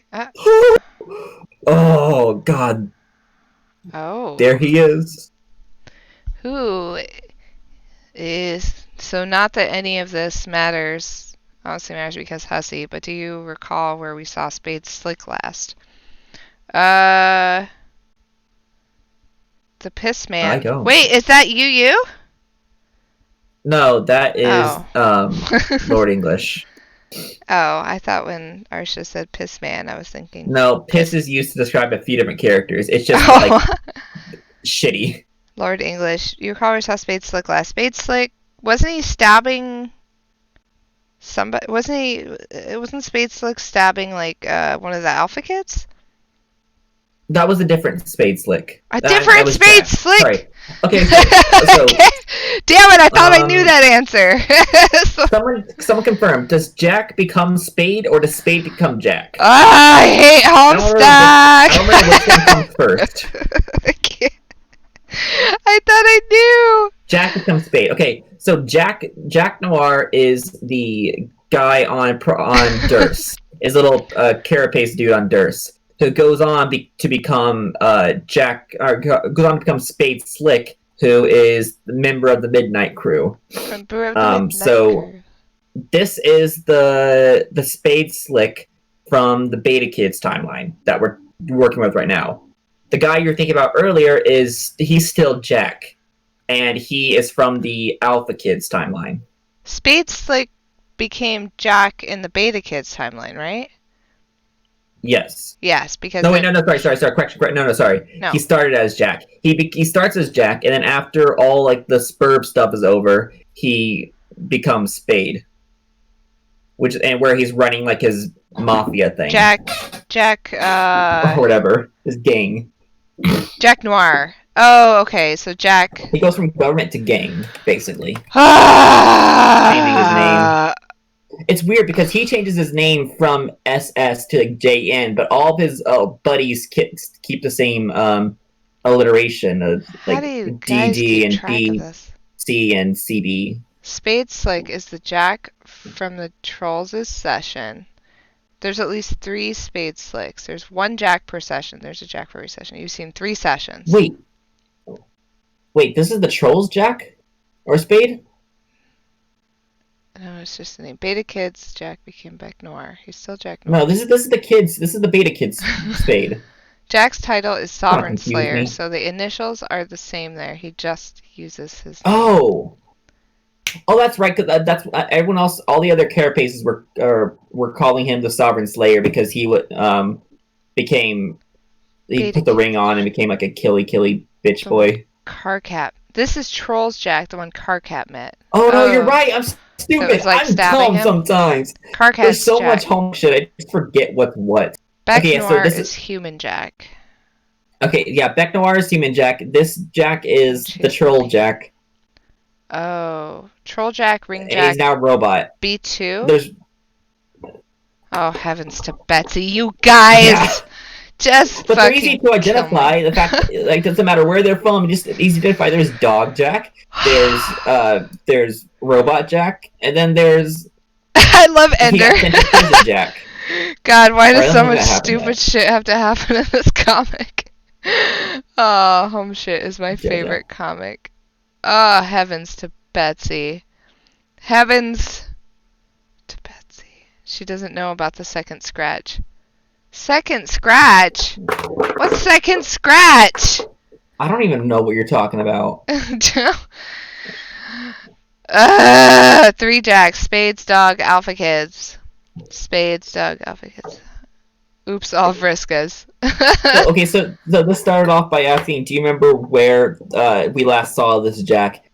Speaker 2: Oh, God.
Speaker 1: Oh.
Speaker 2: There he is.
Speaker 1: Who is... So not that any of this matters. Honestly matters because Hussy, but do you recall where we saw Spade Slick last? The Piss Man.
Speaker 2: I don't.
Speaker 1: Wait, is that you?
Speaker 2: No, that is
Speaker 1: Oh.
Speaker 2: Lord English.
Speaker 1: Oh, I thought when Arsha said Piss Man, I was thinking...
Speaker 2: No, piss is used to describe a few different characters. It's just,
Speaker 1: Oh.
Speaker 2: like, shitty.
Speaker 1: Lord English. You recall where we saw Spade Slick last. Spade Slick, wasn't he stabbing... Somebody... Wasn't Spade Slick stabbing, like, one of the Alpha Kids?
Speaker 2: That was a different Spade Slick.
Speaker 1: A
Speaker 2: That
Speaker 1: different
Speaker 2: was
Speaker 1: Spade
Speaker 2: Jack.
Speaker 1: Slick?
Speaker 2: Sorry. Okay, so
Speaker 1: Okay. Damn it, I thought I knew that answer.
Speaker 2: someone confirm. Does Jack become Spade or does Spade become Jack?
Speaker 1: I hate Homestuck.
Speaker 2: I don't remember which one comes first.
Speaker 1: I can't. I thought I knew.
Speaker 2: Jack becomes Spade. Okay, so Jack Noir is the guy on Durst. Is a little carapace dude on Durst, who goes on to become Jack, or goes on to become Spade Slick, who is the member of the Midnight Crew. So this is the Spade Slick from the Beta Kids timeline that we're working with right now. The guy you're thinking about earlier he's still Jack, and he is from the Alpha Kids timeline.
Speaker 1: Spade Slick became Jack in the Beta Kids timeline, right?
Speaker 2: Yes.
Speaker 1: Yes, because...
Speaker 2: No, sorry, correction. No, sorry.
Speaker 1: No.
Speaker 2: He started as Jack. He starts as Jack, and then after all, like, the Spurb stuff is over, he becomes Spade, and where he's running like his mafia thing,
Speaker 1: Jack,
Speaker 2: or whatever, his gang.
Speaker 1: Jack Noir. Oh, okay. So Jack.
Speaker 2: He goes from government to gang, basically. Changing his
Speaker 1: Ah.
Speaker 2: name. It's weird because he changes his name from SS to like JN, but all of his buddies keep the same alliteration of
Speaker 1: How
Speaker 2: like
Speaker 1: do you guys
Speaker 2: DD
Speaker 1: keep
Speaker 2: and
Speaker 1: track of this?
Speaker 2: BC and CB.
Speaker 1: Spade Slick is the Jack from the Trolls' session. There's at least 3 Spade Slicks. There's 1 Jack per session. There's a Jack for every session. You've seen 3 sessions.
Speaker 2: Wait, this is the Trolls Jack? Or Spade?
Speaker 1: No, it's just the name. Beta Kids, Jack became Beck Noir. He's still Jack Noir.
Speaker 2: No, this is the kids. This is the Beta Kids Spade.
Speaker 1: Jack's title is Sovereign
Speaker 2: confuse
Speaker 1: Slayer,
Speaker 2: me.
Speaker 1: so the initials are the same there. He just uses his name.
Speaker 2: Oh, that's right. Because that's everyone else. All the other carapaces were calling him the Sovereign Slayer because he became. He
Speaker 1: Beta
Speaker 2: put the
Speaker 1: Kid.
Speaker 2: ring on and became like a killy bitch
Speaker 1: The-
Speaker 2: boy.
Speaker 1: Carcat. This is Trolls Jack, the one Carcat met.
Speaker 2: Oh no, you're right. I'm stupid.
Speaker 1: was like
Speaker 2: I'm
Speaker 1: stabbing
Speaker 2: dumb
Speaker 1: him?
Speaker 2: sometimes.
Speaker 1: Carcat's
Speaker 2: There's so
Speaker 1: Jack.
Speaker 2: much home shit. I just forget what's what.
Speaker 1: Beck
Speaker 2: Okay, so
Speaker 1: Noir
Speaker 2: this
Speaker 1: is Human Jack.
Speaker 2: Okay, yeah, Beck Noir is Human Jack. This Jack is the
Speaker 1: Jeez,
Speaker 2: Troll
Speaker 1: really?
Speaker 2: Jack.
Speaker 1: Oh. Troll Jack, Ring
Speaker 2: And
Speaker 1: Jack,
Speaker 2: he's now a robot.
Speaker 1: B2?
Speaker 2: There's
Speaker 1: Oh, heavens to Betsy, you guys!
Speaker 2: Yeah.
Speaker 1: Just
Speaker 2: But they're
Speaker 1: fucking
Speaker 2: easy to identify. The fact, like, doesn't matter where they're from. Just easy to identify. There's Dog Jack. There's Robot Jack, and then there's
Speaker 1: I love
Speaker 2: he
Speaker 1: Ender.
Speaker 2: got sent to prison Jack.
Speaker 1: God, why
Speaker 2: Or I
Speaker 1: does
Speaker 2: don't
Speaker 1: so
Speaker 2: think
Speaker 1: much
Speaker 2: that happened
Speaker 1: stupid
Speaker 2: yet.
Speaker 1: shit have to happen in this comic? Oh, Home Shit is my
Speaker 2: Yeah.
Speaker 1: favorite comic. Oh, heavens to Betsy. Heavens to Betsy. She doesn't know about the second scratch. Second scratch? What's second scratch?
Speaker 2: I don't even know what you're talking about.
Speaker 1: 3 Jacks. Spades, Dog, Alpha Kids. Spades, Dog, Alpha Kids. Oops, all Friskas.
Speaker 2: So this started off by asking, do you remember where we last saw this Jack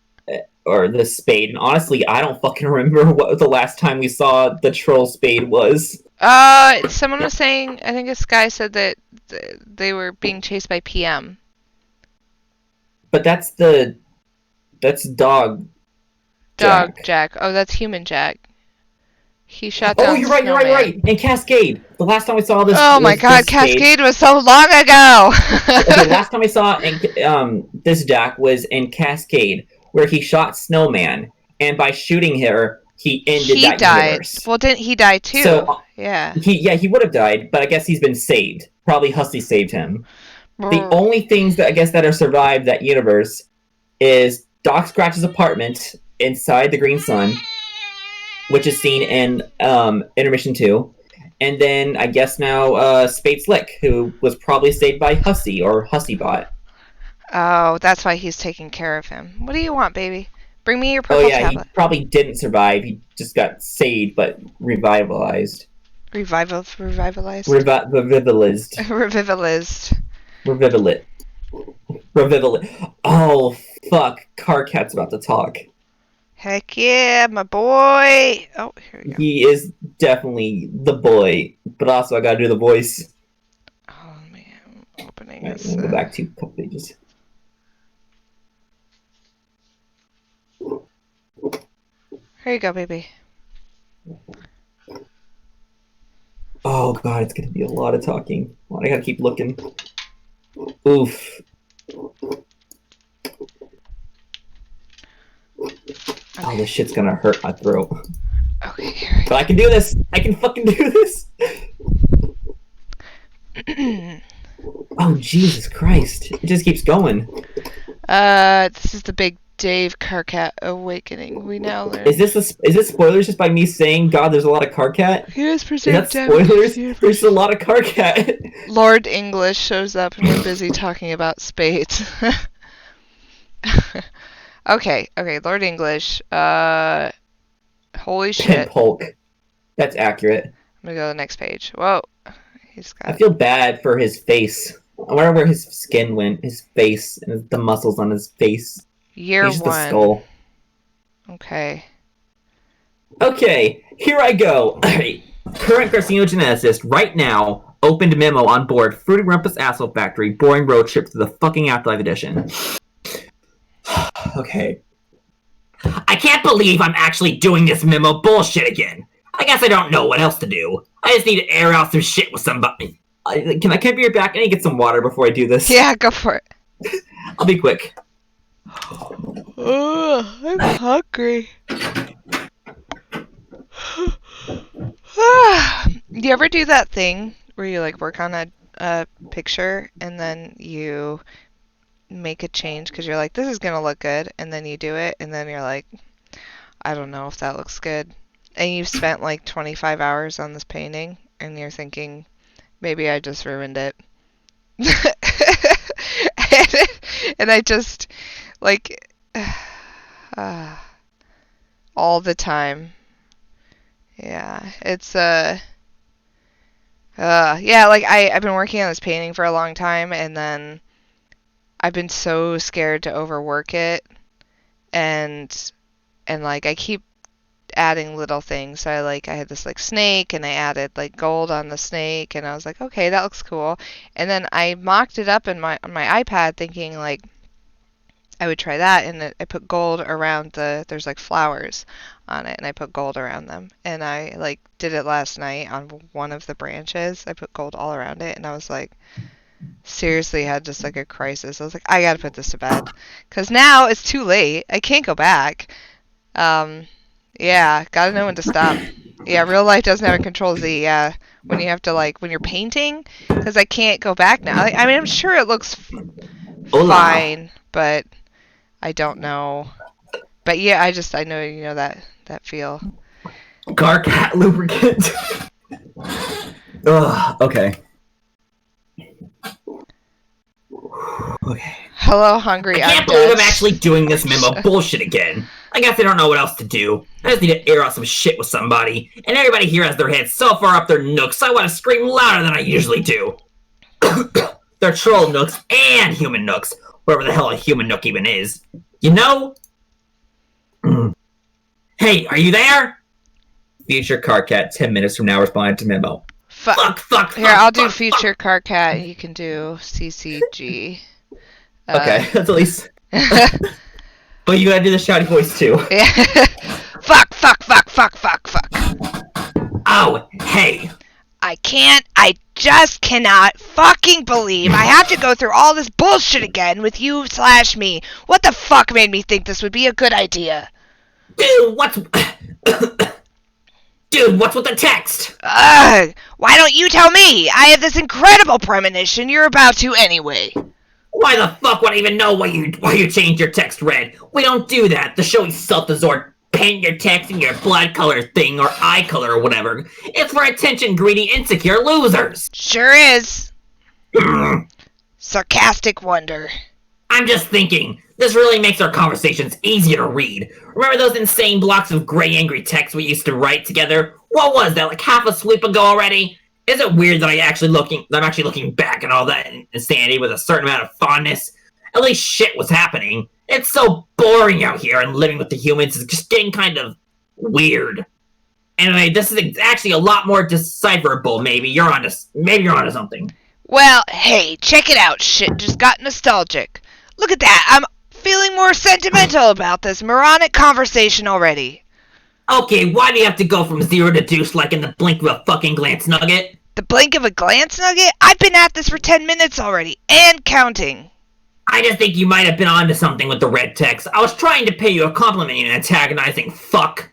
Speaker 2: or this Spade? And honestly, I don't fucking remember what the last time we saw the Troll Spade was.
Speaker 1: Someone was saying, I think this guy said that they were being chased by PM.
Speaker 2: But that's Dog
Speaker 1: Dog
Speaker 2: Jack.
Speaker 1: Jack. Oh, that's Human Jack. He shot down
Speaker 2: Oh, you're right.
Speaker 1: Snowman.
Speaker 2: And Cascade. The last time we saw this.
Speaker 1: Oh my god,
Speaker 2: this Spade-
Speaker 1: Cascade was so long ago!
Speaker 2: Okay, last time I saw this Jack was in Cascade, where he shot Snowman, and by shooting her, he ended
Speaker 1: He
Speaker 2: that
Speaker 1: died.
Speaker 2: universe.
Speaker 1: Well, didn't he die too?
Speaker 2: So,
Speaker 1: yeah.
Speaker 2: He would have died, but I guess he's been saved. Probably Hussey saved him. The only things that I guess that are survived that universe is Doc Scratch's apartment inside the Green Sun, which is seen in Intermission 2. And then I guess now Spade Slick, who was probably saved by Hussey or Hussybot.
Speaker 1: Oh, that's why he's taking care of him. What do you want, baby? Bring me your
Speaker 2: Oh
Speaker 1: purple
Speaker 2: yeah,
Speaker 1: tablet.
Speaker 2: he probably didn't survive. He just got saved, but revitalized.
Speaker 1: Revivalized?
Speaker 2: Revitalized.
Speaker 1: Revivalized.
Speaker 2: Revivalit. Oh, fuck. Carcat's about to talk.
Speaker 1: Heck yeah, my boy! Oh, here we go.
Speaker 2: He is definitely the boy, but also I gotta do the voice.
Speaker 1: Oh man, opening
Speaker 2: Alright,
Speaker 1: this.
Speaker 2: let me go back to a couple pages.
Speaker 1: Here you go, baby.
Speaker 2: Oh god, it's gonna be a lot of talking. Well, I gotta keep looking. Oof. Oh, this shit's gonna hurt my throat.
Speaker 1: Okay, here we
Speaker 2: But I can do this! I can fucking do this!
Speaker 1: go.
Speaker 2: Oh, Jesus Christ. It just keeps going.
Speaker 1: This is the big Dave Carcat awakening. We now learn.
Speaker 2: Is this spoilers just by me saying, God, there's a lot of Carcat?
Speaker 1: He is
Speaker 2: Is
Speaker 1: preserved
Speaker 2: that
Speaker 1: damage.
Speaker 2: spoilers? There's a lot of Carcat.
Speaker 1: Lord English shows up and we're busy talking about spades. Okay, Lord English. Holy
Speaker 2: And
Speaker 1: shit.
Speaker 2: Polk. That's accurate.
Speaker 1: I'm gonna go to the next page. Whoa. He's
Speaker 2: I
Speaker 1: got
Speaker 2: feel bad for his face. I wonder where his skin went. His face and the muscles on his face.
Speaker 1: year
Speaker 2: He's just a
Speaker 1: one.
Speaker 2: skull.
Speaker 1: Okay.
Speaker 2: Okay, here I go. Alright. Current carcinogeneticist, right now, opened memo on board Fruity Rumpus Asshole Factory, boring road trip to the fucking Afterlife Edition. Okay.
Speaker 3: I can't believe I'm actually doing this memo bullshit again. I guess I don't know what else to do. I just need to air out some shit with somebody.
Speaker 2: Can I be your back? I need to get some water before I do this.
Speaker 1: Yeah, go for it.
Speaker 2: I'll be quick.
Speaker 1: Oh, I'm hungry. Do you ever do that thing where you like work on a picture and then you make a change because you're like, this is gonna look good, and then you do it, and then you're like, I don't know if that looks good, and you've spent like 25 hours on this painting, and you're thinking, maybe I just ruined it. And I just like all the time. Yeah, it's yeah, like I've been working on this painting for a long time, and then I've been so scared to overwork it, and like I keep adding little things. So I had this like snake, and I added like gold on the snake, and I was like, okay, that looks cool. And then I mocked it up on my iPad, thinking like I would try that, and I put gold around there's like flowers on it, and I put gold around them, and I like did it last night on one of the branches. I put gold all around it, and I was like, seriously had just like a crisis. I was like, I gotta put this to bed, because now it's too late. I can't go back. Yeah, gotta know when to stop. Yeah, real life doesn't have a control Z. Yeah, when you have to like when you're painting, because I can't go back now. I mean, I'm sure it looks fine, but I don't know. But yeah, I know you know that feel.
Speaker 2: Garcat lubricant. Ugh, okay. Okay.
Speaker 1: Hello, hungry.
Speaker 3: I can't believe I'm actually doing this memo bullshit again. I guess I don't know what else to do. I just need to air out some shit with somebody, and everybody here has their heads so far up their nooks, so I want to scream louder than I usually do. They're troll nooks and human nooks, wherever the hell a human nook even is. You know? Hey, are you there?
Speaker 2: Future Carcat, 10 minutes from now, responded to memo.
Speaker 3: Fuck.
Speaker 1: Here, I'll do future Carcat, and you can do CCG.
Speaker 2: Okay, that's at least. But you gotta do the shouty voice too.
Speaker 1: Yeah. Fuck.
Speaker 3: Oh, hey.
Speaker 1: I just cannot fucking believe I have to go through all this bullshit again with you / me. What the fuck made me think this would be a good idea?
Speaker 3: Dude, what's with the text?
Speaker 1: Ugh, why don't you tell me? I have this incredible premonition you're about to anyway.
Speaker 3: Why the fuck would I even know why you changed your text red? We don't do that. The showy self-absorbed paint your text in your blood color thing or eye color or whatever. It's for attention-greedy, insecure losers.
Speaker 1: Sure is. Sarcastic wonder.
Speaker 3: I'm just thinking, this really makes our conversations easier to read. Remember those insane blocks of gray angry text we used to write together? What was that, like half a sweep ago already? Is it weird that I'm actually looking back at all that insanity with a certain amount of fondness? At least shit was happening. It's so boring out here, and living with the humans is just getting kind of weird. Anyway, this is actually a lot more decipherable. Maybe you're onto something.
Speaker 1: Well, hey, check it out. Shit just got nostalgic. Look at that. I'm feeling more sentimental about this moronic conversation already.
Speaker 3: Okay, why do you have to go from 0 to deuce like in the blink of a fucking glance nugget?
Speaker 1: The blink of a glance nugget? I've been at this for 10 minutes already, and counting.
Speaker 3: I just think you might have been onto something with the red text. I was trying to pay you a compliment, you antagonizing fuck.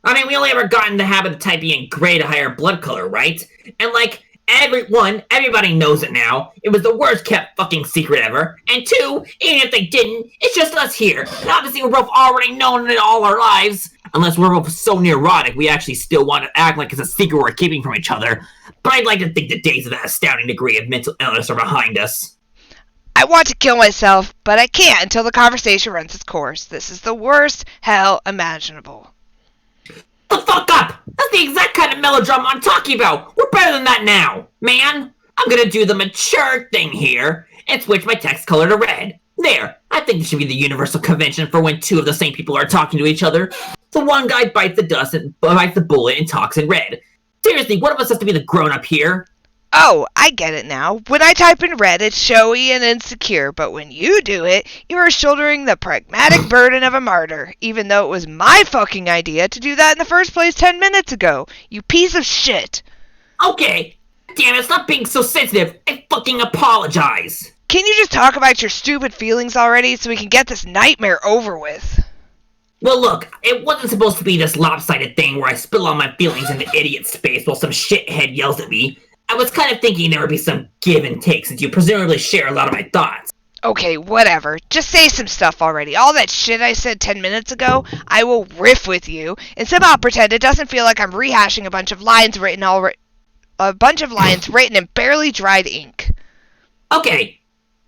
Speaker 3: I mean, we only ever got in the habit of typing in gray to higher blood color, right? And like, everybody knows it now. It was the worst kept fucking secret ever. And 2, even if they didn't, it's just us here. And obviously we're both already known it all our lives. Unless we're both so neurotic, we actually still want to act like it's a secret we're keeping from each other. But I'd like to think the days of that astounding degree of mental illness are behind us.
Speaker 1: I want to kill myself, but I can't until the conversation runs its course. This is the worst hell imaginable.
Speaker 3: The fuck up! That's the exact kind of melodrama I'm talking about! We're better than that now! Man, I'm gonna do the mature thing here and switch my text color to red. There, I think this should be the universal convention for when two of the same people are talking to each other. So one guy bites the bullet and talks in red. Seriously, one of us has to be the grown-up here.
Speaker 1: Oh, I get it now. When I type in red, it's showy and insecure, but when you do it, you are shouldering the pragmatic burden of a martyr, even though it was my fucking idea to do that in the first place 10 minutes ago. You piece of shit.
Speaker 3: Okay, damn it, stop being so sensitive. I fucking apologize.
Speaker 1: Can you just talk about your stupid feelings already so we can get this nightmare over with?
Speaker 3: Well, look, it wasn't supposed to be this lopsided thing where I spill all my feelings into idiot space while some shithead yells at me. I was kind of thinking there would be some give and take since you presumably share a lot of my thoughts.
Speaker 1: Okay, whatever. Just say some stuff already. All that shit I said 10 minutes ago, I will riff with you and somehow pretend it doesn't feel like I'm rehashing a bunch of lines written in barely dried ink.
Speaker 3: Okay,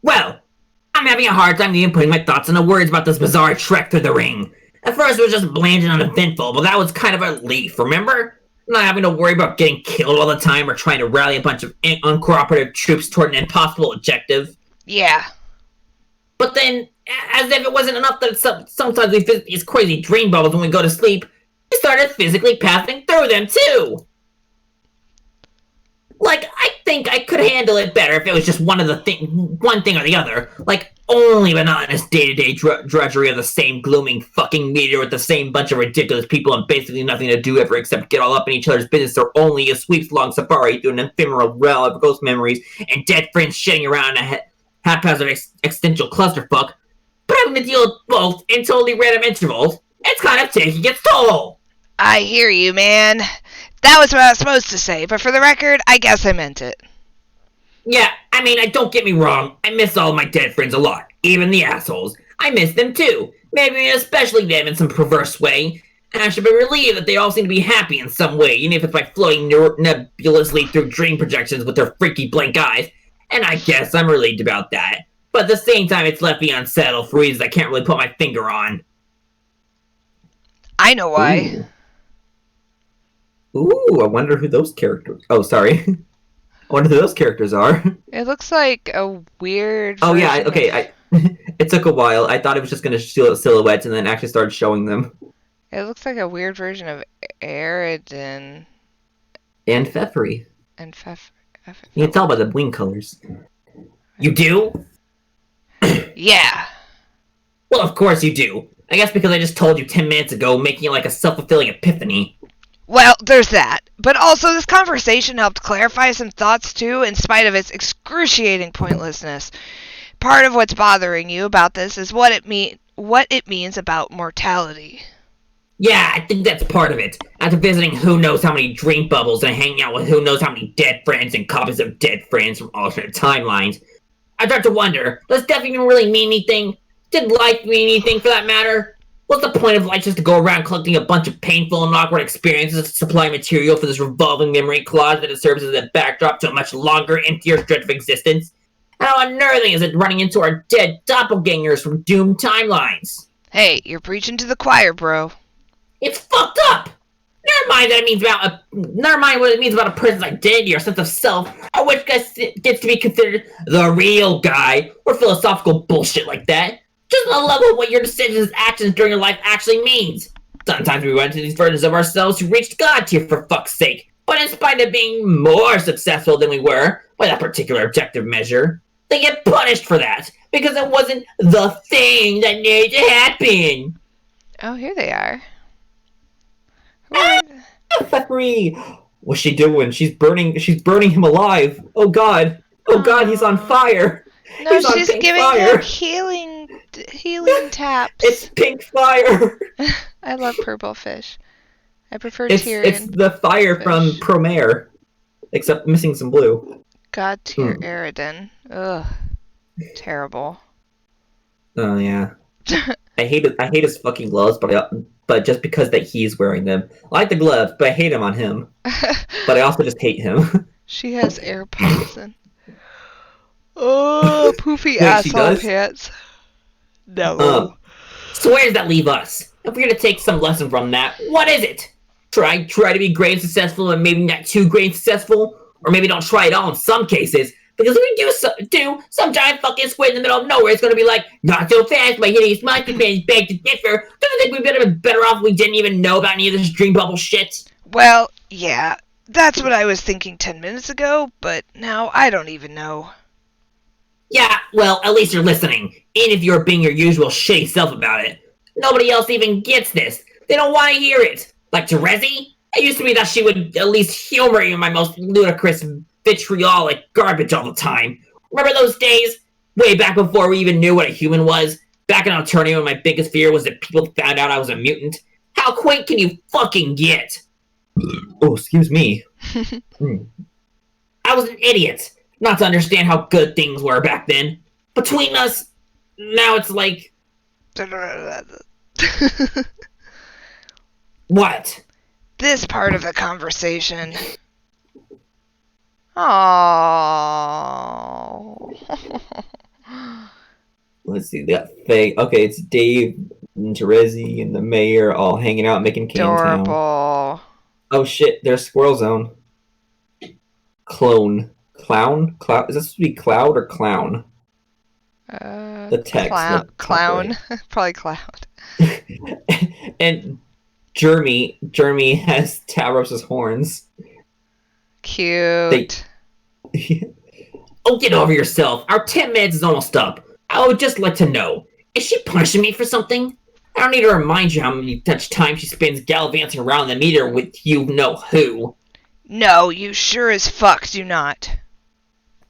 Speaker 3: well, I'm having a hard time even putting my thoughts into words about this bizarre trek through the ring. At first it was just bland and uneventful, but that was kind of a relief, remember? Not having to worry about getting killed all the time or trying to rally a bunch of uncooperative troops toward an impossible objective.
Speaker 1: Yeah.
Speaker 3: But then, as if it wasn't enough that sometimes we visit these crazy dream bubbles when we go to sleep, we started physically passing through them too! Like, I think I could handle it better if it was just one thing or the other. Like, only monotonous day-to-day drudgery of the same glooming fucking meteor with the same bunch of ridiculous people and basically nothing to do ever except get all up in each other's business, or only a sweeps-long safari through an ephemeral realm of ghost memories and dead friends shitting around in a haphazard existential clusterfuck. But having to deal with both in totally random intervals, it's kind of taking its toll.
Speaker 1: I hear you, man. That was what I was supposed to say, but for the record, I guess I meant it.
Speaker 3: Yeah, I mean, don't get me wrong. I miss all my dead friends a lot. Even the assholes. I miss them too. Maybe especially them in some perverse way. And I should be relieved that they all seem to be happy in some way, even if it's by floating nebulously through dream projections with their freaky blank eyes. And I guess I'm relieved about that. But at the same time, it's left me unsettled for reasons I can't really put my finger on.
Speaker 1: I know why.
Speaker 2: Ooh, I wonder who those characters... Oh, sorry. I wonder who those characters are.
Speaker 1: It looks like a weird
Speaker 2: Oh, yeah,
Speaker 1: version
Speaker 2: okay. It took a while. I thought it was just going to show silhouettes and then actually started showing them.
Speaker 1: It looks like a weird version of Aridin
Speaker 2: And Pfeffery.
Speaker 1: and
Speaker 2: You can tell by the wing colors.
Speaker 3: You do?
Speaker 1: Yeah.
Speaker 3: Well, of course you do. I guess because I just told you 10 minutes ago, making it like a self-fulfilling epiphany.
Speaker 1: Well, there's that. But also, this conversation helped clarify some thoughts, too, in spite of its excruciating pointlessness. Part of what's bothering you about this is what it means about mortality.
Speaker 3: Yeah, I think that's part of it. After visiting who knows how many dream bubbles and hanging out with who knows how many dead friends and copies of dead friends from alternate timelines, I start to wonder, does death even really mean anything? Did life mean anything for that matter? What's the point of life just to go around collecting a bunch of painful and awkward experiences to supply material for this revolving memory closet that serves as a backdrop to a much longer, emptier stretch of existence? And how unnerving is it running into our dead doppelgangers from doomed timelines?
Speaker 1: Hey, you're preaching to the choir, bro.
Speaker 3: It's fucked up! Never mind what it means about a person's identity or sense of self, or which gets to be considered the real guy, or philosophical bullshit like that. Just on the level of what your decisions and actions during your life actually means. Sometimes we run into these versions of ourselves who reached God tier for fuck's sake, but in spite of being more successful than we were by that particular objective measure, they get punished for that because it wasn't the thing that needed to happen.
Speaker 1: Oh, here they are.
Speaker 2: Pfeffery! What's she doing? She's burning him alive. Oh god. Oh god, he's on fire.
Speaker 1: No,
Speaker 2: He's on
Speaker 1: she's
Speaker 2: pink
Speaker 1: giving
Speaker 2: fire.
Speaker 1: him healing taps.
Speaker 2: It's pink fire.
Speaker 1: I love purple fish. I prefer
Speaker 2: It's
Speaker 1: Tyrion.
Speaker 2: the fire from
Speaker 1: fish.
Speaker 2: Promare, except missing some blue.
Speaker 1: God tier Aridin. Ugh. Terrible.
Speaker 2: Oh yeah. I hate his fucking gloves, but just because that he's wearing them. I like the gloves, but I hate him on him. But I also just hate him.
Speaker 1: She has air poison. Oh, poofy
Speaker 2: Wait, she
Speaker 1: asshole
Speaker 2: does?
Speaker 1: pants. No.
Speaker 3: So where does that leave us? If we're gonna take some lesson from that, what is it? Try to be great and successful and maybe not too great and successful? Or maybe don't try at all in some cases, Because if we do some giant fucking squid in the middle of nowhere, it's gonna be like, not so fast, my hideous monkey pants beg to differ. Don't you think we'd been better off if we didn't even know about any of this dream bubble shit?
Speaker 1: Well, yeah, that's what I was thinking 10 minutes ago, but now I don't even know.
Speaker 3: Yeah, well, at least you're listening. Even if you're being your usual shitty self about it. Nobody else even gets this. They don't want to hear it. Like Terezi? It used to be that she would at least humor you in my most ludicrous vitriolic garbage all the time. Remember those days? Way back before we even knew what a human was? Back in Alternia when my biggest fear was that people found out I was a mutant? How quaint can you fucking get? Oh, excuse me. I was an idiot. Not to understand how good things were back then. Between us, now it's like... What?
Speaker 1: This part of the conversation. Aww.
Speaker 2: Let's see, that fake. Okay, it's Dave and Terezi and the mayor all hanging out making Cane Town.
Speaker 1: Adorable.
Speaker 2: Oh shit, there's Squirrel Zone. Clone. Clown? Cloud? Is this supposed to be Cloud or Clown? The text.
Speaker 1: Clown. Probably Cloud.
Speaker 2: And Jeremy has Tavros' horns.
Speaker 1: Cute.
Speaker 3: Oh, get over yourself. Our 10 minutes is almost up. I would just like to know, is she punishing me for something? I don't need to remind you how much time she spends gallivanting around the meter with you know who.
Speaker 1: No, you sure as fuck do not.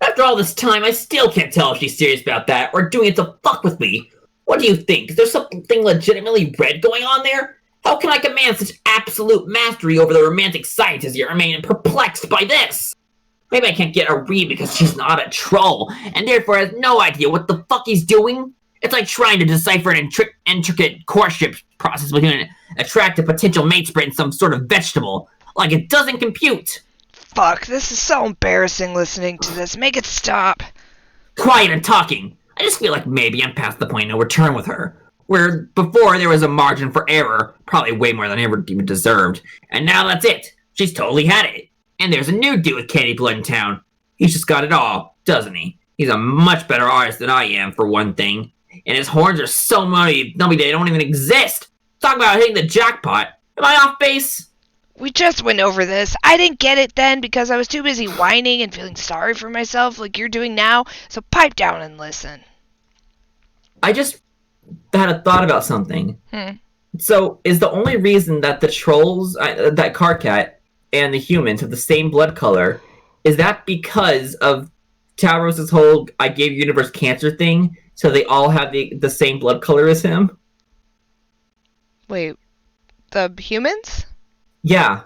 Speaker 3: After all this time, I still can't tell if she's serious about that or doing it to fuck with me. What do you think? Is there something legitimately red going on there? How can I command such absolute mastery over the romantic scientist yet remain perplexed by this? Maybe I can't get a read because she's not a troll, and therefore has no idea what the fuck he's doing? It's like trying to decipher an intricate courtship process between an attractive potential mate spread and some sort of vegetable. Like it doesn't compute.
Speaker 1: Fuck, this is so embarrassing listening to this. Make it stop.
Speaker 3: Quiet and talking. I just feel like maybe I'm past the point of no return with her. Where before there was a margin for error, probably way more than I ever even deserved. And now that's it. She's totally had it. And there's a new dude with candy blood in town. He's just got it all, doesn't he? He's a much better artist than I am, for one thing. And his horns are so muddy, they don't even exist. Talk about hitting the jackpot. Am I off base?
Speaker 1: We just went over this. I didn't get it then because I was too busy whining and feeling sorry for myself like you're doing now, so pipe down and listen.
Speaker 2: I just had a thought about something. So, is the only reason that the trolls, that Karkat, and the humans have the same blood color, is that because of Tavros' whole I gave universe cancer thing, so they all have the same blood color as him?
Speaker 1: Wait, the humans?
Speaker 2: Yeah.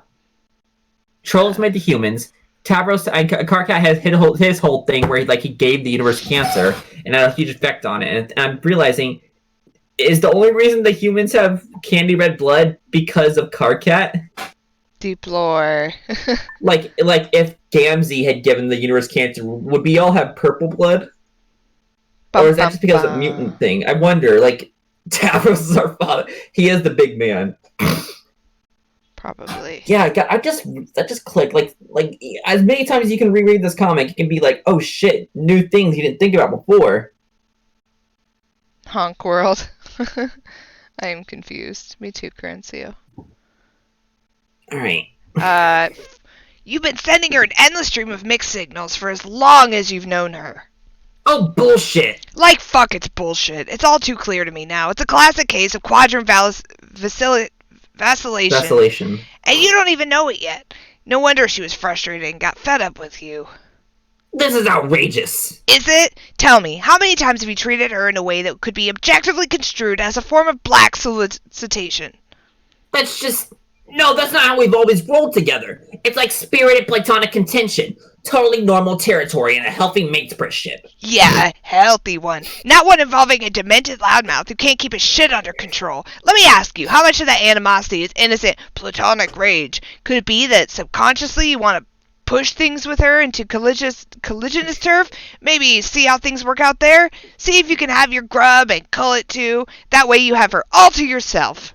Speaker 2: Trolls made the humans. Tavros and Karkat has his whole thing where he gave the universe cancer and had a huge effect on it. And I'm realizing, is the only reason the humans have candy red blood because of Karkat?
Speaker 1: Deep lore.
Speaker 2: like if Gamzee had given the universe cancer, would we all have purple blood? Or is that just because of mutant thing? I wonder, Tavros is our father. He is the big man.
Speaker 1: Probably.
Speaker 2: Yeah, that just clicked. Like as many times as you can reread this comic, it can be like, oh shit, new things you didn't think about before.
Speaker 1: Honk world. I am confused. Me too, Currencio.
Speaker 2: Alright.
Speaker 1: You've been sending her an endless stream of mixed signals for as long as you've known her.
Speaker 3: Oh, bullshit!
Speaker 1: Like fuck, it's bullshit. It's all too clear to me now. It's a classic case of quadrant vacillation. And you don't even know it yet. No wonder she was frustrated and got fed up with you.
Speaker 3: This is outrageous.
Speaker 1: Is it? Tell me, how many times have you treated her in a way that could be objectively construed as a form of black solicitation?
Speaker 3: No, that's not how we've always rolled together. It's like spirited platonic contention. Totally normal territory in a healthy mateship.
Speaker 1: Yeah, healthy one. Not one involving a demented loudmouth who can't keep his shit under control. Let me ask you, how much of that animosity is innocent platonic rage? Could it be that subconsciously you want to push things with her into collisionist turf? Maybe see how things work out there? See if you can have your grub and cull it too. That way you have her all to yourself.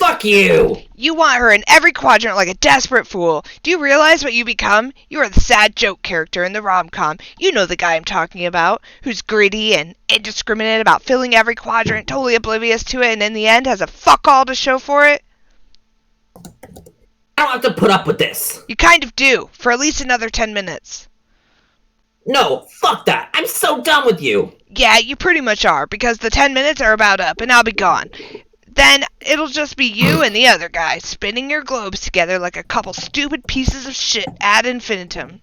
Speaker 3: Fuck you!
Speaker 1: You want her in every quadrant like a desperate fool. Do you realize what you become? You are the sad joke character in the rom-com. You know the guy I'm talking about, who's greedy and indiscriminate about filling every quadrant, totally oblivious to it, and in the end has a fuck all to show for it.
Speaker 3: I don't have to put up with this.
Speaker 1: You kind of do, for at least another 10 minutes.
Speaker 3: No, fuck that. I'm so done with you.
Speaker 1: Yeah, you pretty much are, because the 10 minutes are about up, and I'll be gone. Then it'll just be you and the other guy spinning your globes together like a couple stupid pieces of shit ad infinitum.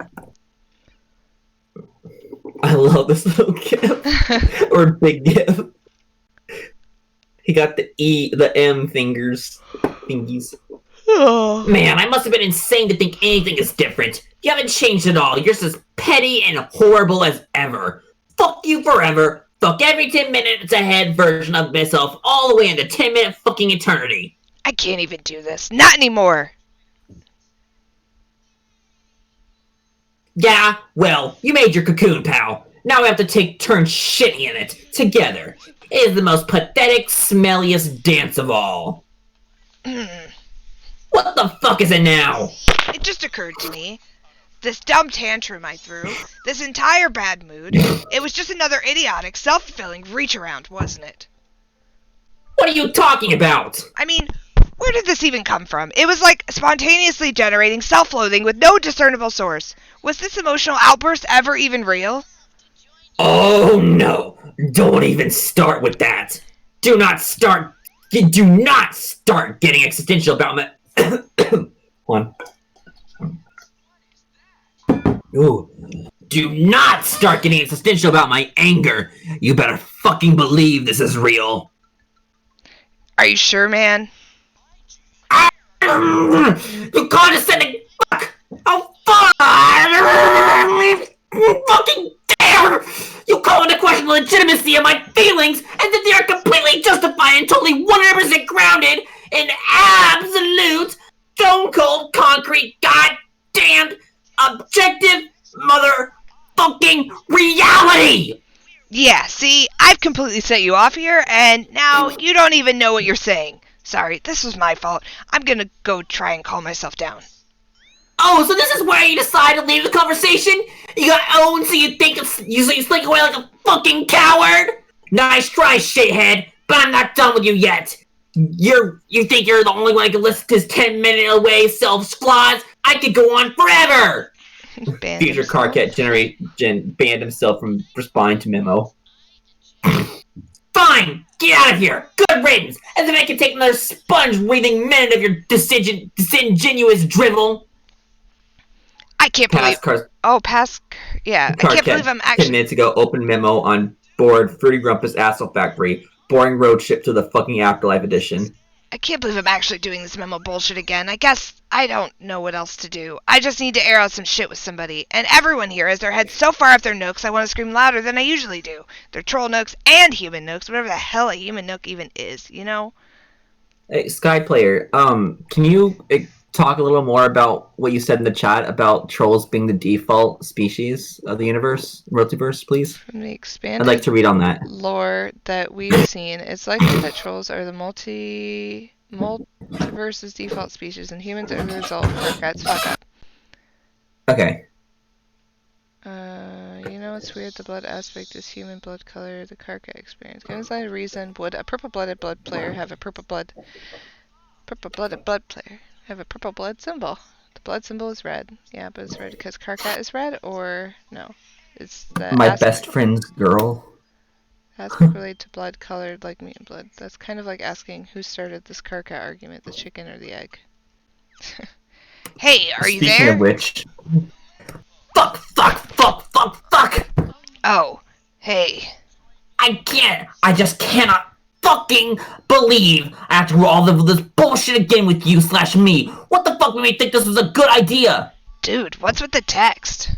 Speaker 2: I love this little gif. Or big gif. He got the M thingies.
Speaker 1: Oh.
Speaker 3: Man, I must have been insane to think anything is different. You haven't changed at all. You're just as petty and horrible as ever. Fuck you forever. Fuck every 10 minutes ahead version of myself all the way into 10-minute fucking eternity.
Speaker 1: I can't even do this. Not anymore.
Speaker 3: Yeah, well, you made your cocoon, pal. Now we have to take turns shitting in it, together. It is the most pathetic, smelliest dance of all. What the fuck is it now?
Speaker 1: It just occurred to me. This dumb tantrum I threw, this entire bad mood, it was just another idiotic, self-fulfilling reach-around, wasn't it?
Speaker 3: What are you talking about?
Speaker 1: I mean, where did this even come from? It was like spontaneously generating self-loathing with no discernible source. Was this emotional outburst ever even real?
Speaker 3: Oh no! Don't even start with that! Do not start getting existential about my...
Speaker 2: One.
Speaker 3: Ooh. Do not start getting existential about my anger! You better fucking believe this is real!
Speaker 1: Are you sure, man?
Speaker 3: You condescending fuck! Oh fuck! Fucking dare! You call into question the legitimacy of my feelings, and that they are completely justified and totally 100% grounded in absolute, stone cold, concrete, goddamn, objective, motherfucking reality!
Speaker 1: Yeah, see, I've completely set you off here, and now you don't even know what you're saying. Sorry, this was my fault. I'm gonna go try and calm myself down.
Speaker 3: Oh, so this is where you decide to leave the conversation? You got owned so you slink away like a fucking coward? Nice try, shithead, but I'm not done with you yet. You think you're the only one who can listen to his 10-minute away self-flaws? I could go on forever!
Speaker 2: Future Carcat banned himself from responding to memo.
Speaker 3: Fine! Get out of here! Good riddance! And then I can take another sponge-breathing minute of your disingenuous drivel!
Speaker 1: I can't believe... Yeah, I can't believe I'm
Speaker 2: 10
Speaker 1: actually...
Speaker 2: minutes ago, open memo on board Fruity Grumpus Asshole Factory. Boring road trip to the fucking Afterlife edition.
Speaker 1: I can't believe I'm actually doing this memo bullshit again. I guess I don't know what else to do. I just need to air out some shit with somebody. And everyone here has their heads so far up their nooks I want to scream louder than I usually do. They're troll nooks and human nooks, whatever the hell a human nook even is, you know?
Speaker 2: Hey, Sky Player, can you talk a little more about what you said in the chat about trolls being the default species of the multiverse, please?
Speaker 1: From the expanded
Speaker 2: I'd like to read on that.
Speaker 1: lore that we've seen, it's likely that trolls are the multiverse's default species, and humans are the result of Carcats. Fuck up.
Speaker 2: Okay.
Speaker 1: You know it's weird, the blood aspect is human blood color, the Carcat experience. Given a reason, would a purple-blooded blood player have a purple-blooded blood player have a purple blood symbol? The blood symbol is red. Yeah, but it's red because Carcat is red, or no? It's the
Speaker 2: My
Speaker 1: aspect.
Speaker 2: best friend's girl.
Speaker 1: Aspect related to blood colored like mutant blood. That's kind of like asking who started this Carcat argument, the chicken or the egg. Hey, are you
Speaker 2: Speaking
Speaker 1: there?
Speaker 2: of which,
Speaker 3: Fuck!
Speaker 1: Oh, hey.
Speaker 3: I just cannot fucking believe I have to roll all of this bullshit again with you / me. What the fuck made me think this was a good idea?
Speaker 1: Dude, what's with the text?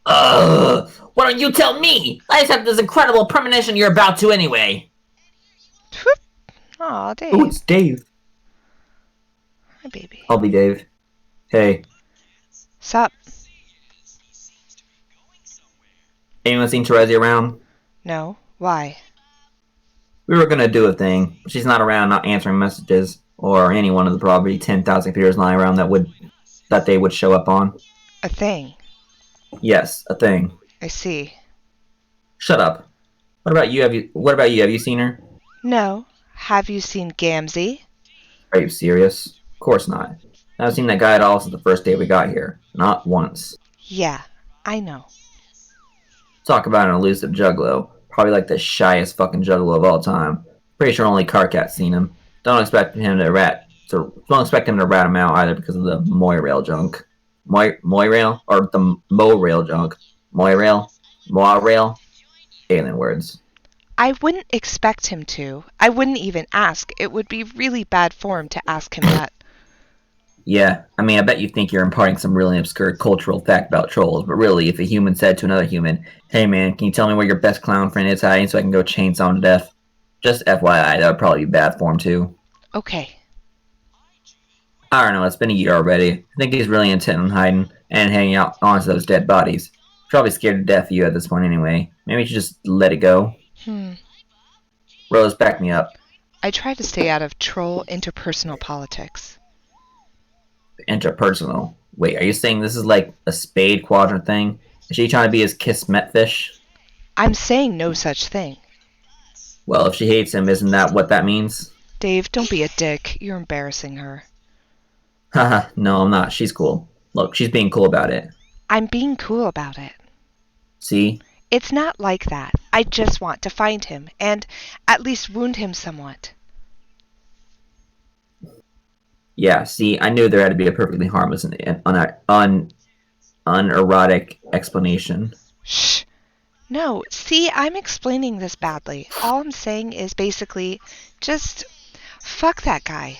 Speaker 3: Why don't you tell me? I just have this incredible premonition you're about to anyway.
Speaker 1: Aw, Dave.
Speaker 2: oh, it's Dave.
Speaker 1: Hi, baby.
Speaker 2: I'll be Dave. Hey,
Speaker 1: Sup?
Speaker 2: anyone seen Terezi around?
Speaker 1: No. Why?
Speaker 2: We were gonna do a thing. She's not around, not answering messages. or any one of the probably 10,000 computers lying around that they would show up on.
Speaker 1: A thing.
Speaker 2: Yes, a thing.
Speaker 1: I see.
Speaker 2: Shut up. What about you? Have you seen her?
Speaker 1: No. Have you seen Gamzee?
Speaker 2: Are you serious? Of course not. I haven't seen that guy at all since the first day we got here. Not once.
Speaker 1: Yeah, I know.
Speaker 2: Talk about an elusive juggalo. Probably like the shyest fucking juggalo of all time. Pretty sure only Carcat's seen him. Don't expect him to rat him out either because of the Moirail junk. Moirail? Or the Morail junk. Moirail? Moirail? Alien words.
Speaker 1: I wouldn't expect him to. I wouldn't even ask. It would be really bad form to ask him that.
Speaker 2: Yeah, I mean, I bet you think you're imparting some really obscure cultural fact about trolls, but really, if a human said to another human, "Hey man, can you tell me where your best clown friend is hiding so I can go chainsaw him to death?" Just FYI, that would probably be bad form too.
Speaker 1: Okay.
Speaker 2: I don't know, it's been a year already. I think he's really intent on hiding and hanging out onto those dead bodies. Probably scared to death of you at this point anyway. Maybe you should just let it go. Rose, back me up.
Speaker 1: I try to stay out of troll interpersonal politics.
Speaker 2: Interpersonal. Wait, are you saying this is like a spade quadrant thing? Is she trying to be his kismet fish?
Speaker 1: I'm saying no such thing.
Speaker 2: Well, if she hates him, isn't that what that means?
Speaker 1: Dave, don't be a dick. You're embarrassing her.
Speaker 2: Haha, no, I'm not. She's cool. Look, she's being cool about it.
Speaker 1: I'm being cool about it.
Speaker 2: See?
Speaker 1: It's not like that. I just want to find him and at least wound him somewhat.
Speaker 2: Yeah, see, I knew there had to be a perfectly harmless and unerotic explanation.
Speaker 1: Shh. No, see, I'm explaining this badly. All I'm saying is basically just fuck that guy.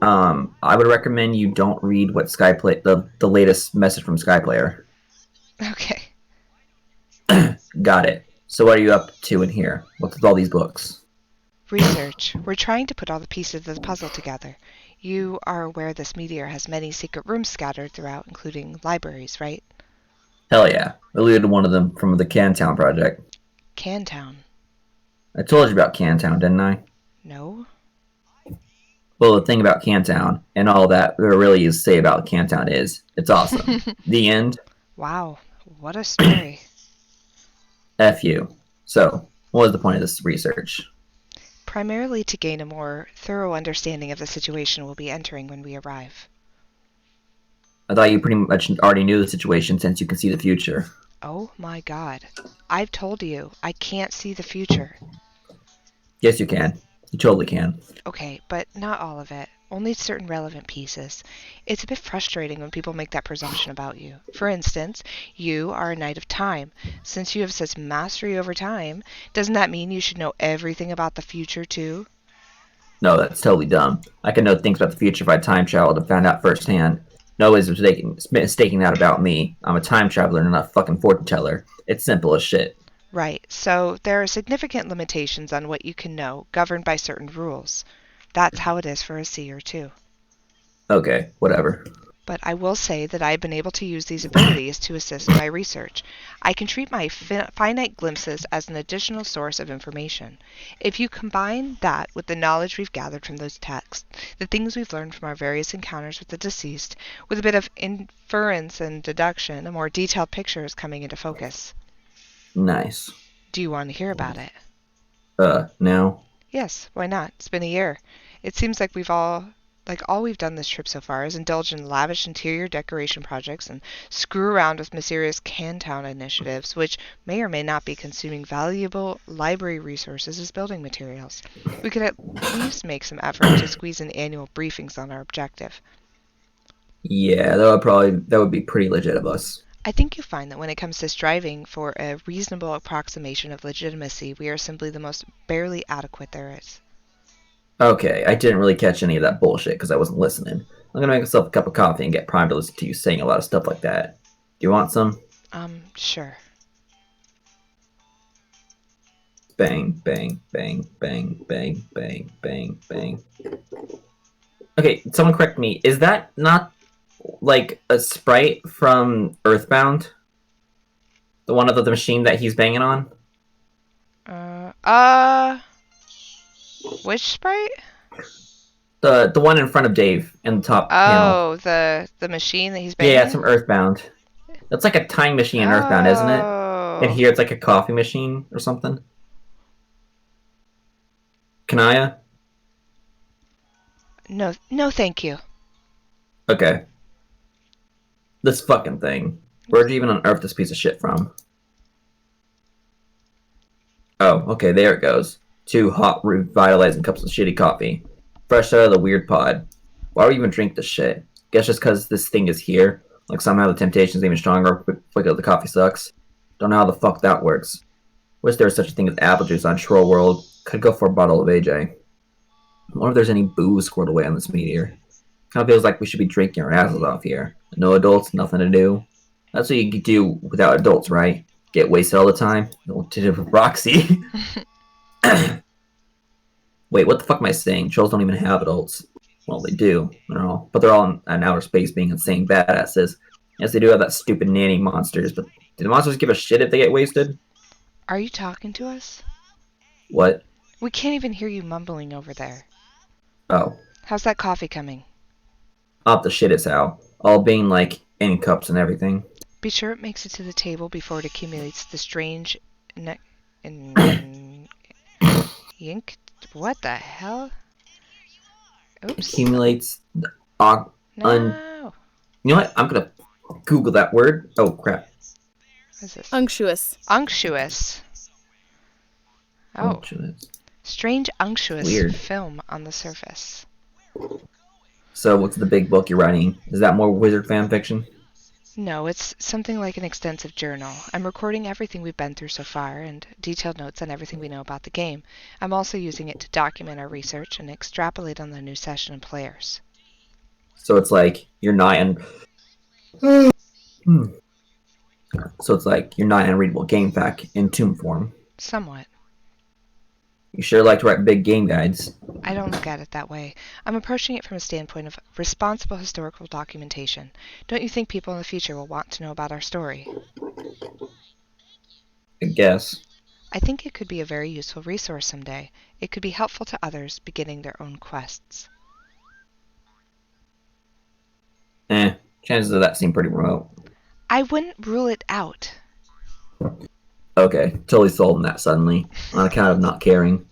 Speaker 2: I would recommend you don't read what Skyplay the latest message from Skyplayer.
Speaker 1: Okay.
Speaker 2: Got it. So what are you up to in here? What's with all these books?
Speaker 1: Research. We're trying to put all the pieces of the puzzle together. You are aware this meteor has many secret rooms scattered throughout, including libraries, right?
Speaker 2: Hell yeah. I alluded to one of them from the Cantown project.
Speaker 1: Cantown.
Speaker 2: I told you about Cantown, didn't I?
Speaker 1: No?
Speaker 2: Well, the thing about Cantown and all that there really is to say about Cantown is it's awesome. The end.
Speaker 1: Wow. What a story.
Speaker 2: F you. So, what was the point of this research?
Speaker 1: Primarily to gain a more thorough understanding of the situation we'll be entering when we arrive.
Speaker 2: I thought you pretty much already knew the situation since you can see the future.
Speaker 1: Oh my god. I've told you, I can't see the future.
Speaker 2: Yes, you can. You totally can.
Speaker 1: Okay, but not all of it. Only certain relevant pieces. It's a bit frustrating when people make that presumption about you. For instance, you are a knight of time. Since you have such mastery over time, doesn't that mean you should know everything about the future too?
Speaker 2: No, that's totally dumb. I can know things about the future if I time traveled and found out firsthand. Nobody's mistaking that about me. I'm a time traveler and not a fucking fortune teller. It's simple as shit.
Speaker 1: Right, so there are significant limitations on what you can know, governed by certain rules. That's how it is for a seer, too.
Speaker 2: Okay, whatever.
Speaker 1: But I will say that I've been able to use these abilities to assist my research. I can treat my finite glimpses as an additional source of information. If you combine that with the knowledge we've gathered from those texts, the things we've learned from our various encounters with the deceased, with a bit of inference and deduction, a more detailed picture is coming into focus.
Speaker 2: Nice.
Speaker 1: Do you want to hear about it?
Speaker 2: No.
Speaker 1: Yes, why not? It's been a year. It seems like all we've done this trip so far is indulge in lavish interior decoration projects and screw around with mysterious Cantown initiatives, which may or may not be consuming valuable library resources as building materials. We could at least make some effort to squeeze in annual briefings on our objective.
Speaker 2: Yeah, that would be pretty legit of us.
Speaker 1: I think you find that when it comes to striving for a reasonable approximation of legitimacy, we are simply the most barely adequate there is.
Speaker 2: Okay, I didn't really catch any of that bullshit because I wasn't listening. I'm gonna make myself a cup of coffee and get primed to listen to you saying a lot of stuff like that. Do you want some?
Speaker 1: Sure.
Speaker 2: Bang, bang, bang, bang, bang, bang, bang, bang. Okay, someone correct me. Is that not like a sprite from Earthbound? The one of the machine that he's banging on?
Speaker 1: Which Sprite?
Speaker 2: The one in front of Dave in the top panel.
Speaker 1: Oh, the machine that he's
Speaker 2: Yeah,
Speaker 1: banging?
Speaker 2: it's from Earthbound. It's like a time machine in Earthbound, isn't it? And
Speaker 1: Oh.
Speaker 2: here it's like a coffee machine or something. Kanaya?
Speaker 1: No, thank you.
Speaker 2: Okay. This fucking thing. Where'd you even unearth this piece of shit from? Oh, okay, there it goes. 2 hot, revitalizing cups of shitty coffee. Fresh out of the weird pod. Why would we even drink this shit? Guess just because this thing is here. Like somehow the temptation's even stronger because the coffee sucks. Don't know how the fuck that works. Wish there was such a thing as apple juice on Troll World. Could go for a bottle of AJ. I wonder if there's any booze squirreled away on this meteor. Kind of feels like we should be drinking our asses off here. No adults, nothing to do. That's what you could do without adults, right? Get wasted all the time. Don't do it with Roxy. Wait, what the fuck am I saying? Trolls don't even have adults. Well, they do, but they're all in outer space being insane badasses. Yes, they do have that stupid nanny monsters, but do the monsters give a shit if they get wasted?
Speaker 1: Are you talking to us?
Speaker 2: What?
Speaker 1: We can't even hear you mumbling over there.
Speaker 2: Oh.
Speaker 1: How's that coffee coming?
Speaker 2: Up the shit is how. All being like in cups and everything.
Speaker 1: Be sure it makes it to the table before it accumulates the strange ink. What the hell? Oops.
Speaker 2: Accumulates the
Speaker 1: No.
Speaker 2: You know what? I'm gonna Google that word. Oh crap.
Speaker 1: What is this?
Speaker 4: Unctuous.
Speaker 1: Unctuous. Oh.
Speaker 2: Unctuous.
Speaker 1: Strange unctuous
Speaker 2: Weird.
Speaker 1: film on the surface.
Speaker 2: So what's the big book you're writing? Is that more wizard fan fiction?
Speaker 1: No, it's something like an extensive journal. I'm recording everything we've been through so far and detailed notes on everything we know about the game. I'm also using it to document our research and extrapolate on the new session and players.
Speaker 2: So it's like you're nigh and So it's like you're nigh unreadable game pack in tomb form.
Speaker 1: Somewhat.
Speaker 2: You sure like to write big game guides.
Speaker 1: I don't look at it that way. I'm approaching it from a standpoint of responsible historical documentation. Don't you think people in the future will want to know about our story?
Speaker 2: I guess.
Speaker 1: I think it could be a very useful resource someday. It could be helpful to others beginning their own quests.
Speaker 2: Chances of that seem pretty remote.
Speaker 1: I wouldn't rule it out.
Speaker 2: Okay, totally sold on that suddenly, on account of not caring.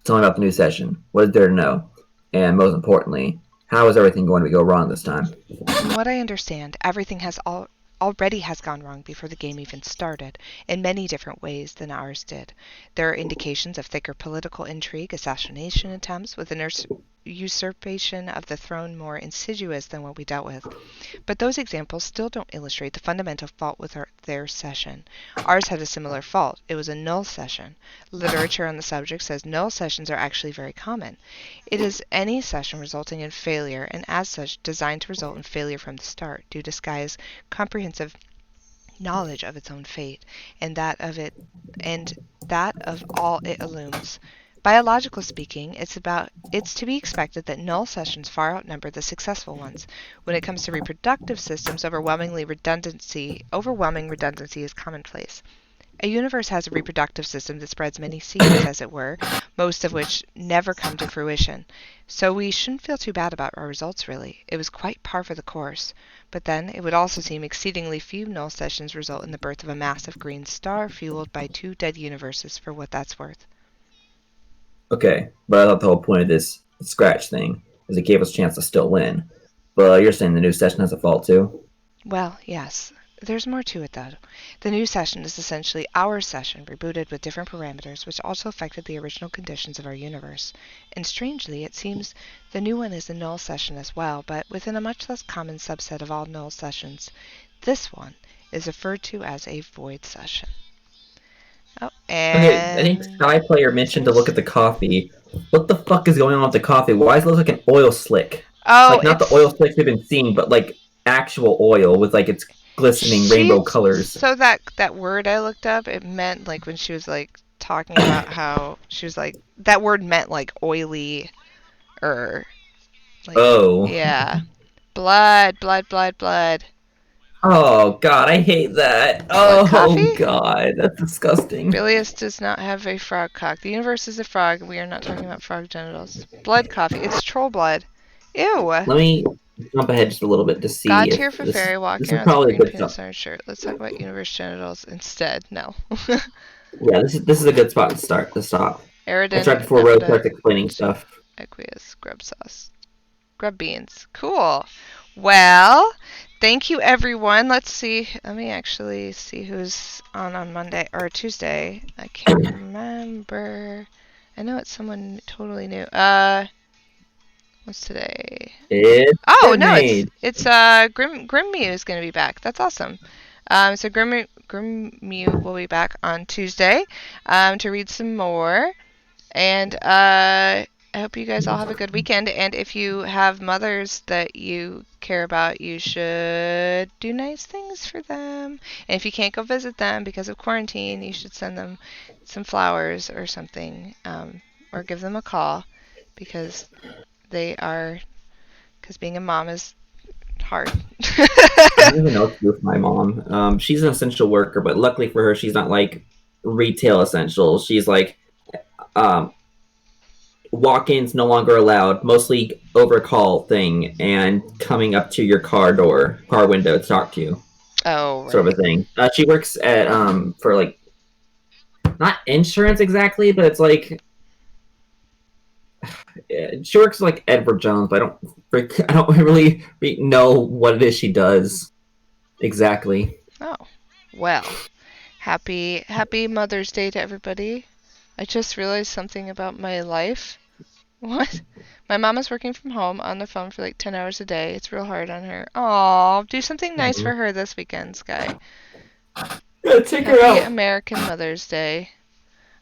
Speaker 2: Tell me about the new session. What is there to know? And most importantly, how is everything going to go wrong this time?
Speaker 1: From what I understand, everything already has gone wrong before the game even started, in many different ways than ours did. There are indications of thicker political intrigue, assassination attempts, with an usurpation of the throne more insidious than what we dealt with. But those examples still don't illustrate the fundamental fault with their session. Ours had a similar fault. It was a null session. Literature on the subject says null sessions are actually very common. It is any session resulting in failure, and as such designed to result in failure from the start, due to Sky's comprehensive knowledge of its own fate, and that of all it illumes. Biologically speaking, it's to be expected that null sessions far outnumber the successful ones. When it comes to reproductive systems, overwhelming redundancy is commonplace. A universe has a reproductive system that spreads many seeds, as it were, most of which never come to fruition. So we shouldn't feel too bad about our results, really. It was quite par for the course. But then, it would also seem exceedingly few null sessions result in the birth of a massive green star fueled by 2 dead universes, for what that's worth.
Speaker 2: Okay, but I thought the whole point of this scratch thing is it gave us a chance to still win. But you're saying the new session has a fault too?
Speaker 1: Well, yes. There's more to it, though. The new session is essentially our session, rebooted with different parameters, which also affected the original conditions of our universe. And strangely, it seems the new one is a null session as well, but within a much less common subset of all null sessions. This one is referred to as a void session. Oh, and...
Speaker 2: Okay, I think Sky Player mentioned to look at the coffee. What the fuck is going on with the coffee? Why does it look like an oil slick?
Speaker 1: Oh,
Speaker 2: like, not the oil slicks we've been seeing, but like actual oil with like its glistening rainbow colors.
Speaker 1: So that word I looked up, it meant like when she was like talking about how she was like, that word meant like oily or like,
Speaker 2: oh.
Speaker 1: yeah. Blood.
Speaker 2: Oh God, I hate that.
Speaker 1: Blood
Speaker 2: Oh
Speaker 1: coffee?
Speaker 2: God, that's disgusting.
Speaker 1: Bilious does not have a frog cock. The universe is a frog. We are not talking about frog genitals. Blood coffee. It's troll blood. Ew.
Speaker 2: Let me jump ahead just a little bit to see
Speaker 1: God
Speaker 2: if
Speaker 1: tier for fairy
Speaker 2: this
Speaker 1: walking
Speaker 2: is
Speaker 1: around with a
Speaker 2: probably a
Speaker 1: green
Speaker 2: good
Speaker 1: penis
Speaker 2: spot.
Speaker 1: on her shirt. Let's talk about universe genitals instead. No.
Speaker 2: Yeah, this is a good spot to start. To stop. It's right
Speaker 1: Aridin,
Speaker 2: before Rose starts explaining stuff.
Speaker 1: aqueous, grub sauce. Grub beans. Cool. Well, thank you everyone. Let's see. Let me actually see who's on Monday or Tuesday. I can't remember. I know it's someone totally new. What's today?
Speaker 2: It's
Speaker 1: Oh no,
Speaker 2: handmade.
Speaker 1: it's Grim Mew is gonna be back. That's awesome. So Grim Mew will be back on Tuesday, to read some more. And I hope you guys all have a good weekend. And if you have mothers that you care about, you should do nice things for them. And if you can't go visit them because of quarantine, you should send them some flowers or something, or give them a call because they are. Because being a mom is hard.
Speaker 2: I don't even know what to do with my mom. She's an essential worker, but luckily for her, she's not like retail essential. She's like, um, walk-ins no longer allowed, mostly over call thing, and coming up to your car window to talk to you,
Speaker 1: Oh,
Speaker 2: sort of
Speaker 1: right.
Speaker 2: a thing. She works at for like not insurance exactly, but it's like she works like Edward Jones, but I don't really know what it is she does exactly.
Speaker 1: Oh, well. Happy Mother's Day to everybody. I just realized something about my life. What? My mom is working from home on the phone for like 10 hours a day. It's real hard on her. Aw, do something nice for her this weekend, Sky.
Speaker 2: Take her
Speaker 1: Happy
Speaker 2: out.
Speaker 1: American Mother's Day.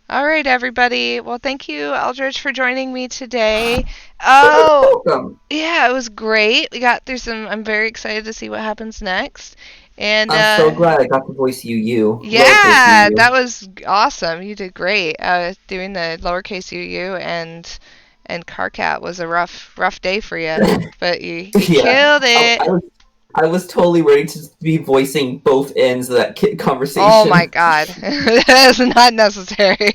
Speaker 1: All right, everybody. Well, thank you, Eldritch, for joining me today. Oh,
Speaker 2: Welcome.
Speaker 1: yeah, it was great. We got through some. I'm very excited to see what happens next. And
Speaker 2: I'm so glad I got to voice lowercase
Speaker 1: yeah,
Speaker 2: UU.
Speaker 1: that was awesome. You did great. Doing the lowercase UU and Carcat was a rough day for you, but you
Speaker 2: Yeah,
Speaker 1: killed
Speaker 2: I,
Speaker 1: it.
Speaker 2: I was I was totally ready to be voicing both ends of that
Speaker 1: Oh my
Speaker 2: conversation.
Speaker 1: God, that is not necessary.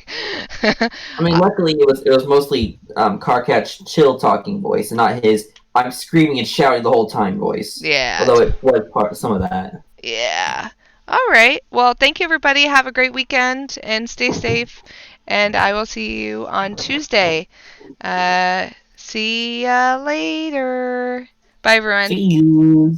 Speaker 2: I mean, luckily it was mostly Carcat's chill talking voice, and not his I'm screaming and shouting the whole time voice.
Speaker 1: Yeah,
Speaker 2: Although it was part of some of that.
Speaker 1: yeah. All right. Well, thank you, everybody. Have a great weekend and stay safe. And I will see you on Tuesday. See ya later. Bye, everyone.
Speaker 2: See you.